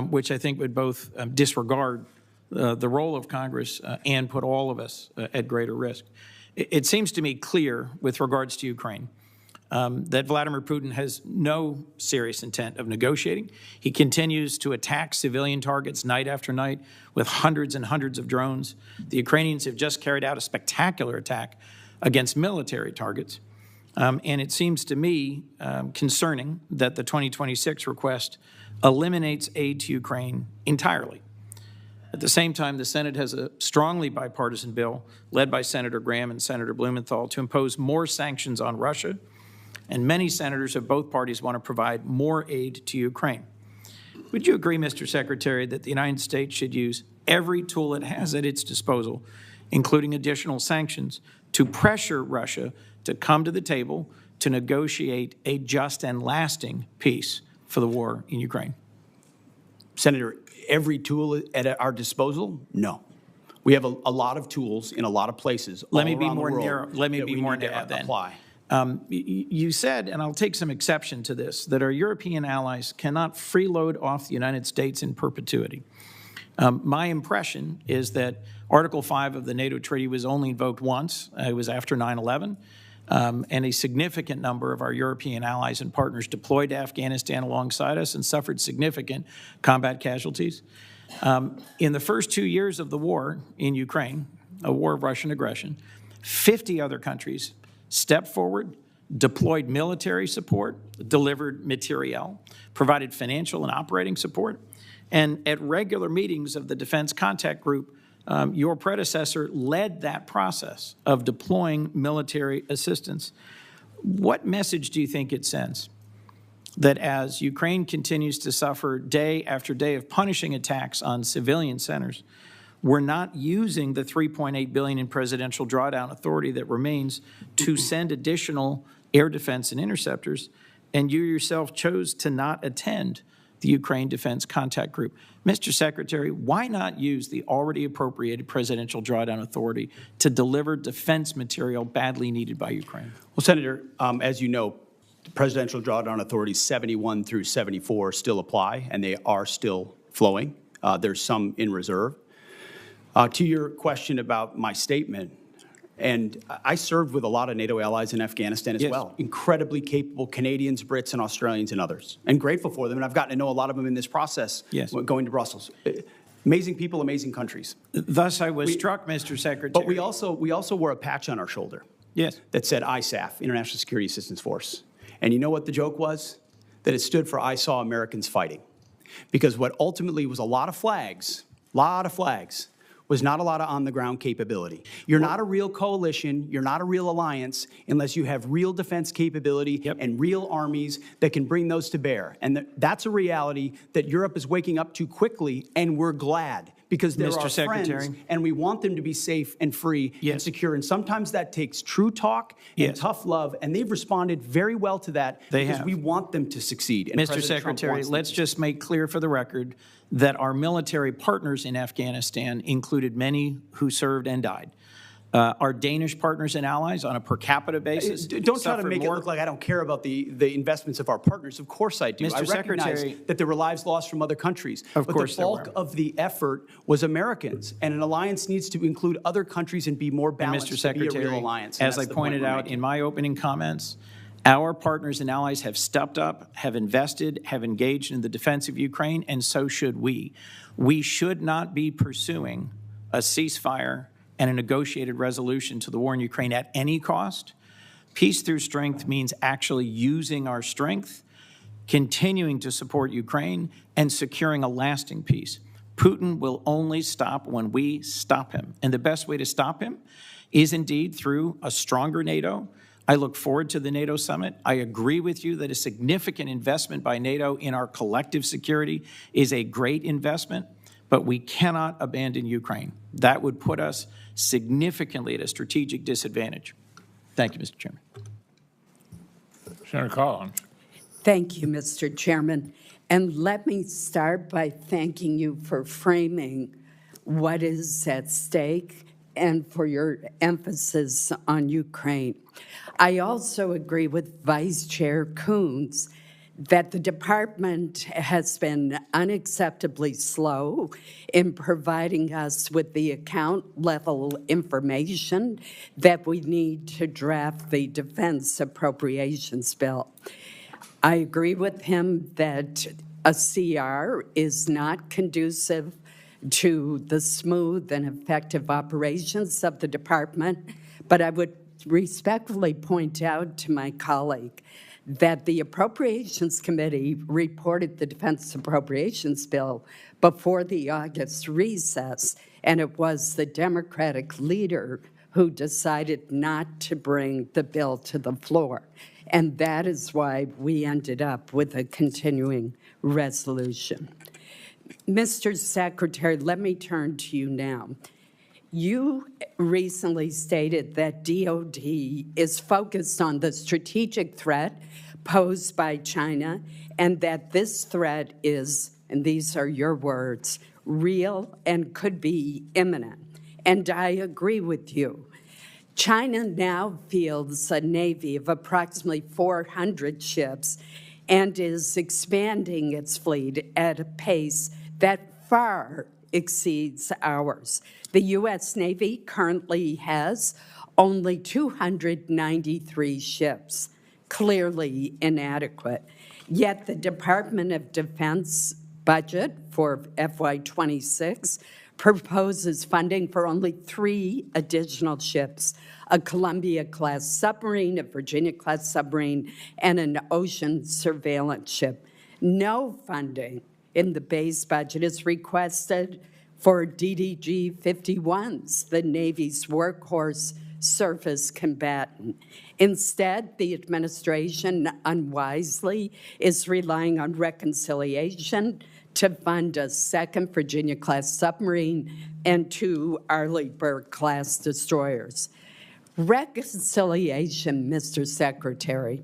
Speaker 6: which I think would both disregard the role of Congress and put all of us at greater risk. It seems to me clear with regards to Ukraine that Vladimir Putin has no serious intent of negotiating. He continues to attack civilian targets night after night with hundreds and hundreds of drones. The Ukrainians have just carried out a spectacular attack against military targets. And it seems to me concerning that the 2026 request eliminates aid to Ukraine entirely. At the same time, the Senate has a strongly bipartisan bill led by Senator Graham and Senator Blumenthal to impose more sanctions on Russia, and many senators of both parties want to provide more aid to Ukraine. Would you agree, Mr. Secretary, that the United States should use every tool it has at its disposal, including additional sanctions, to pressure Russia to come to the table to negotiate a just and lasting peace for the war in Ukraine?
Speaker 4: Senator, every tool at our disposal? No. We have a lot of tools in a lot of places.
Speaker 6: Let me be more narrow. Let me be more narrow then.
Speaker 4: Apply.
Speaker 6: You said, and I'll take some exception to this, that our European allies cannot freeload off the United States in perpetuity. My impression is that Article 5 of the NATO treaty was only invoked once. It was after 9/11. And a significant number of our European allies and partners deployed to Afghanistan alongside us and suffered significant combat casualties. In the first 2 years of the war in Ukraine, a war of Russian aggression, 50 other countries stepped forward, deployed military support, delivered materiel, provided financial and operating support, and at regular meetings of the Defense Contact Group, your predecessor led that process of deploying military assistance. What message do you think it sends? That as Ukraine continues to suffer day after day of punishing attacks on civilian centers, we're not using the $3.8 billion in presidential drawdown authority that remains to send additional air defense and interceptors, and you yourself chose to not attend the Ukraine Defense Contact Group. Mr. Secretary, why not use the already appropriated presidential drawdown authority to deliver defense material badly needed by Ukraine?
Speaker 4: Well, Senator, as you know, the presidential drawdown authorities 71 through 74 still apply, and they are still flowing. There's some in reserve. To your question about my statement, and I served with a lot of NATO allies in Afghanistan as well. Incredibly capable Canadians, Brits, and Australians, and others. And grateful for them. And I've gotten to know a lot of them in this process going to Brussels. Amazing people, amazing countries.
Speaker 6: Thus, I was struck, Mr. Secretary.
Speaker 4: But we also wore a patch on our shoulder. That said ISAF, International Security Assistance Force. And you know what the joke was? That it stood for I Saw Americans Fighting. Because what ultimately was a lot of flags, was not a lot of on-the-ground capability. You're not a real coalition, you're not a real alliance unless you have real defense capability and real armies that can bring those to bear. And that's a reality that Europe is waking up to quickly, and we're glad because they're our friends, and we want them to be safe and free and secure. And sometimes that takes true talk and tough love, and they've responded very well to that because we want them to succeed. And
Speaker 6: Mr. Secretary, let's just make clear for the record that our military partners in Afghanistan included many who served and died. Our Danish partners and allies on a per capita basis
Speaker 4: Don't try to make it look like I don't care about the investments of our partners. Of course I do.
Speaker 6: Mr.
Speaker 4: I recognize
Speaker 6: Secretary,
Speaker 4: that there were lives lost from other countries.
Speaker 6: Of
Speaker 4: but
Speaker 6: course
Speaker 4: the bulk of the effort was Americans. And an alliance needs to include other countries and be more balanced
Speaker 6: Mr. Secretary,
Speaker 4: to be a real alliance.
Speaker 6: as I pointed out in my opening comments, our partners and allies have stepped up, have invested, have engaged in the defense of Ukraine, and so should we. We should not be pursuing a ceasefire and a negotiated resolution to the war in Ukraine at any cost. Peace through strength means actually using our strength, continuing to support Ukraine, and securing a lasting peace. Putin will only stop when we stop him. And the best way to stop him is indeed through a stronger NATO. I look forward to the NATO summit. I agree with you that a significant investment by NATO in our collective security is a great investment, but we cannot abandon Ukraine. That would put us significantly at a strategic disadvantage. Thank you, Mr. Chairman.
Speaker 5: Senator Collins.
Speaker 11: Thank you, Mr. Chairman. And let me start by thanking you for framing what is at stake and for your emphasis on Ukraine. I also agree with Vice Chair Coons that the department has been unacceptably slow in providing us with the account level information that we need to draft the defense appropriations bill. I agree with him that a CR is not conducive to the smooth and effective operations of the department, but I would respectfully point out to my colleague that the Appropriations Committee reported the Defense Appropriations Bill before the August recess, and it was the Democratic leader who decided not to bring the bill to the floor. And that is why we ended up with a continuing resolution. Mr. Secretary, let me turn to you now. You recently stated that DOD is focused on the strategic threat posed by China and that this threat is, and these are your words, real and could be imminent. And I agree with you. China now fields a navy of approximately 400 ships and is expanding its fleet at a pace that far exceeds ours. The U.S. Navy currently has only 293 ships, clearly inadequate. Yet the Department of Defense budget for FY26 proposes funding for only 3 additional ships, a Columbia-class submarine, a Virginia-class submarine, and an ocean surveillance ship. No funding in the base budget is requested for DDG-51s, the Navy's workhorse surface combatant. Instead, the administration unwisely is relying on reconciliation to fund a second Virginia-class submarine and 2 Arleigh-Burke-class destroyers. Reconciliation, Mr. Secretary,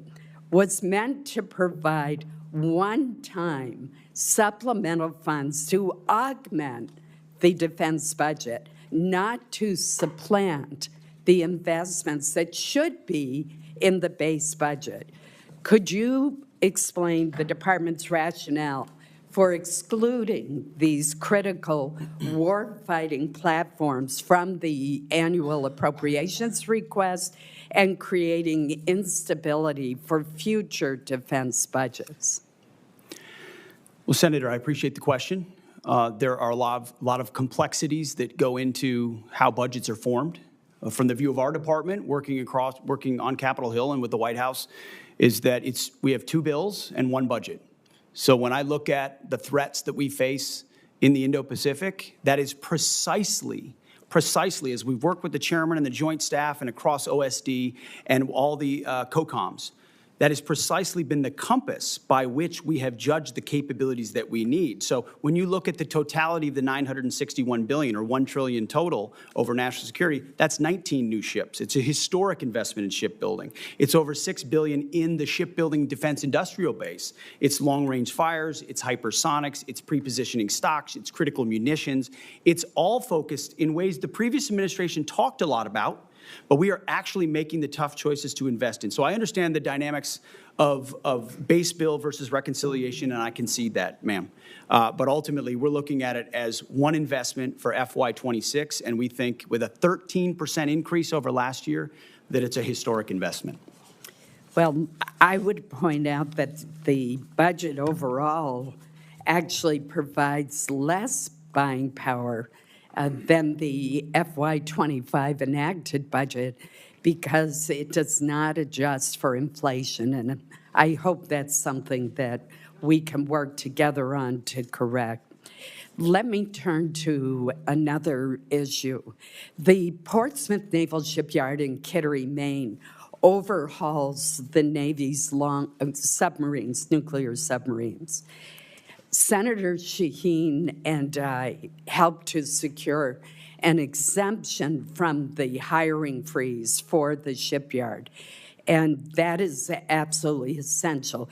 Speaker 11: was meant to provide one-time supplemental funds to augment the defense budget, not to supplant the investments that should be in the base budget. Could you explain the department's rationale for excluding these critical war-fighting platforms from the annual appropriations request and creating instability for future defense budgets?
Speaker 4: Well, Senator, I appreciate the question. There are a lot of complexities that go into how budgets are formed. From the view of our department, working on Capitol Hill and with the White House, is that we have 2 bills and 1 budget. So when I look at the threats that we face in the Indo-Pacific, that is precisely as we've worked with the chairman and the joint staff and across OSD and all the COCOMs, that has precisely been the compass by which we have judged the capabilities that we need. So when you look at the totality of the $961 billion or $1 trillion total over national security, that's 19 new ships. It's a historic investment in shipbuilding. It's over $6 billion in the shipbuilding defense industrial base. It's long-range fires, it's hypersonics, it's pre-positioning stocks, it's critical munitions. It's all focused in ways the previous administration talked a lot about, but we are actually making the tough choices to invest in. So I understand the dynamics of base bill versus reconciliation, and I concede that, ma'am. But ultimately, we're looking at it as one investment for FY26, and we think with a 13% increase over last year, that it's a historic investment.
Speaker 11: Well, I would point out that the budget overall actually provides less buying power than the FY25 enacted budget because it does not adjust for inflation. And I hope that's something that we can work together on to correct. Let me turn to another issue. The Portsmouth Naval Shipyard in Kittery, Maine, overhauls the Navy's submarines, nuclear submarines. Senator Shaheen and I helped to secure an exemption from the hiring freeze for the shipyard, and that is absolutely essential.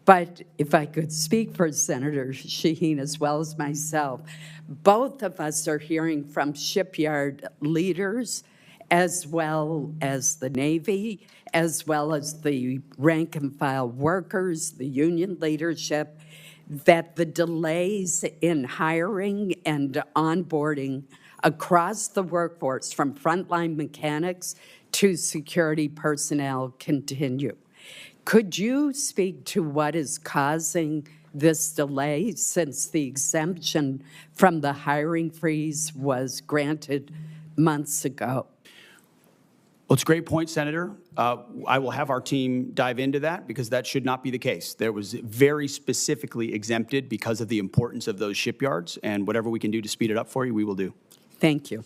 Speaker 11: But if I could speak for Senator Shaheen as well as myself, both of us are hearing from shipyard leaders as well as the Navy, as well as the rank and file workers, the union leadership, that the delays in hiring and onboarding across the workforce, from frontline mechanics to security personnel, continue. Could you speak to what is causing this delay since the exemption from the hiring freeze was granted months ago?
Speaker 4: Well, it's a great point, Senator. I will have our team dive into that because that should not be the case. There was very specifically exempted because of the importance of those shipyards, and whatever we can do to speed it up for you, we will do.
Speaker 11: Thank you.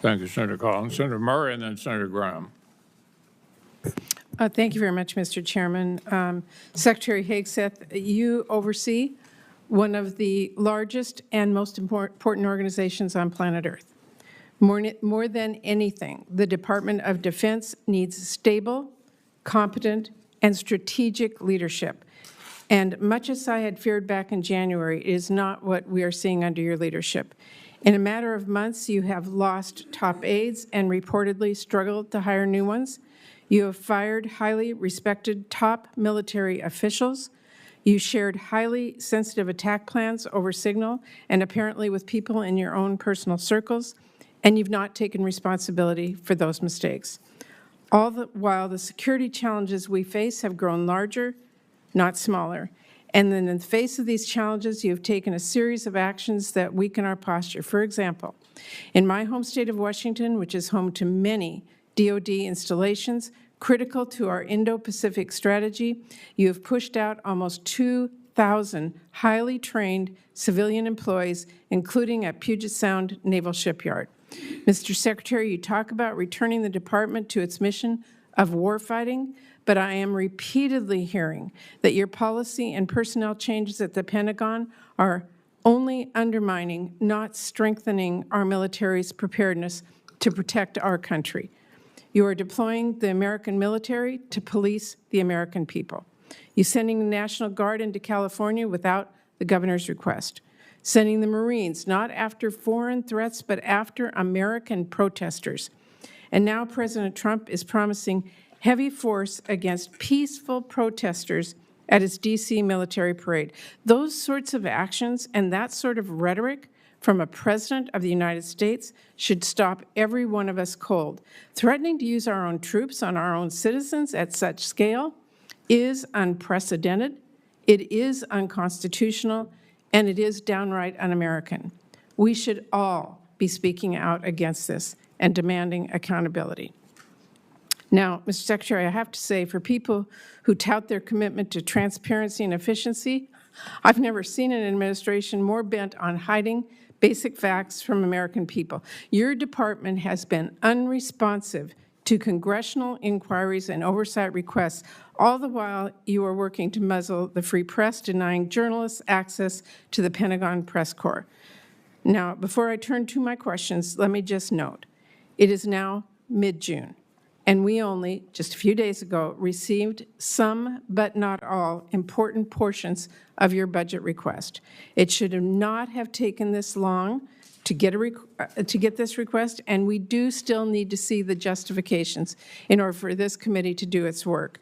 Speaker 5: Thank you, Senator Collins. Senator Murray and then Senator Graham.
Speaker 8: Thank you very much, Mr. Chairman. Secretary Hegseth, you oversee one of the largest and most important organizations on planet Earth. More than anything, the Department of Defense needs stable, competent, and strategic leadership. And much as I had feared back in January, it is not what we are seeing under your leadership. In a matter of months, you have lost top aides and reportedly struggled to hire new ones. You have fired highly respected top military officials. You shared highly sensitive attack plans over Signal and apparently with people in your own personal circles, and you've not taken responsibility for those mistakes. All the while, the security challenges we face have grown larger, not smaller. And then in the face of these challenges, you've taken a series of actions that weaken our posture. For example, in my home state of Washington, which is home to many DoD installations critical to our Indo-Pacific strategy, you have pushed out almost 2,000 highly trained civilian employees, including at Puget Sound Naval Shipyard. Mr. Secretary, you talk about returning the department to its mission of warfighting, but I am repeatedly hearing that your policy and personnel changes at the Pentagon are only undermining, not strengthening our military's preparedness to protect our country. You are deploying the American military to police the American people. You're sending the National Guard into California without the governor's request. Sending the Marines not after foreign threats, but after American protesters. And now President Trump is promising heavy force against peaceful protesters at his D.C. military parade. Those sorts of actions and that sort of rhetoric from a president of the United States should stop every one of us cold. Threatening to use our own troops on our own citizens at such scale is unprecedented, it is unconstitutional, and it is downright un-American. We should all be speaking out against this and demanding accountability. Now, Mr. Secretary, I have to say, for people who tout their commitment to transparency and efficiency, I've never seen an administration more bent on hiding basic facts from American people. Your department has been unresponsive to congressional inquiries and oversight requests, all the while you are working to muzzle the free press, denying journalists access to the Pentagon press corps. Now, before I turn to my questions, let me just note, it is now mid-June, and we only, just a few days ago, received some, but not all, important portions of your budget request. It should not have taken this long to get this request, and we do still need to see the justifications in order for this committee to do its work.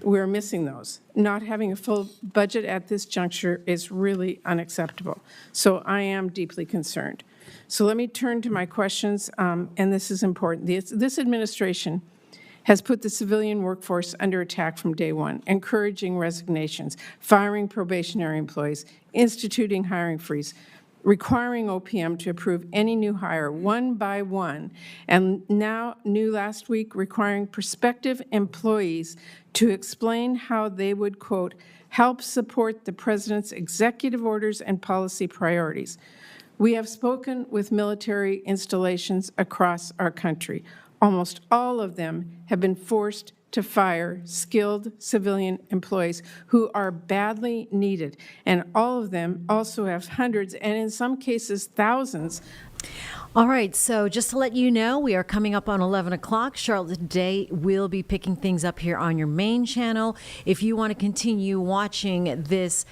Speaker 8: We're missing those. Not having a full budget at this juncture is really unacceptable. So I am deeply concerned. So let me turn to my questions, and this is important. This administration has put the civilian workforce under attack from day one, encouraging resignations, firing probationary employees, instituting hiring freeze, requiring OPM to approve any new hire one by one, and now, new last week, requiring prospective employees to explain how they would, quote, help support the President's executive orders and policy priorities. We have spoken with military installations across our country. Almost all of them have been forced to fire skilled civilian employees who are badly needed. And all of them also have hundreds, and in some cases thousands,
Speaker 1: All right, so just to let you know, we are coming up on 11 o'clock. Charlotte Today will be picking things up here on your main channel. If you want to continue watching this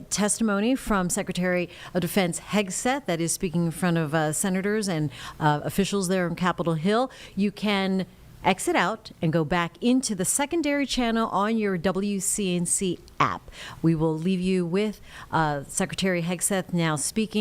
Speaker 1: testimony from Secretary of Defense Hegseth, that is speaking in front of senators and officials there on Capitol Hill, you can exit out and go back into the secondary channel on your WCNC app. We will leave you with Secretary Hegseth now speaking.